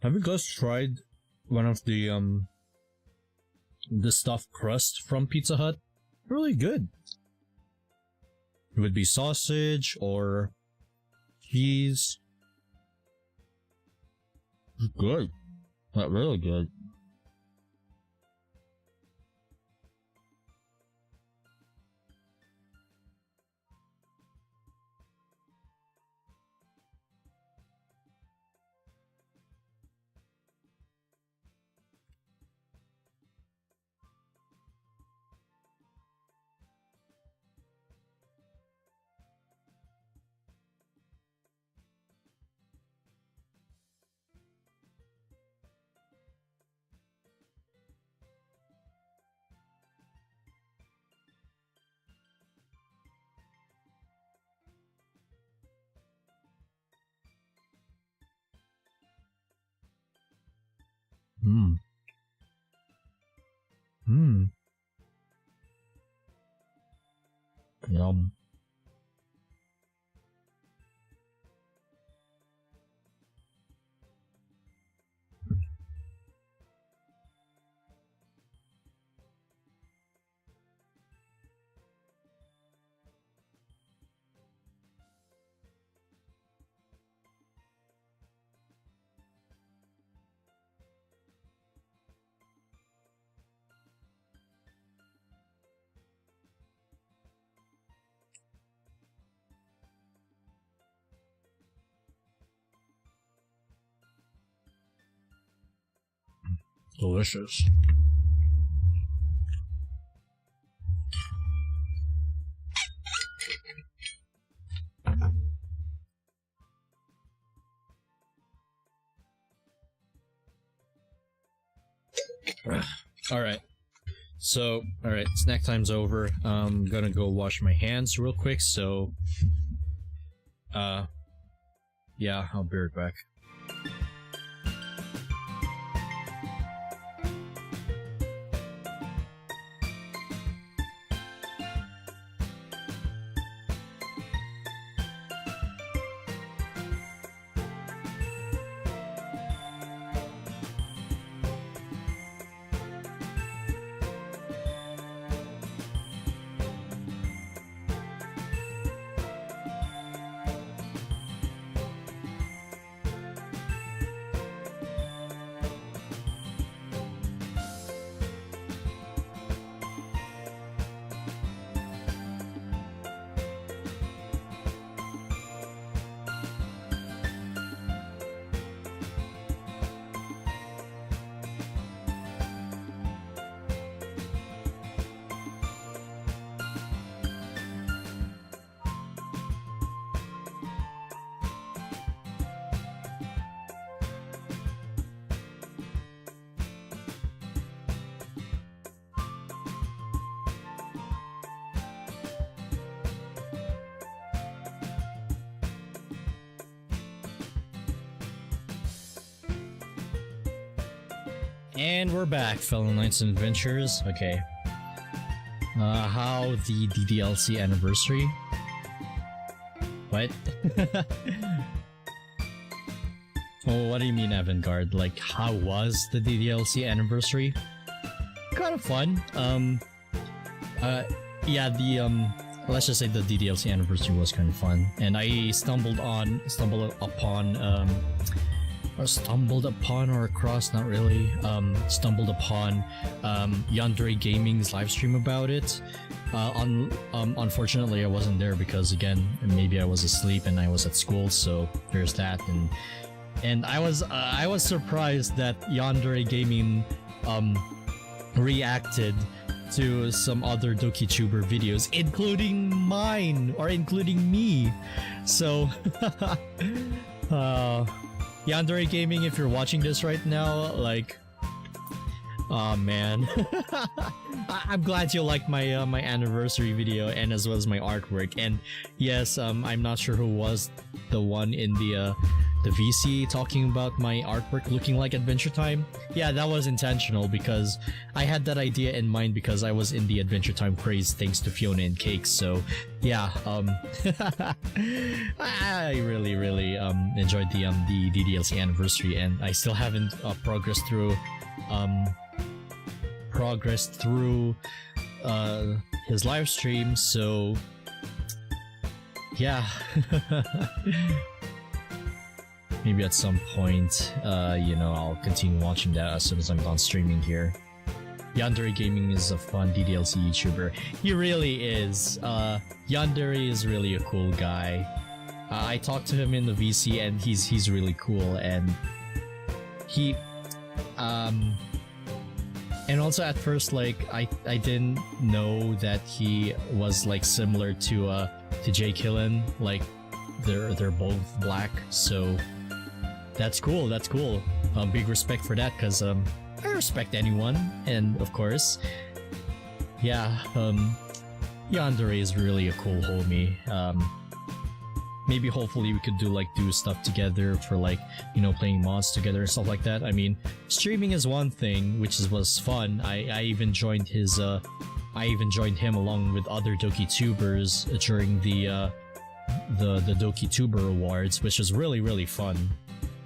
have you guys tried one of the stuffed crust from Pizza Hut? Really good. It would be sausage or cheese. Good. Not really good. Delicious. Alright. So, alright, snack time's over. I'm gonna go wash my hands real quick, so... yeah, I'll be right back. And we're back, fellow knights and adventurers. Okay. How the DDLC anniversary? What? Oh, what do you mean, avant-garde? Like, how was the DDLC anniversary? Kind of fun. Yeah, let's just say the DDLC anniversary was kind of fun, and I stumbled upon Yandere Gaming's live stream about it. Unfortunately, I wasn't there because, again, maybe I was asleep and I was at school, so there's that. And I was surprised that Yandere Gaming reacted to some other DokiTuber videos, including mine, or including me. So Yandere Gaming, if you're watching this right now, like, oh man. I'm glad you liked my my anniversary video, and as well as my artwork. And yes, I'm not sure who was the one in the VC talking about my artwork looking like Adventure Time. Yeah, that was intentional because I had that idea in mind because I was in the Adventure Time craze thanks to Fiona and Cakes. So yeah, I really enjoyed the DDLC anniversary, and I still haven't progressed through his live stream. So yeah. Maybe at some point, I'll continue watching that as soon as I'm done streaming here. Yandere Gaming is a fun DDLC YouTuber. He really is. Yandere is really a cool guy. I talked to him in the VC, and he's really cool, and he and also at first, like, I didn't know that he was like similar to Jake Hillen. Like, they're both black, so that's cool. Big respect for that, because I respect anyone. And of course, yeah, Yandere is really a cool homie. Maybe hopefully we could do stuff together for, like, playing mods together and stuff like that. I mean, streaming is one thing, which was fun. I even joined his him along with other DokiTubers during the DokiTuber Awards, which was really fun.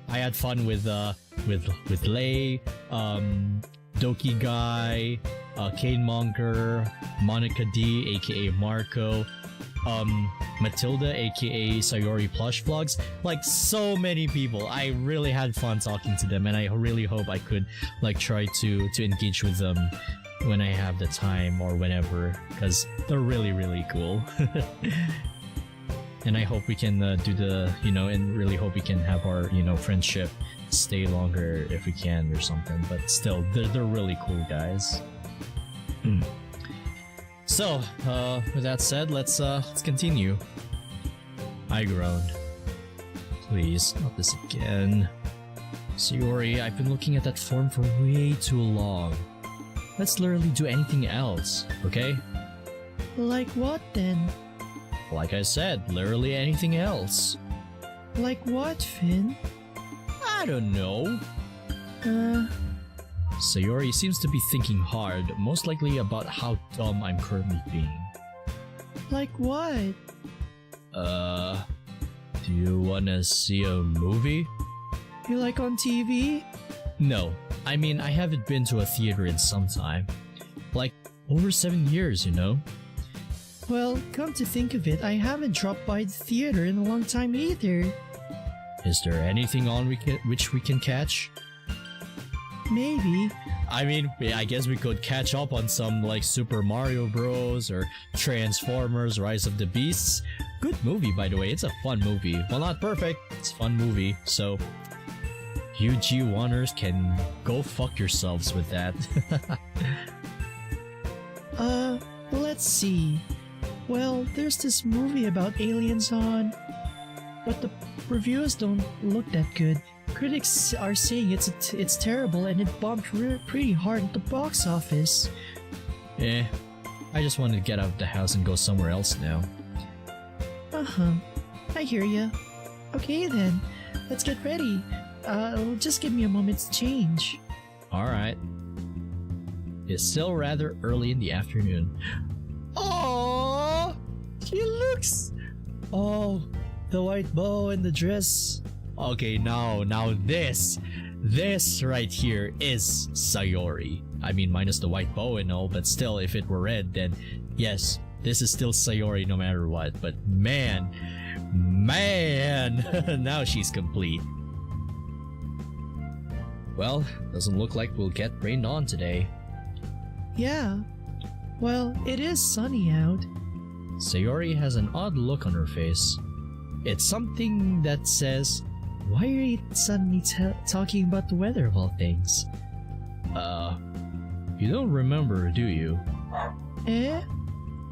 I had fun with Lay, Doki Guy, Kane Monger, Monica D, aka Marco, Matilda, aka Sayori Plush Vlogs. Like, so many people. I really had fun talking to them, and I really hope I could try to engage with them when I have the time or whenever, because they're really cool. And I hope we can do the, and really hope we can have our, friendship stay longer if we can or something. But still, they're really cool guys. So, with that said, let's continue. I groaned. Please, not this again. Sayori, I've been looking at that form for way too long. Let's literally do anything else, okay? Like what then? Like I said, literally anything else. Like what, Finn? I don't know. Sayori seems to be thinking hard, most likely about how dumb I'm currently being. Like what? Do you wanna see a movie? You like on TV? No, I mean, I haven't been to a theater in some time. Like, over 7 years, Well, come to think of it, I haven't dropped by the theater in a long time either. Is there anything on which we can catch? Maybe. I mean, I guess we could catch up on some like Super Mario Bros. Or Transformers Rise of the Beasts. Good movie, by the way. It's a fun movie. Well, not perfect. It's a fun movie. So, you G1ers can go fuck yourselves with that. Let's see. Well, there's this movie about aliens on, but the reviews don't look that good. Critics are saying it's terrible and it bombed pretty hard at the box office. I just wanted to get out of the house and go somewhere else now. I hear ya. Okay then, let's get ready. Just give me a moment to change. Alright. It's still rather early in the afternoon. Oh, she looks. Oh, the white bow and the dress. Okay, now this right here is Sayori. I mean, minus the white bow and all, but still, if it were red, then yes, this is still Sayori no matter what. But man, now she's complete. Well, doesn't look like we'll get rained on today. Yeah. Well, it is sunny out. Sayori has an odd look on her face. It's something that says, "Why are you suddenly talking about the weather of all things?" You don't remember, do you?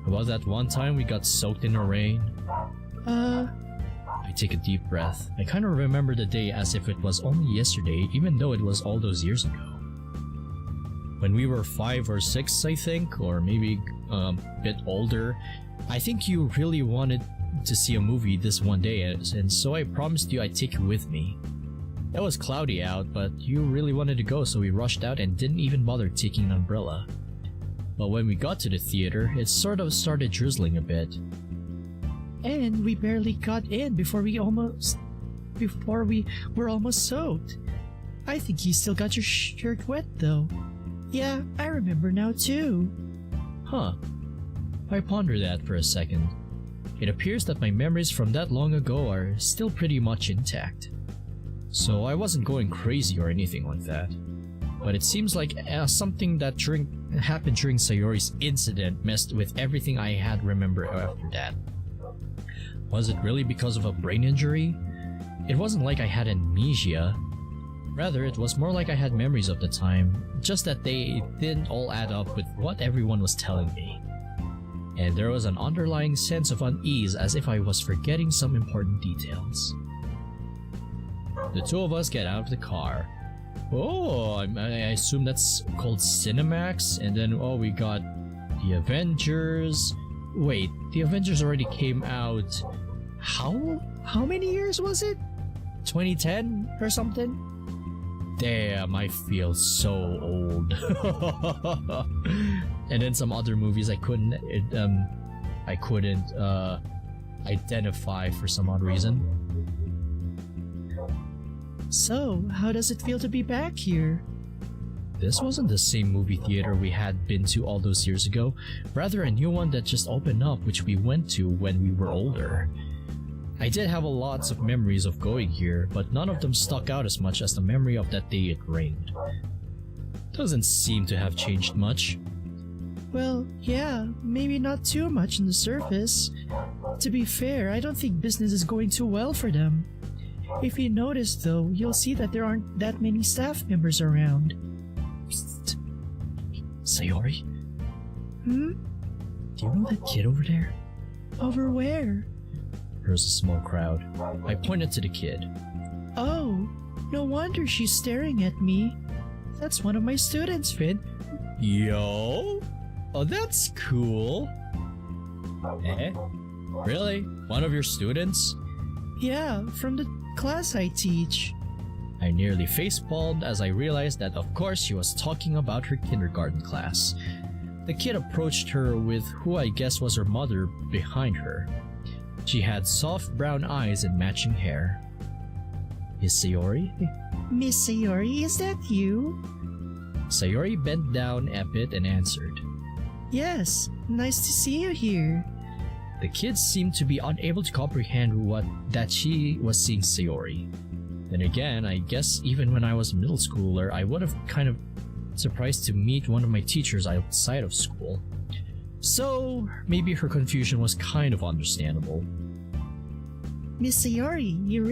About that one time we got soaked in the rain? I take a deep breath. I kind of remember the day as if it was only yesterday, even though it was all those years ago. When we were 5 or 6, I think, or maybe a bit older, I think you really wanted to see a movie this one day, and so I promised you I'd take you with me. It was cloudy out, but you really wanted to go, so we rushed out and didn't even bother taking an umbrella. But when we got to the theater, it sort of started drizzling a bit. And we barely got in before we were almost soaked. I think you still got your shirt wet though. Yeah, I remember now too. Huh. I ponder that for a second. It appears that my memories from that long ago are still pretty much intact. So I wasn't going crazy or anything like that. But it seems like something that happened during Sayori's incident messed with everything I had remembered after that. Was it really because of a brain injury? It wasn't like I had amnesia. Rather, it was more like I had memories of the time, just that they didn't all add up with what everyone was telling me. And there was an underlying sense of unease as if I was forgetting some important details. The two of us get out of the car. Oh, I assume that's called Cinemax, and then we got the Avengers. Wait, the Avengers already came out. How many years was it? 2010 or something? Damn, I feel so old. And then some other movies I couldn't identify for some odd reason. So, how does it feel to be back here? This wasn't the same movie theater we had been to all those years ago, rather a new one that just opened up, which we went to when we were older. I did have lots of memories of going here, but none of them stuck out as much as the memory of that day it rained. Doesn't seem to have changed much. Well, yeah, maybe not too much on the surface. To be fair, I don't think business is going too well for them. If you notice though, you'll see that there aren't that many staff members around. Psst. Sayori, Hmm? do you know that kid over there? Over where? There's a small crowd. I pointed to the kid. Oh, no wonder she's staring at me. That's one of my students, Finn. Yo? Oh, that's cool. Eh? Really? One of your students? Yeah, from the class I teach. I nearly facepalmed as I realized that of course she was talking about her kindergarten class. The kid approached her with who I guess was her mother behind her. She had soft brown eyes and matching hair. Is Sayori? Miss Sayori, is that you? Sayori bent down a bit and answered. Yes, nice to see you here. The kid seemed to be unable to comprehend that she was seeing Sayori. Then again, I guess even when I was a middle schooler, I would have kind of surprised to meet one of my teachers outside of school. So maybe her confusion was kind of understandable. Miss Sayori, you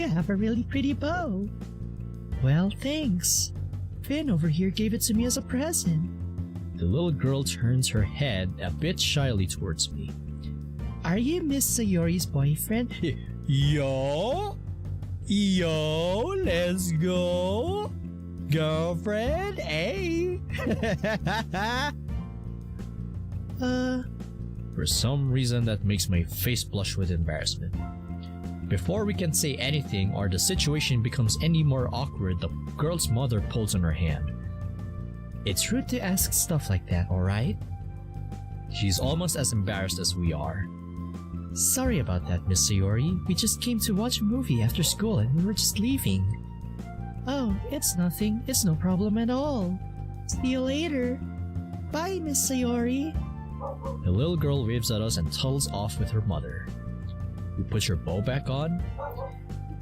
have a really pretty bow. Well, thanks. Finn over here gave it to me as a present. The little girl turns her head a bit shyly towards me. Are you Miss Sayori's boyfriend? Yo, let's go. Girlfriend, hey. For some reason that makes my face blush with embarrassment. Before we can say anything or the situation becomes any more awkward, the girl's mother pulls on her hand. It's rude to ask stuff like that, alright? She's almost as embarrassed as we are. Sorry about that, Miss Sayori. We just came to watch a movie after school and we were just leaving. Oh, it's nothing. It's no problem at all. See you later. Bye, Miss Sayori. The little girl waves at us and toddles off with her mother. You put your bow back on?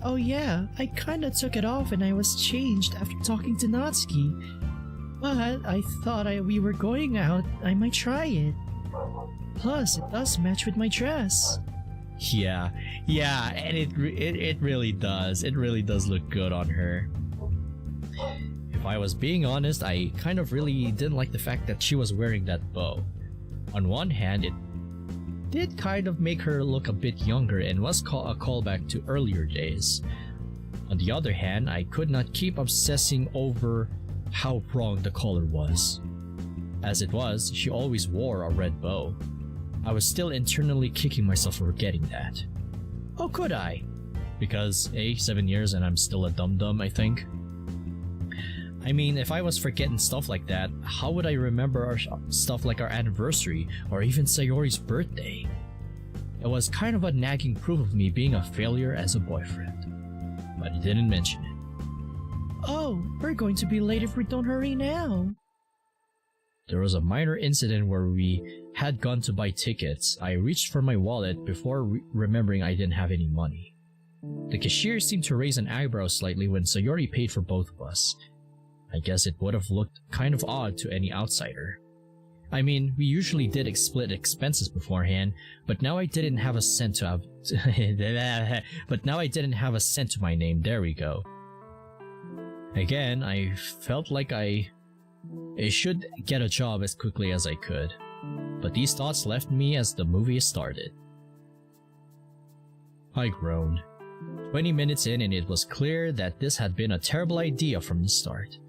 Oh yeah, I kinda took it off and I was changed after talking to Natsuki. But I thought we were going out, I might try it. Plus, it does match with my dress. Yeah, and it really does. It really does look good on her. If I was being honest, I kind of really didn't like the fact that she was wearing that bow. On one hand, it did kind of make her look a bit younger and was a callback to earlier days. On the other hand, I could not keep obsessing over how wrong the color was. As it was, she always wore a red bow. I was still internally kicking myself for getting that. How could I? Because, 7 years and I'm still a dum-dum, I think. I mean, if I was forgetting stuff like that, how would I remember stuff like our anniversary or even Sayori's birthday? It was kind of a nagging proof of me being a failure as a boyfriend. But I didn't mention it. Oh, we're going to be late if we don't hurry now. There was a minor incident where we had gone to buy tickets. I reached for my wallet before remembering I didn't have any money. The cashier seemed to raise an eyebrow slightly when Sayori paid for both of us. I guess it would have looked kind of odd to any outsider. I mean, we usually did split expenses beforehand, but now I didn't have a cent to my name. There we go. Again, I felt like I should get a job as quickly as I could, but these thoughts left me as the movie started. I groaned. 20 minutes in and it was clear that this had been a terrible idea from the start.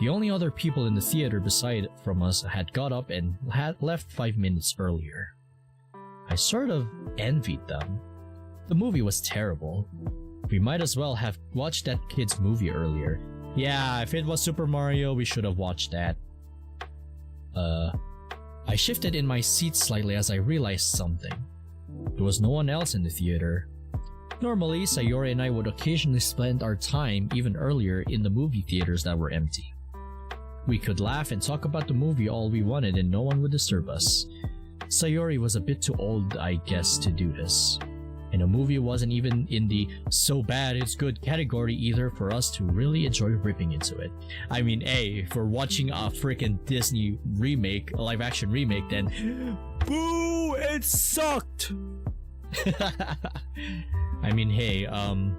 The only other people in the theater beside from us had got up and had left 5 minutes earlier. I sort of envied them. The movie was terrible. We might as well have watched that kid's movie earlier. Yeah, if it was Super Mario, we should have watched that. I shifted in my seat slightly as I realized something. There was no one else in the theater. Normally, Sayori and I would occasionally spend our time even earlier in the movie theaters that were empty. We could laugh and talk about the movie all we wanted and no one would disturb us. Sayori was a bit too old, I guess, to do this. And the movie wasn't even in the so bad it's good category either for us to really enjoy ripping into it. I mean, hey, if we're watching a freaking Disney remake, a live action remake, then boo, it sucked! I mean, hey, I'm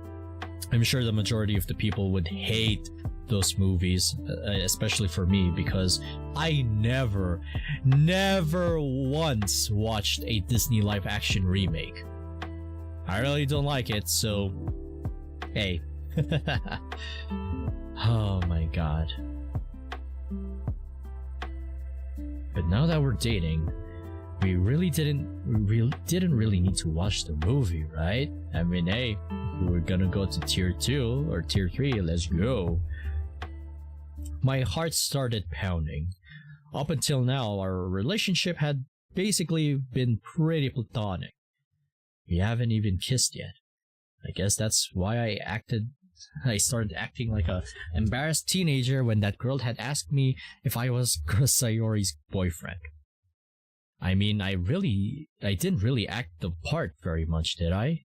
sure the majority of the people would hate those movies, especially for me, because I never once watched a Disney live action remake. I really don't like it, so hey. Oh my god. But now that we're dating, we didn't really need to watch the movie, right? I mean, hey, we're gonna go to tier 2 or tier 3, let's go. My heart started pounding. Up until now, our relationship had basically been pretty platonic. We haven't even kissed yet. I guess that's why I started acting like a embarrassed teenager when that girl had asked me if I was Sayori's boyfriend. I mean, I didn't really act the part very much, did I?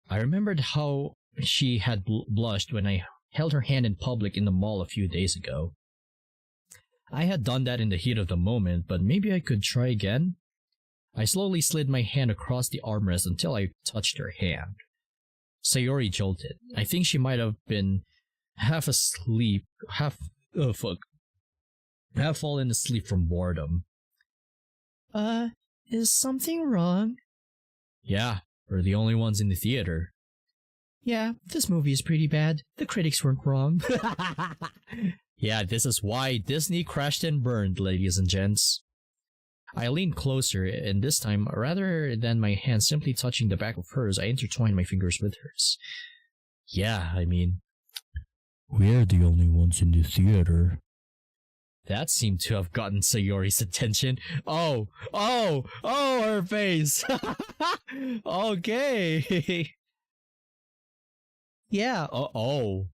I remembered how she had blushed when I held her hand in public in the mall a few days ago. I had done that in the heat of the moment, but maybe I could try again? I slowly slid my hand across the armrest until I touched her hand. Sayori jolted. I think she might have been half fallen asleep from boredom. Is something wrong? Yeah, we're the only ones in the theater. Yeah, this movie is pretty bad. The critics weren't wrong. Yeah, this is why Disney crashed and burned, ladies and gents. I leaned closer, and this time, rather than my hand simply touching the back of hers, I intertwined my fingers with hers. Yeah, I mean, We're the only ones in the theater. that seemed to have gotten Sayori's attention. Oh, her face! Okay! Yeah. Are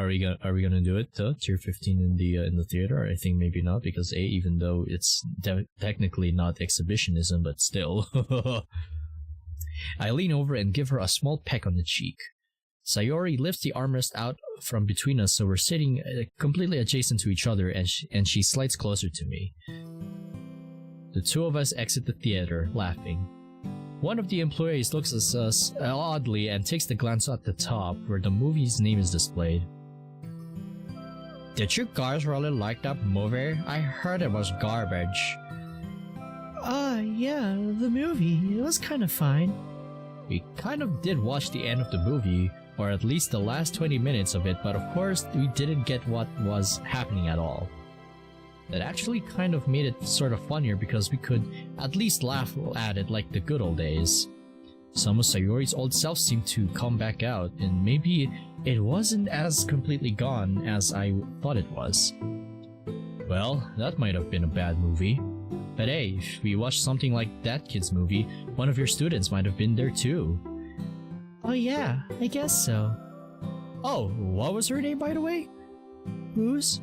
we gonna do it? Tier 15 in the theater? I think maybe not, because even though it's technically not exhibitionism, but still. I lean over and give her a small peck on the cheek. Sayori lifts the armrest out from between us, so we're sitting completely adjacent to each other, and she slides closer to me. The two of us exit the theater, laughing. One of the employees looks at us oddly and takes the glance at the top, where the movie's name is displayed. Did you guys really like that movie? I heard it was garbage. Yeah, the movie. It was kind of fine. We kind of did watch the end of the movie, or at least the last 20 minutes of it, but of course we didn't get what was happening at all. That actually kind of made it sort of funnier because we could at least laugh at it like the good old days. Some of Sayori's old self seemed to come back out, and maybe it wasn't as completely gone as I thought it was. Well, that might have been a bad movie. But hey, if we watched something like that kid's movie, one of your students might have been there too. Oh yeah, I guess so. Oh, what was her name, by the way? Whose?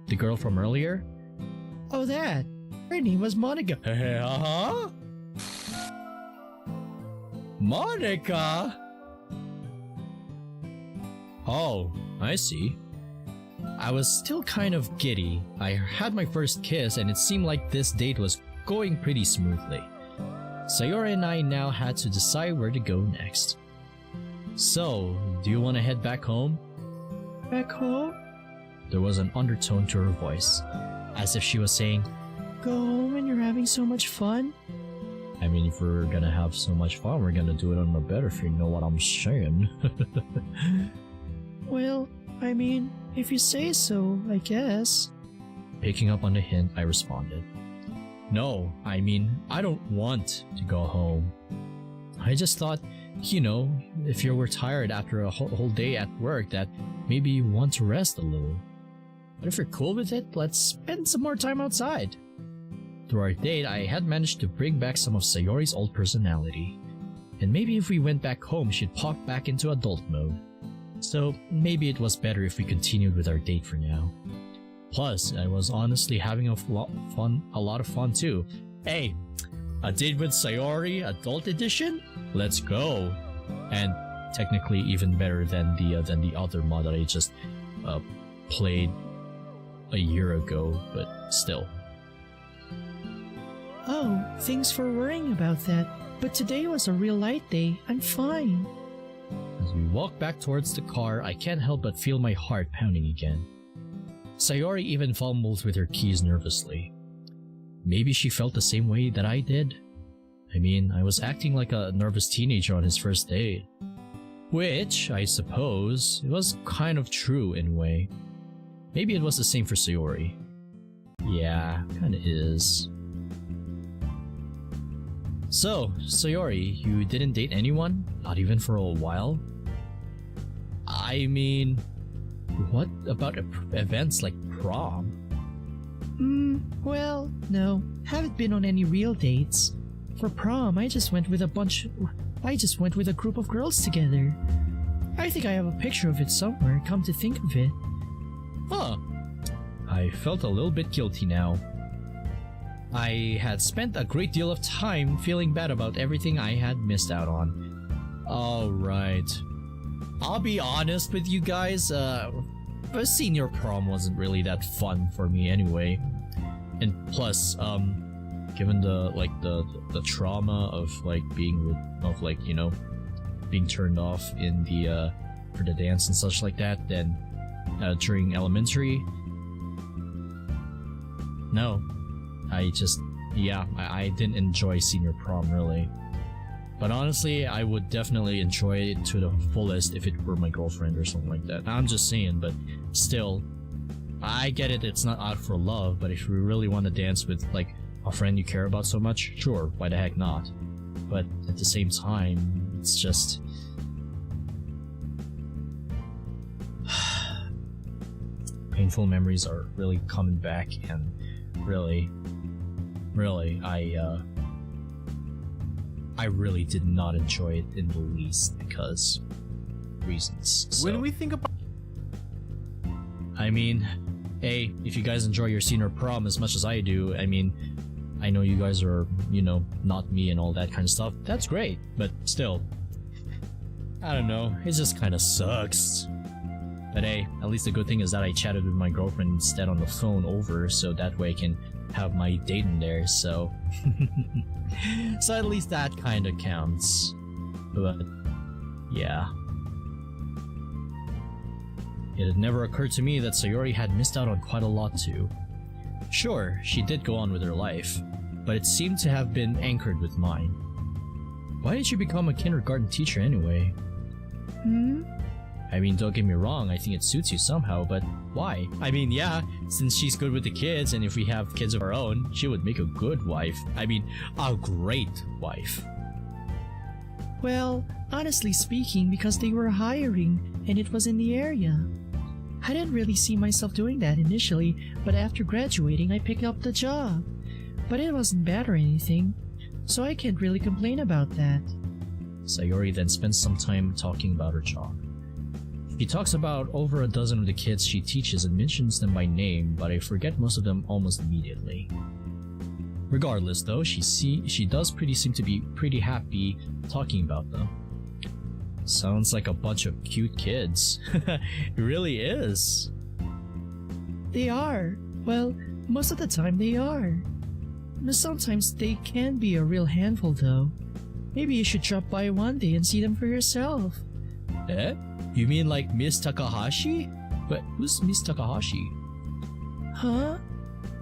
The girl from earlier? Oh, that. Her name was Monica. Uh-huh. Monica? Oh, I see. I was still kind of giddy. I had my first kiss and it seemed like this date was going pretty smoothly. Sayori and I now had to decide where to go next. So, do you want to head back home? Back home? There was an undertone to her voice, as if she was saying, Go home and you're having so much fun? I mean, if we're gonna have so much fun, we're gonna do it on the bed, if you know what I'm saying. Well, I mean, if you say so, I guess. Picking up on the hint, I responded. No, I mean, I don't want to go home. I just thought, you know, if you were tired after a whole day at work, that maybe you want to rest a little. But if you're cool with it, let's spend some more time outside. Through our date, I had managed to bring back some of Sayori's old personality. And maybe if we went back home, she'd pop back into adult mode. So maybe it was better if we continued with our date for now. Plus, I was honestly having a lot of fun too. Hey, A Date with Sayori Adult Edition? Let's go! And technically even better than the other mod that I just played a year ago, but still. Oh, thanks for worrying about that. But today was a real light day. I'm fine. As we walk back towards the car, I can't help but feel my heart pounding again. Sayori even fumbles with her keys nervously. Maybe she felt the same way that I did? I mean, I was acting like a nervous teenager on his first date. Which, I suppose, it was kind of true in a way. Maybe it was the same for Sayori. Yeah, kinda is. So, Sayori, you didn't date anyone? Not even for a while? I mean, what about events like prom? Well, no. Haven't been on any real dates. For prom, I just went with a group of girls together. I think I have a picture of it somewhere, come to think of it. Huh. I felt a little bit guilty now. I had spent a great deal of time feeling bad about everything I had missed out on. Alright. I'll be honest with you guys, senior prom wasn't really that fun for me anyway. And plus, given the trauma of being turned off in the for the dance and such like that, then during elementary, no, I didn't enjoy senior prom really. But honestly, I would definitely enjoy it to the fullest if it were my girlfriend or something like that. I'm just saying, but still, I get it, it's not out for love, but if you really want to dance with like a friend you care about so much, sure, why the heck not? But at the same time, it's just... painful memories are really coming back, and really, I really did not enjoy it in the least because reasons. So, When we think about... I mean, hey, if you guys enjoy your senior prom as much as I do, I mean, I know you guys are, not me and all that kind of stuff. That's great, but still, I don't know, it just kind of sucks. But hey, at least the good thing is that I chatted with my girlfriend instead on the phone over, so that way I can have my date in there, so... so at least that kinda counts. But, yeah. It had never occurred to me that Sayori had missed out on quite a lot too. Sure, she did go on with her life, but it seemed to have been anchored with mine. Why did you become a kindergarten teacher anyway? I mean, don't get me wrong, I think it suits you somehow, but why? I mean, yeah, since she's good with the kids, and if we have kids of our own, she would make a good wife. I mean, a great wife. Well, honestly speaking, because they were hiring, and it was in the area. I didn't really see myself doing that initially, but after graduating, I picked up the job. But it wasn't bad or anything, so I can't really complain about that. Sayori then spends some time talking about her job. She talks about over a dozen of the kids she teaches and mentions them by name, but I forget most of them almost immediately. Regardless though, she does seem to be pretty happy talking about them. Sounds like a bunch of cute kids. It really is. They are. Well, most of the time they are. Sometimes they can be a real handful though. Maybe you should drop by one day and see them for yourself. Eh? You mean like Miss Takahashi? But who's Miss Takahashi? Huh?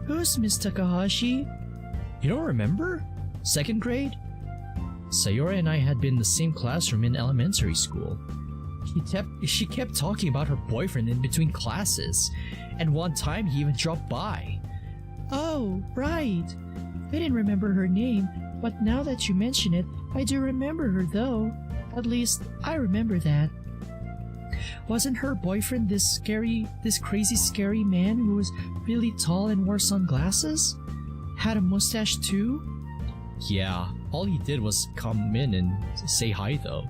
Who's Miss Takahashi? You don't remember? Second grade? Sayori and I had been in the same classroom in elementary school. She kept talking about her boyfriend in between classes, and one time he even dropped by. Oh, right. I didn't remember her name, but now that you mention it, I do remember her though. At least, I remember that. Wasn't her boyfriend this crazy scary man who was really tall and wore sunglasses? Had a mustache too? Yeah, all he did was come in and say hi though.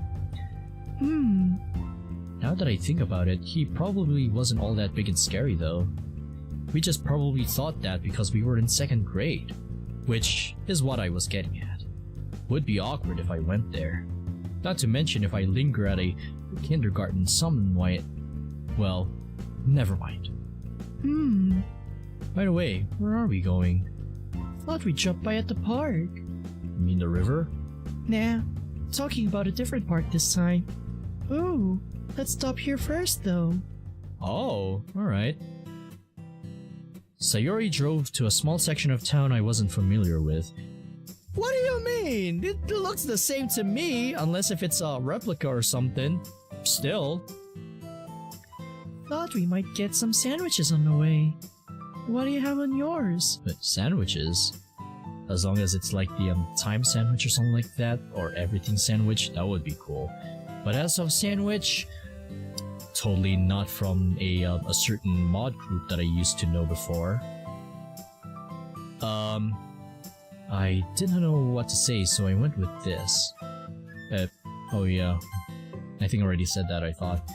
Now that I think about it, he probably wasn't all that big and scary though. We just probably thought that because we were in second grade, which is what I was getting at. Would be awkward if I went there. Not to mention if I linger at a kindergarten, someone might... Well, never mind. By the way, where are we going? Thought we'd drop by at the park. You mean the river? Nah, talking about a different park this time. Ooh, let's stop here first though. Oh, alright. Sayori drove to a small section of town I wasn't familiar with. What do you mean? It looks the same to me, unless if it's a replica or something. Still. Thought we might get some sandwiches on the way. What do you have on yours? But sandwiches? As long as it's like the thyme sandwich or something like that, or everything sandwich, that would be cool. But as of sandwich, totally not from a certain mod group that I used to know before. I didn't know what to say, so I went with this. Oh yeah, I think I already said that, I thought.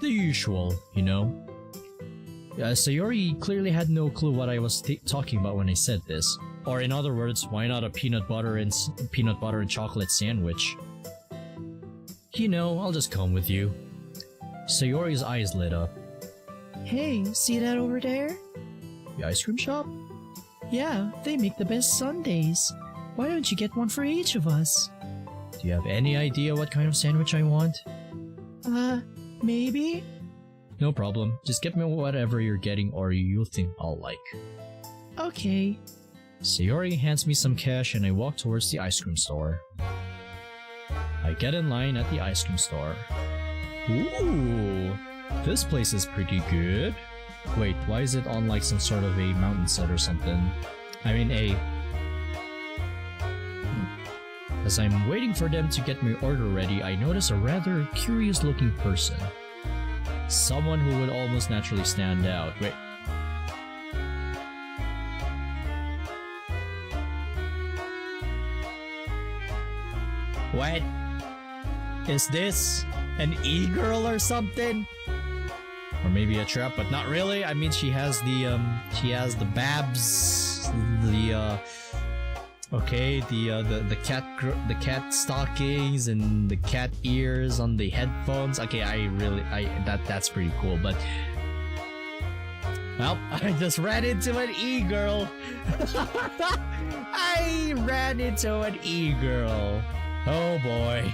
The usual, you know? Sayori clearly had no clue what I was talking about when I said this. Or in other words, why not a peanut butter and chocolate sandwich? You know, I'll just come with you. Sayori's eyes lit up. Hey, see that over there? The ice cream shop? Yeah, they make the best sundaes. Why don't you get one for each of us? Do you have any idea what kind of sandwich I want? Maybe? No problem. Just get me whatever you're getting or you'll think I'll like. Okay. Sayori hands me some cash and I walk towards the ice cream store. I get in line at the ice cream store. Ooh, this place is pretty good. Wait, why is it on like some sort of a mountain set or something? I mean As I'm waiting for them to get my order ready, I notice a rather curious looking person. Someone who would almost naturally stand out. Wait. What? Is this an e-girl or something? Or maybe a trap, but not really. I mean, she has the babs, the cat stockings and the cat ears on the headphones. Okay, that's pretty cool, but well, I just ran into an e-girl. I ran into an e-girl. Oh boy.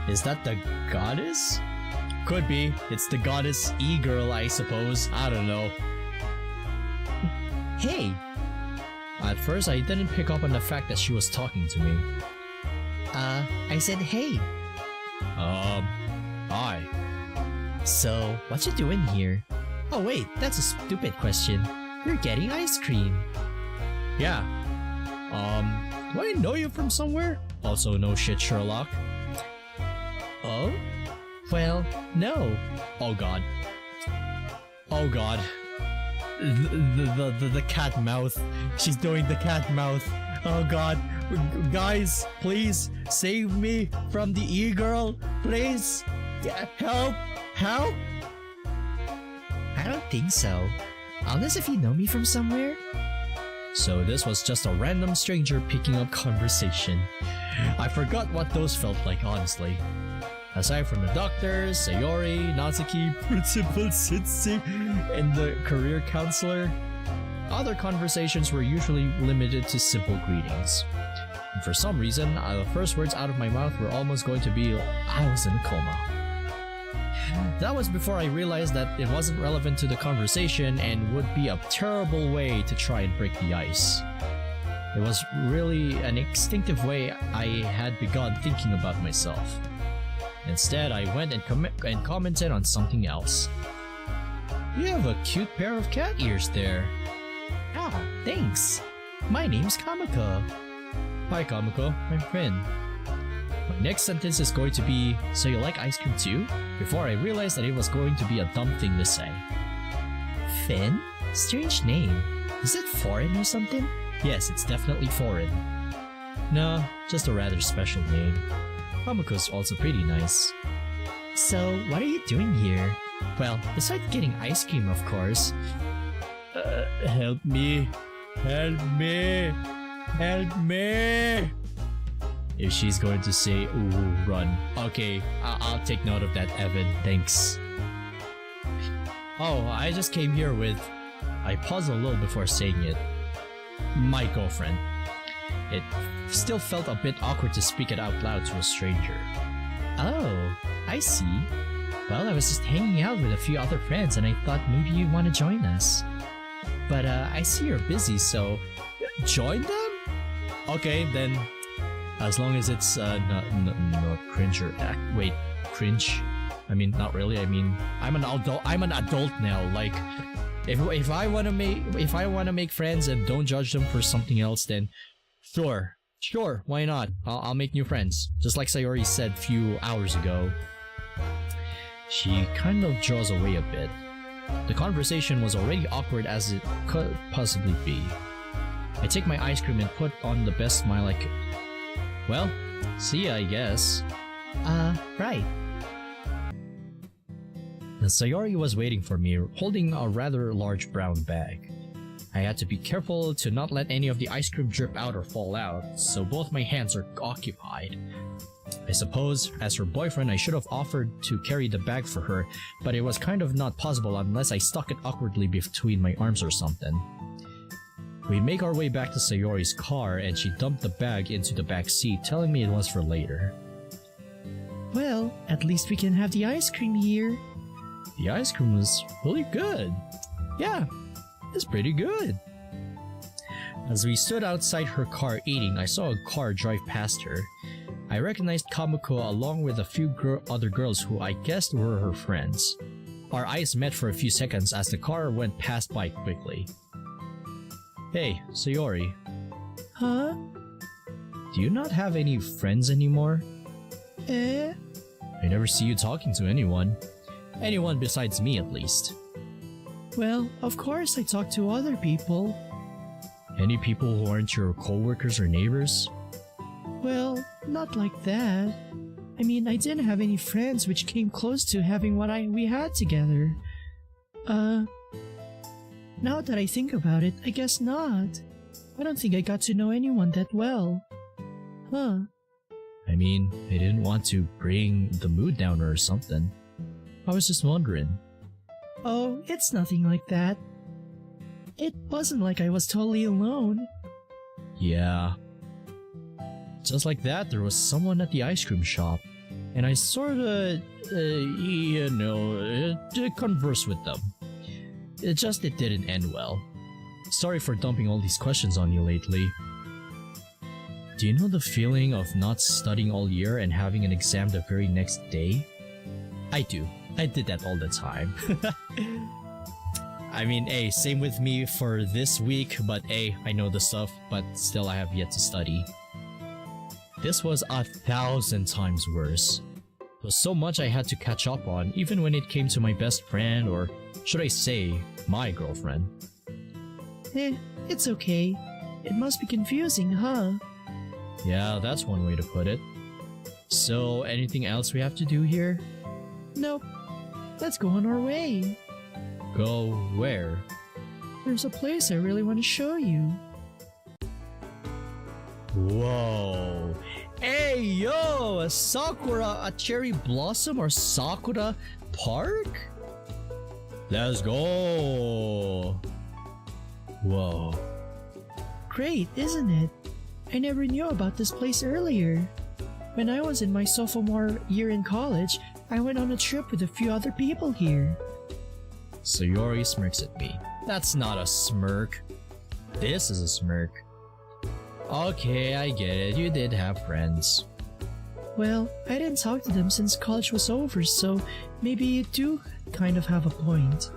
Is that the goddess? Could be. It's the goddess e-girl, I suppose. I don't know. Hey! At first, I didn't pick up on the fact that she was talking to me. I said hey. Hi. So, what you doing here? Oh wait, that's a stupid question. You're getting ice cream. Yeah. Do I know you from somewhere? Also, no shit, Sherlock. Oh? Well, no. Oh god. Oh god. The cat mouth. She's doing the cat mouth. Oh god. Guys, please save me from the e-girl. Please. Help. Help. I don't think so. Unless if you know me from somewhere. So this was just a random stranger picking up conversation. I forgot what those felt like, honestly. Aside from the doctor, Sayori, Natsuki, Principal Sitsi, and the career counselor, other conversations were usually limited to simple greetings. And for some reason, the first words out of my mouth were almost going to be, I was in a coma. That was before I realized that it wasn't relevant to the conversation and would be a terrible way to try and break the ice. It was really an instinctive way I had begun thinking about myself. Instead, I went and commented on something else. You have a cute pair of cat ears there. Ah, thanks. My name's Kamiko. Hi Kamiko, I'm Finn. My next sentence is going to be, so you like ice cream too? Before I realized that it was going to be a dumb thing to say. Finn? Strange name. Is it foreign or something? Yes, it's definitely foreign. No, just a rather special name. Kamiko's also pretty nice. So, what are you doing here? Well, besides getting ice cream, of course. Help me. Help me. Help me! If she's going to say, ooh, run. Okay, I'll take note of that, Evan. Thanks. Oh, I just came here with... I paused a little before saying it. My girlfriend. It still felt a bit awkward to speak it out loud to a stranger. Oh, I see. Well, I was just hanging out with a few other friends and I thought maybe you'd want to join us. But I see you're busy, so... Join them? Okay, then... As long as it's not cringe or act. Wait, cringe? I mean, not really. I mean, I'm an adult now. Like, if I wanna make friends and don't judge them for something else, then sure, why not? I'll make new friends. Just like Sayori said a few hours ago. She kind of draws away a bit. The conversation was already awkward as it could possibly be. I take my ice cream and put on the best smile I could. Well, see ya, I guess. Right. Sayori was waiting for me, holding a rather large brown bag. I had to be careful to not let any of the ice cream drip out or fall out, so both my hands are occupied. I suppose, as her boyfriend, I should have offered to carry the bag for her, but it was kind of not possible unless I stuck it awkwardly between my arms or something. We make our way back to Sayori's car and she dumped the bag into the back seat, telling me it was for later. Well, at least we can have the ice cream here. The ice cream was really good. Yeah, it's pretty good. As we stood outside her car eating, I saw a car drive past her. I recognized Kamuko along with a few other girls who I guessed were her friends. Our eyes met for a few seconds as the car went past by quickly. Hey, Sayori. Huh? Do you not have any friends anymore? Eh? I never see you talking to anyone. Anyone besides me, at least. Well, of course I talk to other people. Any people who aren't your co-workers or neighbors? Well, not like that. I mean, I didn't have any friends which came close to having what we had together. Now that I think about it, I guess not. I don't think I got to know anyone that well. Huh. I mean, I didn't want to bring the mood down or something. I was just wondering. Oh, it's nothing like that. It wasn't like I was totally alone. Yeah. Just like that, there was someone at the ice cream shop, and I sorta, conversed with them. It didn't end well. Sorry for dumping all these questions on you lately. Do you know the feeling of not studying all year and having an exam the very next day? I do. I did that all the time. I mean, hey, same with me for this week, but hey, I know the stuff, but still I have yet to study. This was 1,000 times worse. It was so much I had to catch up on, even when it came to my best friend, or should I say, my girlfriend. It's okay. It must be confusing, huh? Yeah, that's one way to put it. So, anything else we have to do here? Nope. Let's go on our way. Go where? There's a place I really want to show you. Whoa. Hey, yo! A cherry blossom or Sakura Park? Let's go! Whoa. Great, isn't it? I never knew about this place earlier. When I was in my sophomore year in college, I went on a trip with a few other people here. Sayori smirks at me. That's not a smirk. This is a smirk. Okay, I get it. You did have friends. Well, I didn't talk to them since college was over, so maybe you do kind of have a point.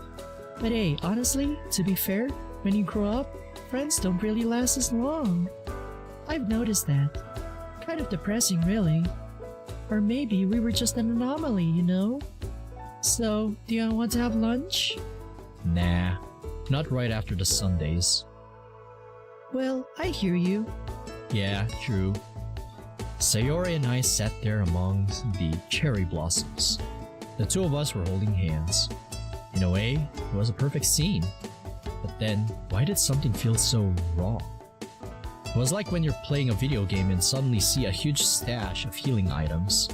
But hey, honestly, to be fair, when you grow up, friends don't really last as long. I've noticed that. Kind of depressing, really. Or maybe we were just an anomaly, you know? So, do you want to have lunch? Nah, not right after the Sundays. Well, I hear you. Yeah, true. Sayori and I sat there among the cherry blossoms. The two of us were holding hands. In a way, it was a perfect scene. But then, why did something feel so wrong? It was like when you're playing a video game and suddenly see a huge stash of healing items.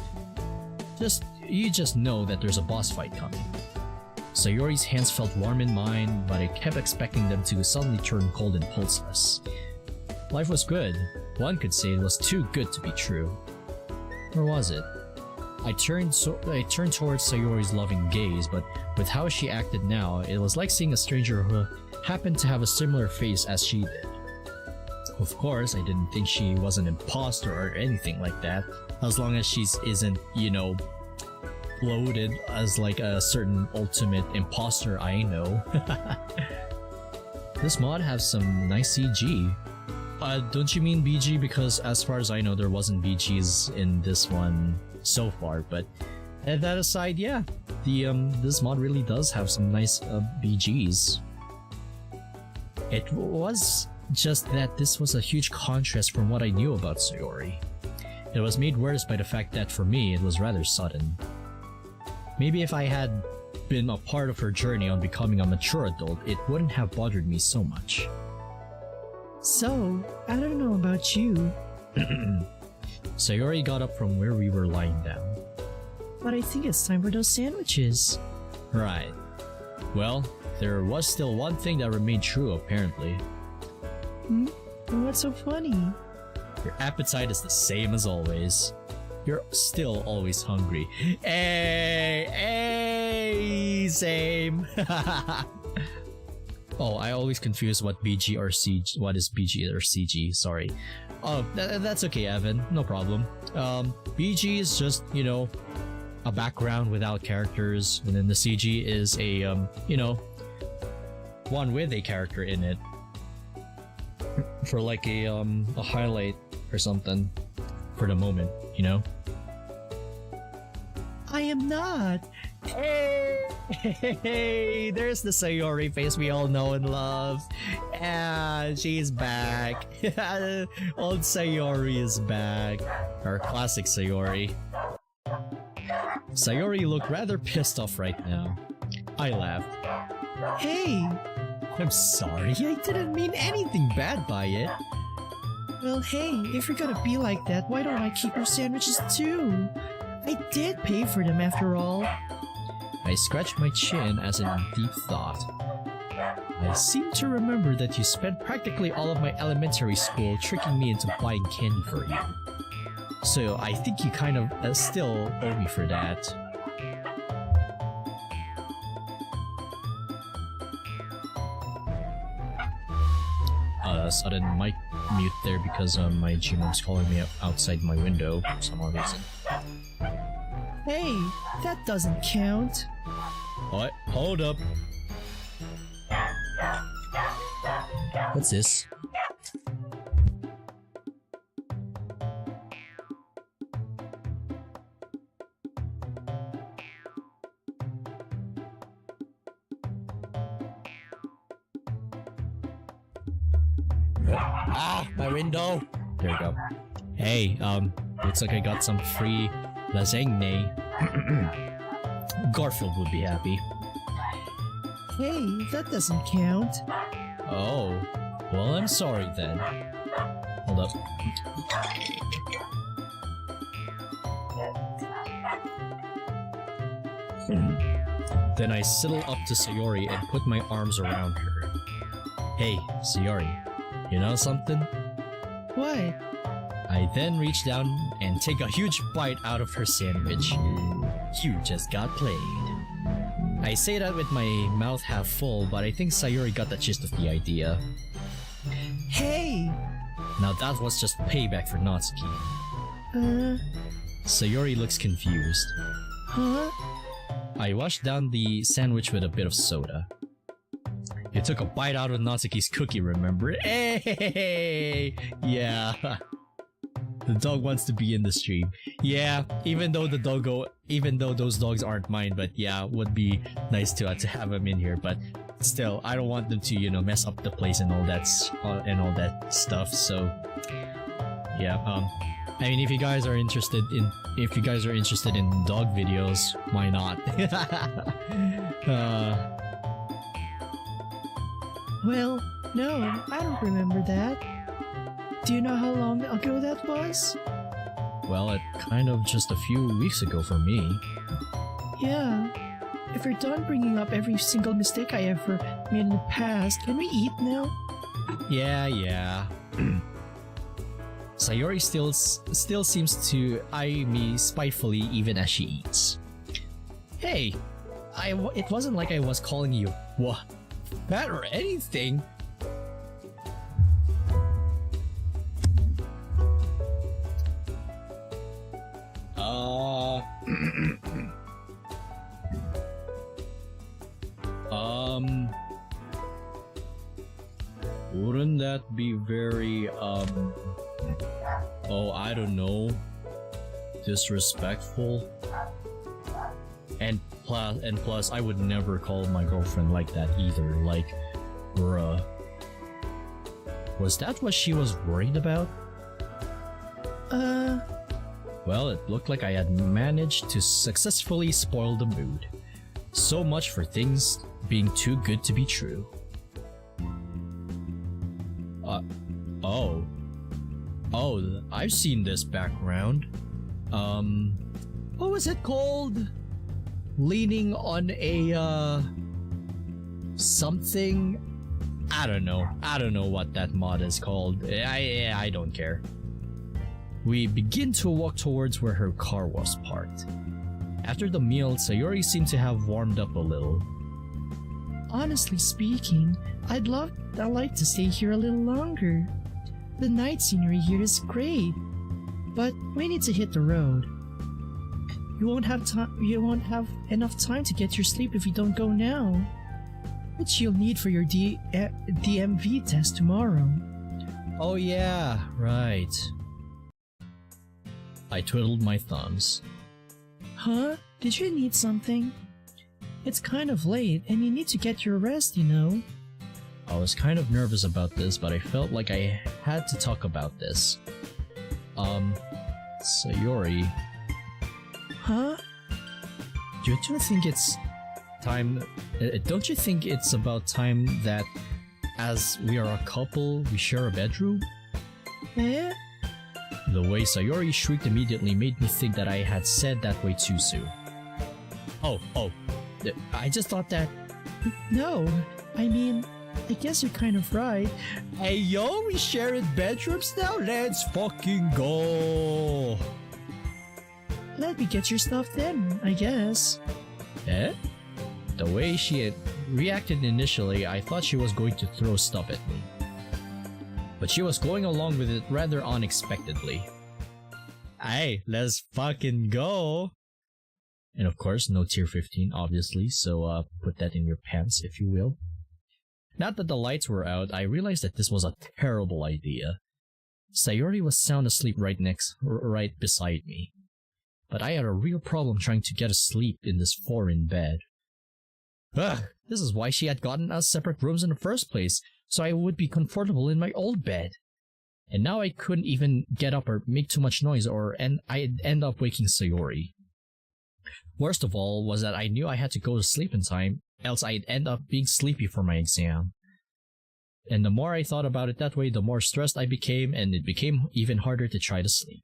You just know that there's a boss fight coming. Sayori's hands felt warm in mine, but I kept expecting them to suddenly turn cold and pulseless. Life was good. One could say it was too good to be true. Or was it? I turned towards Sayori's loving gaze, but with how she acted now, it was like seeing a stranger who happened to have a similar face as she did. Of course, I didn't think she was an imposter or anything like that, as long as she isn't, loaded as like a certain ultimate imposter I know. This mod has some nice CG. Don't you mean BG? Because as far as I know, there wasn't BGs in this one so far, but that aside, yeah, this mod really does have some nice BGs. It was just that this was a huge contrast from what I knew about Sayori. It was made worse by the fact that for me, it was rather sudden. Maybe if I had been a part of her journey on becoming a mature adult, it wouldn't have bothered me so much. So, I don't know about you, Sayori got up from where we were lying down. but I think it's time for those sandwiches. Right. Well, there was still one thing that remained true apparently. What's so funny? Your appetite is the same as always. You're still always hungry. Hey, same. Oh, I always confuse what BG or CG. What is BG or CG? Sorry. Oh, that's okay, Evan. No problem. BG is just, a background without characters, and then the CG is a, one with a character in it. For like a highlight or something for the moment, I am not. Hey, there's the Sayori face we all know and love. And she's back. Old Sayori is back. Our classic Sayori. Sayori looked rather pissed off right now. I laughed. Hey! I'm sorry, I didn't mean anything bad by it. Well, hey, if you're gonna be like that, why don't I keep your sandwiches too? I did pay for them after all. I scratched my chin as in deep thought. I seem to remember that you spent practically all of my elementary school tricking me into buying candy for you. So I think you kind of still owe me for that. Sudden mic mute there because my Gmom's calling me outside my window for some odd reason. Hey, that doesn't count. What? Hold up. What's this? My window! There we go. Hey, looks like I got some free lasagne. Garfield would be happy. Hey, that doesn't count. Oh, well, I'm sorry then. Hold up. Then I sidled up to Sayori and put my arms around her. Hey, Sayori, you know something? What? I then reached down and take a huge bite out of her sandwich. You just got played. I say that with my mouth half full, but I think Sayori got the gist of the idea. Hey! Now that was just payback for Natsuki. Sayori looks confused. Huh? I washed down the sandwich with a bit of soda. You took a bite out of Natsuki's cookie, remember? Hey! Yeah. The dog wants to be in the stream. Yeah, even though those dogs aren't mine, but yeah, would be nice to have them in here. But still, I don't want them to, mess up the place and all that stuff. So yeah, I mean, if you guys are interested in dog videos, why not? Well, no, I don't remember that. Do you know how long ago that was? Well, it kind of just a few weeks ago for me. Yeah. If you're done bringing up every single mistake I ever made in the past, can we eat now? Yeah. Sayori still seems to eye me spitefully even as she eats. Hey, it wasn't like I was calling you fat or anything. Wouldn't that be very, I don't know, disrespectful? And plus, I would never call my girlfriend like that either, like, bruh. Was that what she was worried about? Well, it looked like I had managed to successfully spoil the mood. So much for things being too good to be true. Oh, I've seen this background. What was it called? Leaning on a, something? I don't know what that mod is called. I don't care. We begin to walk towards where her car was parked. After the meal, Sayori seemed to have warmed up a little. Honestly speaking, I'd like to stay here a little longer. The night scenery here is great, but we need to hit the road. You won't have enough time to get your sleep if you don't go now, which you'll need for your DMV test tomorrow. Oh yeah, right. I twiddled my thumbs. Huh? Did you need something? It's kind of late and you need to get your rest, you know. I was kind of nervous about this, but I felt like I had to talk about this. Sayori. Huh? Don't you think it's time... don't you think it's about time that, as we are a couple, we share a bedroom? Eh? The way Sayori shrieked immediately made me think that I had said that way too soon. Oh, I just thought that... No, I mean, I guess you're kind of right. Hey yo, we sharing bedrooms now? Let's fucking go! Let me get your stuff then, I guess. Eh? The way she had reacted initially, I thought she was going to throw stuff at me. But she was going along with it rather unexpectedly. Hey, let's fucking go! And of course, no tier 15, obviously, so put that in your pants, if you will. Now that the lights were out, I realized that this was a terrible idea. Sayori was sound asleep right beside me. But I had a real problem trying to get asleep in this foreign bed. Ugh, this is why she had gotten us separate rooms in the first place, so I would be comfortable in my old bed. And now I couldn't even get up or make too much noise, and I'd end up waking Sayori. Worst of all was that I knew I had to go to sleep in time, else I'd end up being sleepy for my exam. And the more I thought about it that way, the more stressed I became, and it became even harder to try to sleep.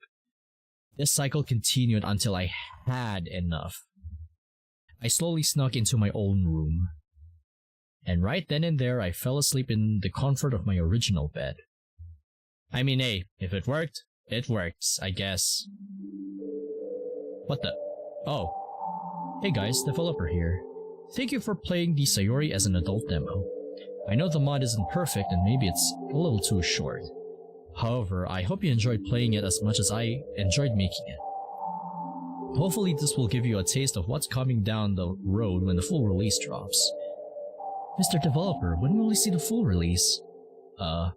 This cycle continued until I had enough. I slowly snuck into my own room. And right then and there, I fell asleep in the comfort of my original bed. I mean, hey, if it worked, it works, I guess. What the? Oh. Hey guys, developer here. Thank you for playing the Sayori as an adult demo. I know the mod isn't perfect and maybe it's a little too short. However, I hope you enjoyed playing it as much as I enjoyed making it. Hopefully this will give you a taste of what's coming down the road when the full release drops. Mr. Developer, when will we see the full release? I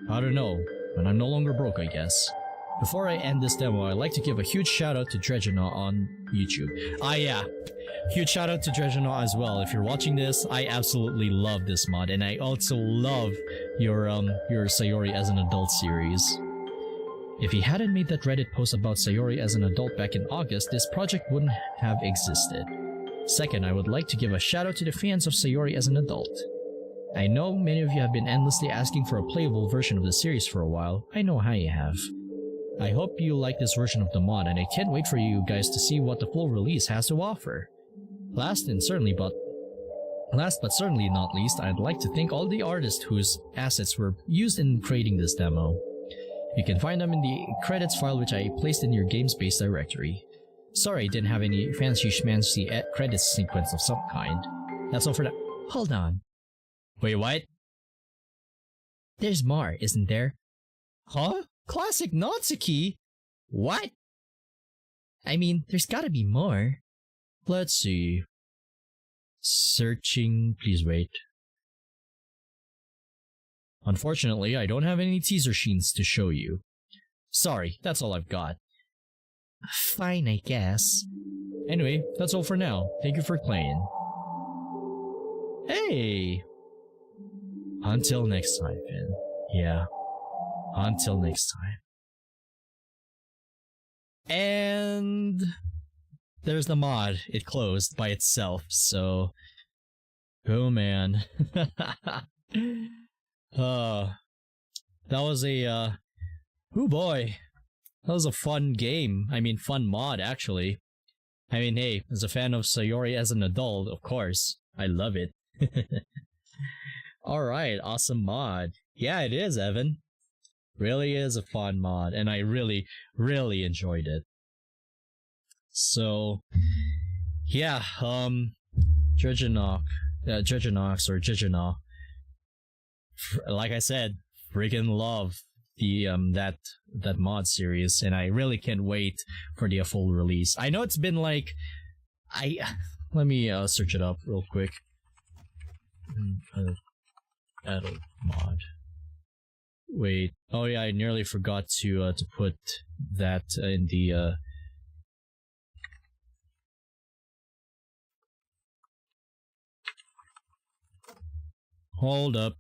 don't know. When I'm no longer broke, I guess. Before I end this demo, I'd like to give a huge shout out to Dregenaw on YouTube. Yeah. Huge shout out to Dregenaw as well. If you're watching this, I absolutely love this mod, and I also love your Sayori as an adult series. If he hadn't made that Reddit post about Sayori as an adult back in August, this project wouldn't have existed. Second, I would like to give a shout out to the fans of Sayori as an adult. I know many of you have been endlessly asking for a playable version of the series for a while. I know how you have. I hope you like this version of the mod, and I can't wait for you guys to see what the full release has to offer. Last but certainly not least, I'd like to thank all the artists whose assets were used in creating this demo. You can find them in the credits file which I placed in your GameSpace directory. Sorry I didn't have any fancy schmancy credits sequence of some kind. That's all for now. Hold on. Wait, what? There's more, isn't there? Huh? Classic Natsuki? What? I mean, there's gotta be more. Let's see. Searching, please wait. Unfortunately, I don't have any teaser scenes to show you. Sorry, that's all I've got. Fine, I guess. Anyway, that's all for now. Thank you for playing. Hey! Until next time, Finn. Yeah. Until next time. And there's the mod. It closed by itself, so... Oh man. That was a, oh boy. That was a fun game. I mean, fun mod, actually. I mean, hey, as a fan of Sayori as an adult, of course. I love it. Alright, awesome mod. Yeah, it is, Evan. Really is a fun mod, and I really, really enjoyed it. So, yeah, Judgenox, or Judgenox, like I said, freaking love the, that mod series, and I really can't wait for the full release. I know it's been like, let me, search it up real quick. Adult mod. Wait. Oh yeah, I nearly forgot to put that in the Hold up.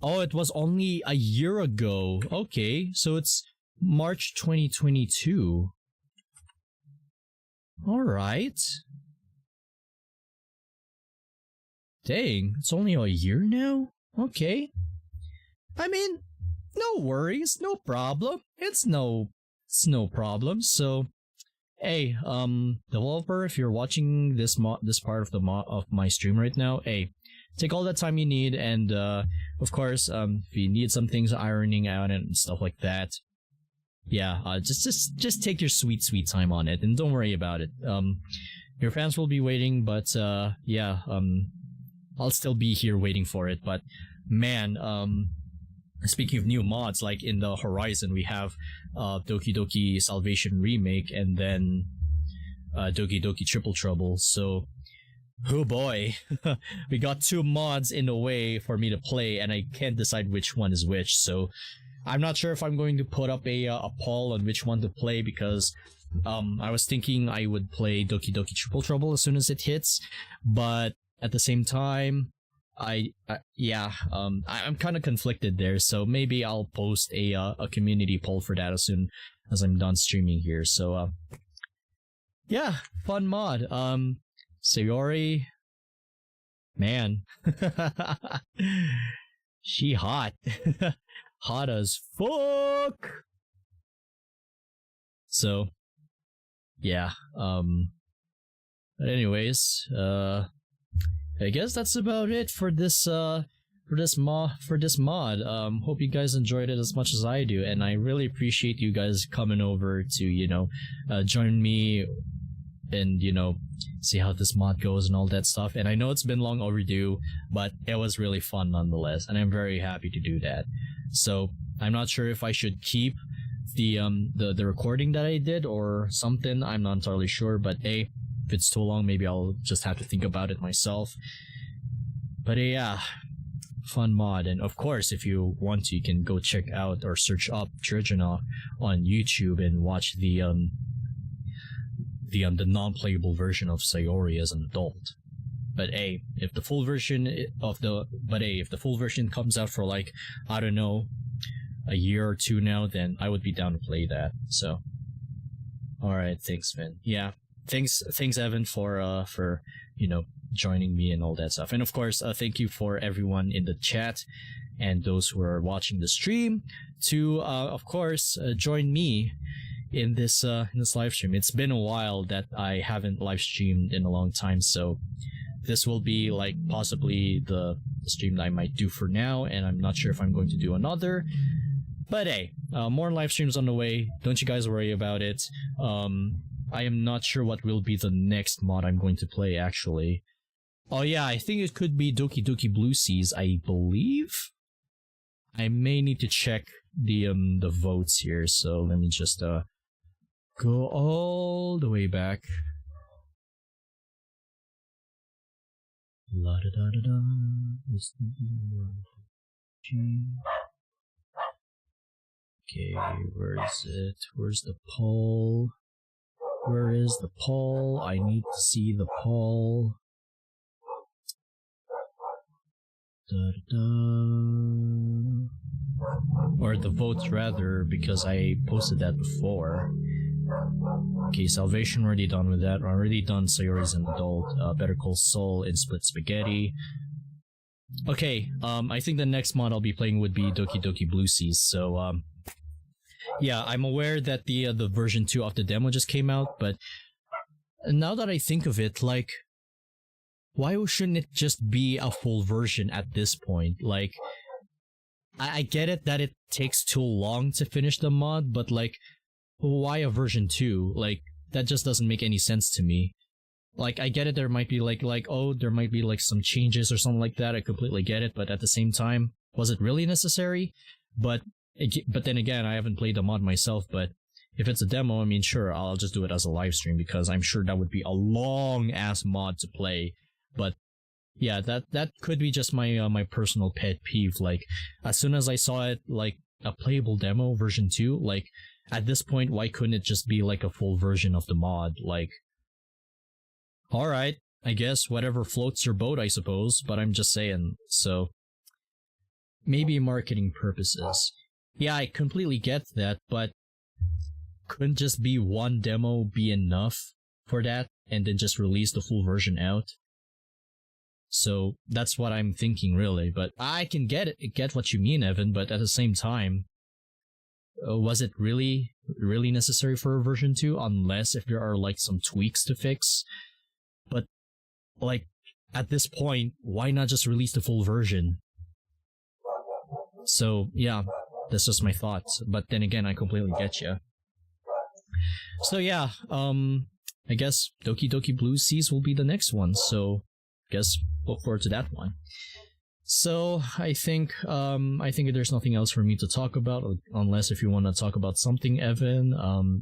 Oh, it was only a year ago. Okay, so it's March 2022. Alright. Dang, it's only a year now? Okay. I mean, no worries, no problem. It's no problem. So, hey, developer, if you're watching this part of of my stream right now, hey, take all that time you need, and of course, if you need some things ironing out and stuff like that, yeah, just take your sweet time on it, and don't worry about it. Your fans will be waiting, but yeah, I'll still be here waiting for it. But man, speaking of new mods, like in the horizon, we have Doki Doki Salvation Remake, and then Doki Doki Triple Trouble. So, oh boy, we got two mods in a way for me to play, and I can't decide which one is which. So, I'm not sure if I'm going to put up a poll on which one to play, because I was thinking I would play Doki Doki Triple Trouble as soon as it hits, but at the same time, I'm kind of conflicted there, so maybe I'll post a community poll for that as soon as I'm done streaming here. So yeah, fun mod. Sayori, man, she hot, hot as fuck. So yeah, but anyways, I guess that's about it for this mod. Hope you guys enjoyed it as much as I do, and I really appreciate you guys coming over to, join me and, see how this mod goes and all that stuff. And I know it's been long overdue, but it was really fun nonetheless, and I'm very happy to do that. So I'm not sure if I should keep the recording that I did or something. I'm not entirely sure, but hey, if it's too long, maybe I'll just have to think about it myself. But yeah, fun mod. And of course, if you want to, you can go check out or search up Jurgena on YouTube and watch the non-playable version of Sayori as an adult. But hey, if the full version comes out for, like, I don't know, a year or two now, then I would be down to play that. So, all right, thanks, Vin. Yeah. Thanks, Evan, for joining me and all that stuff. And of course, thank you for everyone in the chat and those who are watching the stream to, of course, join me in this live stream. It's been a while that I haven't live streamed in a long time, so this will be like possibly the stream that I might do for now, and I'm not sure if I'm going to do another. But hey, more live streams on the way. Don't you guys worry about it. I am not sure what will be the next mod I'm going to play, actually. Oh yeah, I think it could be Doki Doki Blue Seas, I believe. I may need to check the votes here, so let me just go all the way back. La da da da da. Okay, where is it? Where's the poll? Where is the poll? I need to see the poll. Da, da, da. Or the votes rather, because I posted that before. Okay, Salvation already done with that. Already done Sayori's an adult. Better Call Saul in Split Spaghetti. Okay, I think the next mod I'll be playing would be Doki Doki Blue Seas. So yeah, I'm aware that the version 2 of the demo just came out, but now that I think of it, like, why shouldn't it just be a full version at this point? Like, I get it that it takes too long to finish the mod, but like, why a version 2? Like, that just doesn't make any sense to me. Like, I get it, there might be like, oh, there might be like some changes or something like that, I completely get it, but at the same time, was it really necessary? But then again, I haven't played the mod myself, but if it's a demo, I mean, sure, I'll just do it as a live stream, because I'm sure that would be a long-ass mod to play. But yeah, that could be just my my personal pet peeve. Like, as soon as I saw it, like, a playable demo version 2, like, at this point, why couldn't it just be like a full version of the mod? Like, alright, I guess whatever floats your boat, I suppose, but I'm just saying. So, maybe marketing purposes. Yeah, I completely get that, but couldn't just be one demo be enough for that, and then just release the full version out? So that's what I'm thinking, really. But I can get what you mean, Evan, but at the same time, was it really necessary for a version 2? Unless if there are like some tweaks to fix. But like, at this point, why not just release the full version? So yeah, that's just my thoughts. But then again, I completely get you. So yeah, I guess Doki Doki Blue Seas will be the next one. So guess look forward to that one. So I think there's nothing else for me to talk about, unless if you want to talk about something, Evan.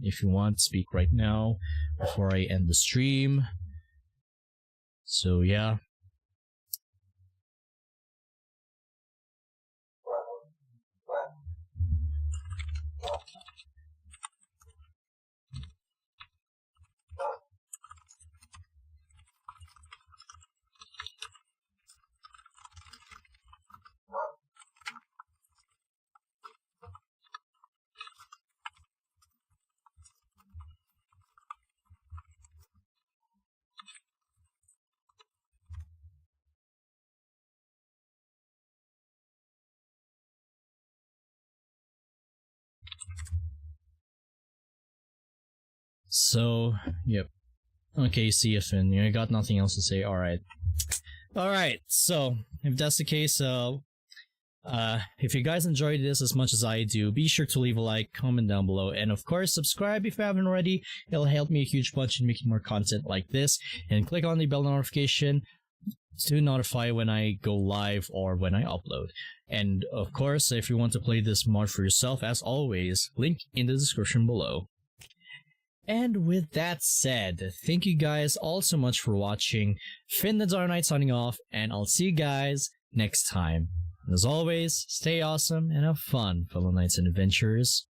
If you want, speak right now before I end the stream. So yeah. So, yep. Okay, CFN, I got nothing else to say. Alright. Alright, so, if that's the case, if you guys enjoyed this as much as I do, be sure to leave a like, comment down below, and of course, subscribe if you haven't already. It'll help me a huge bunch in making more content like this, and click on the bell notification to notify when I go live or when I upload. And of course, if you want to play this mod for yourself, as always, link in the description below. And with that said, thank you guys all so much for watching. Finn the Dark Knight signing off, and I'll see you guys next time. And as always, stay awesome and have fun, fellow knights and adventurers.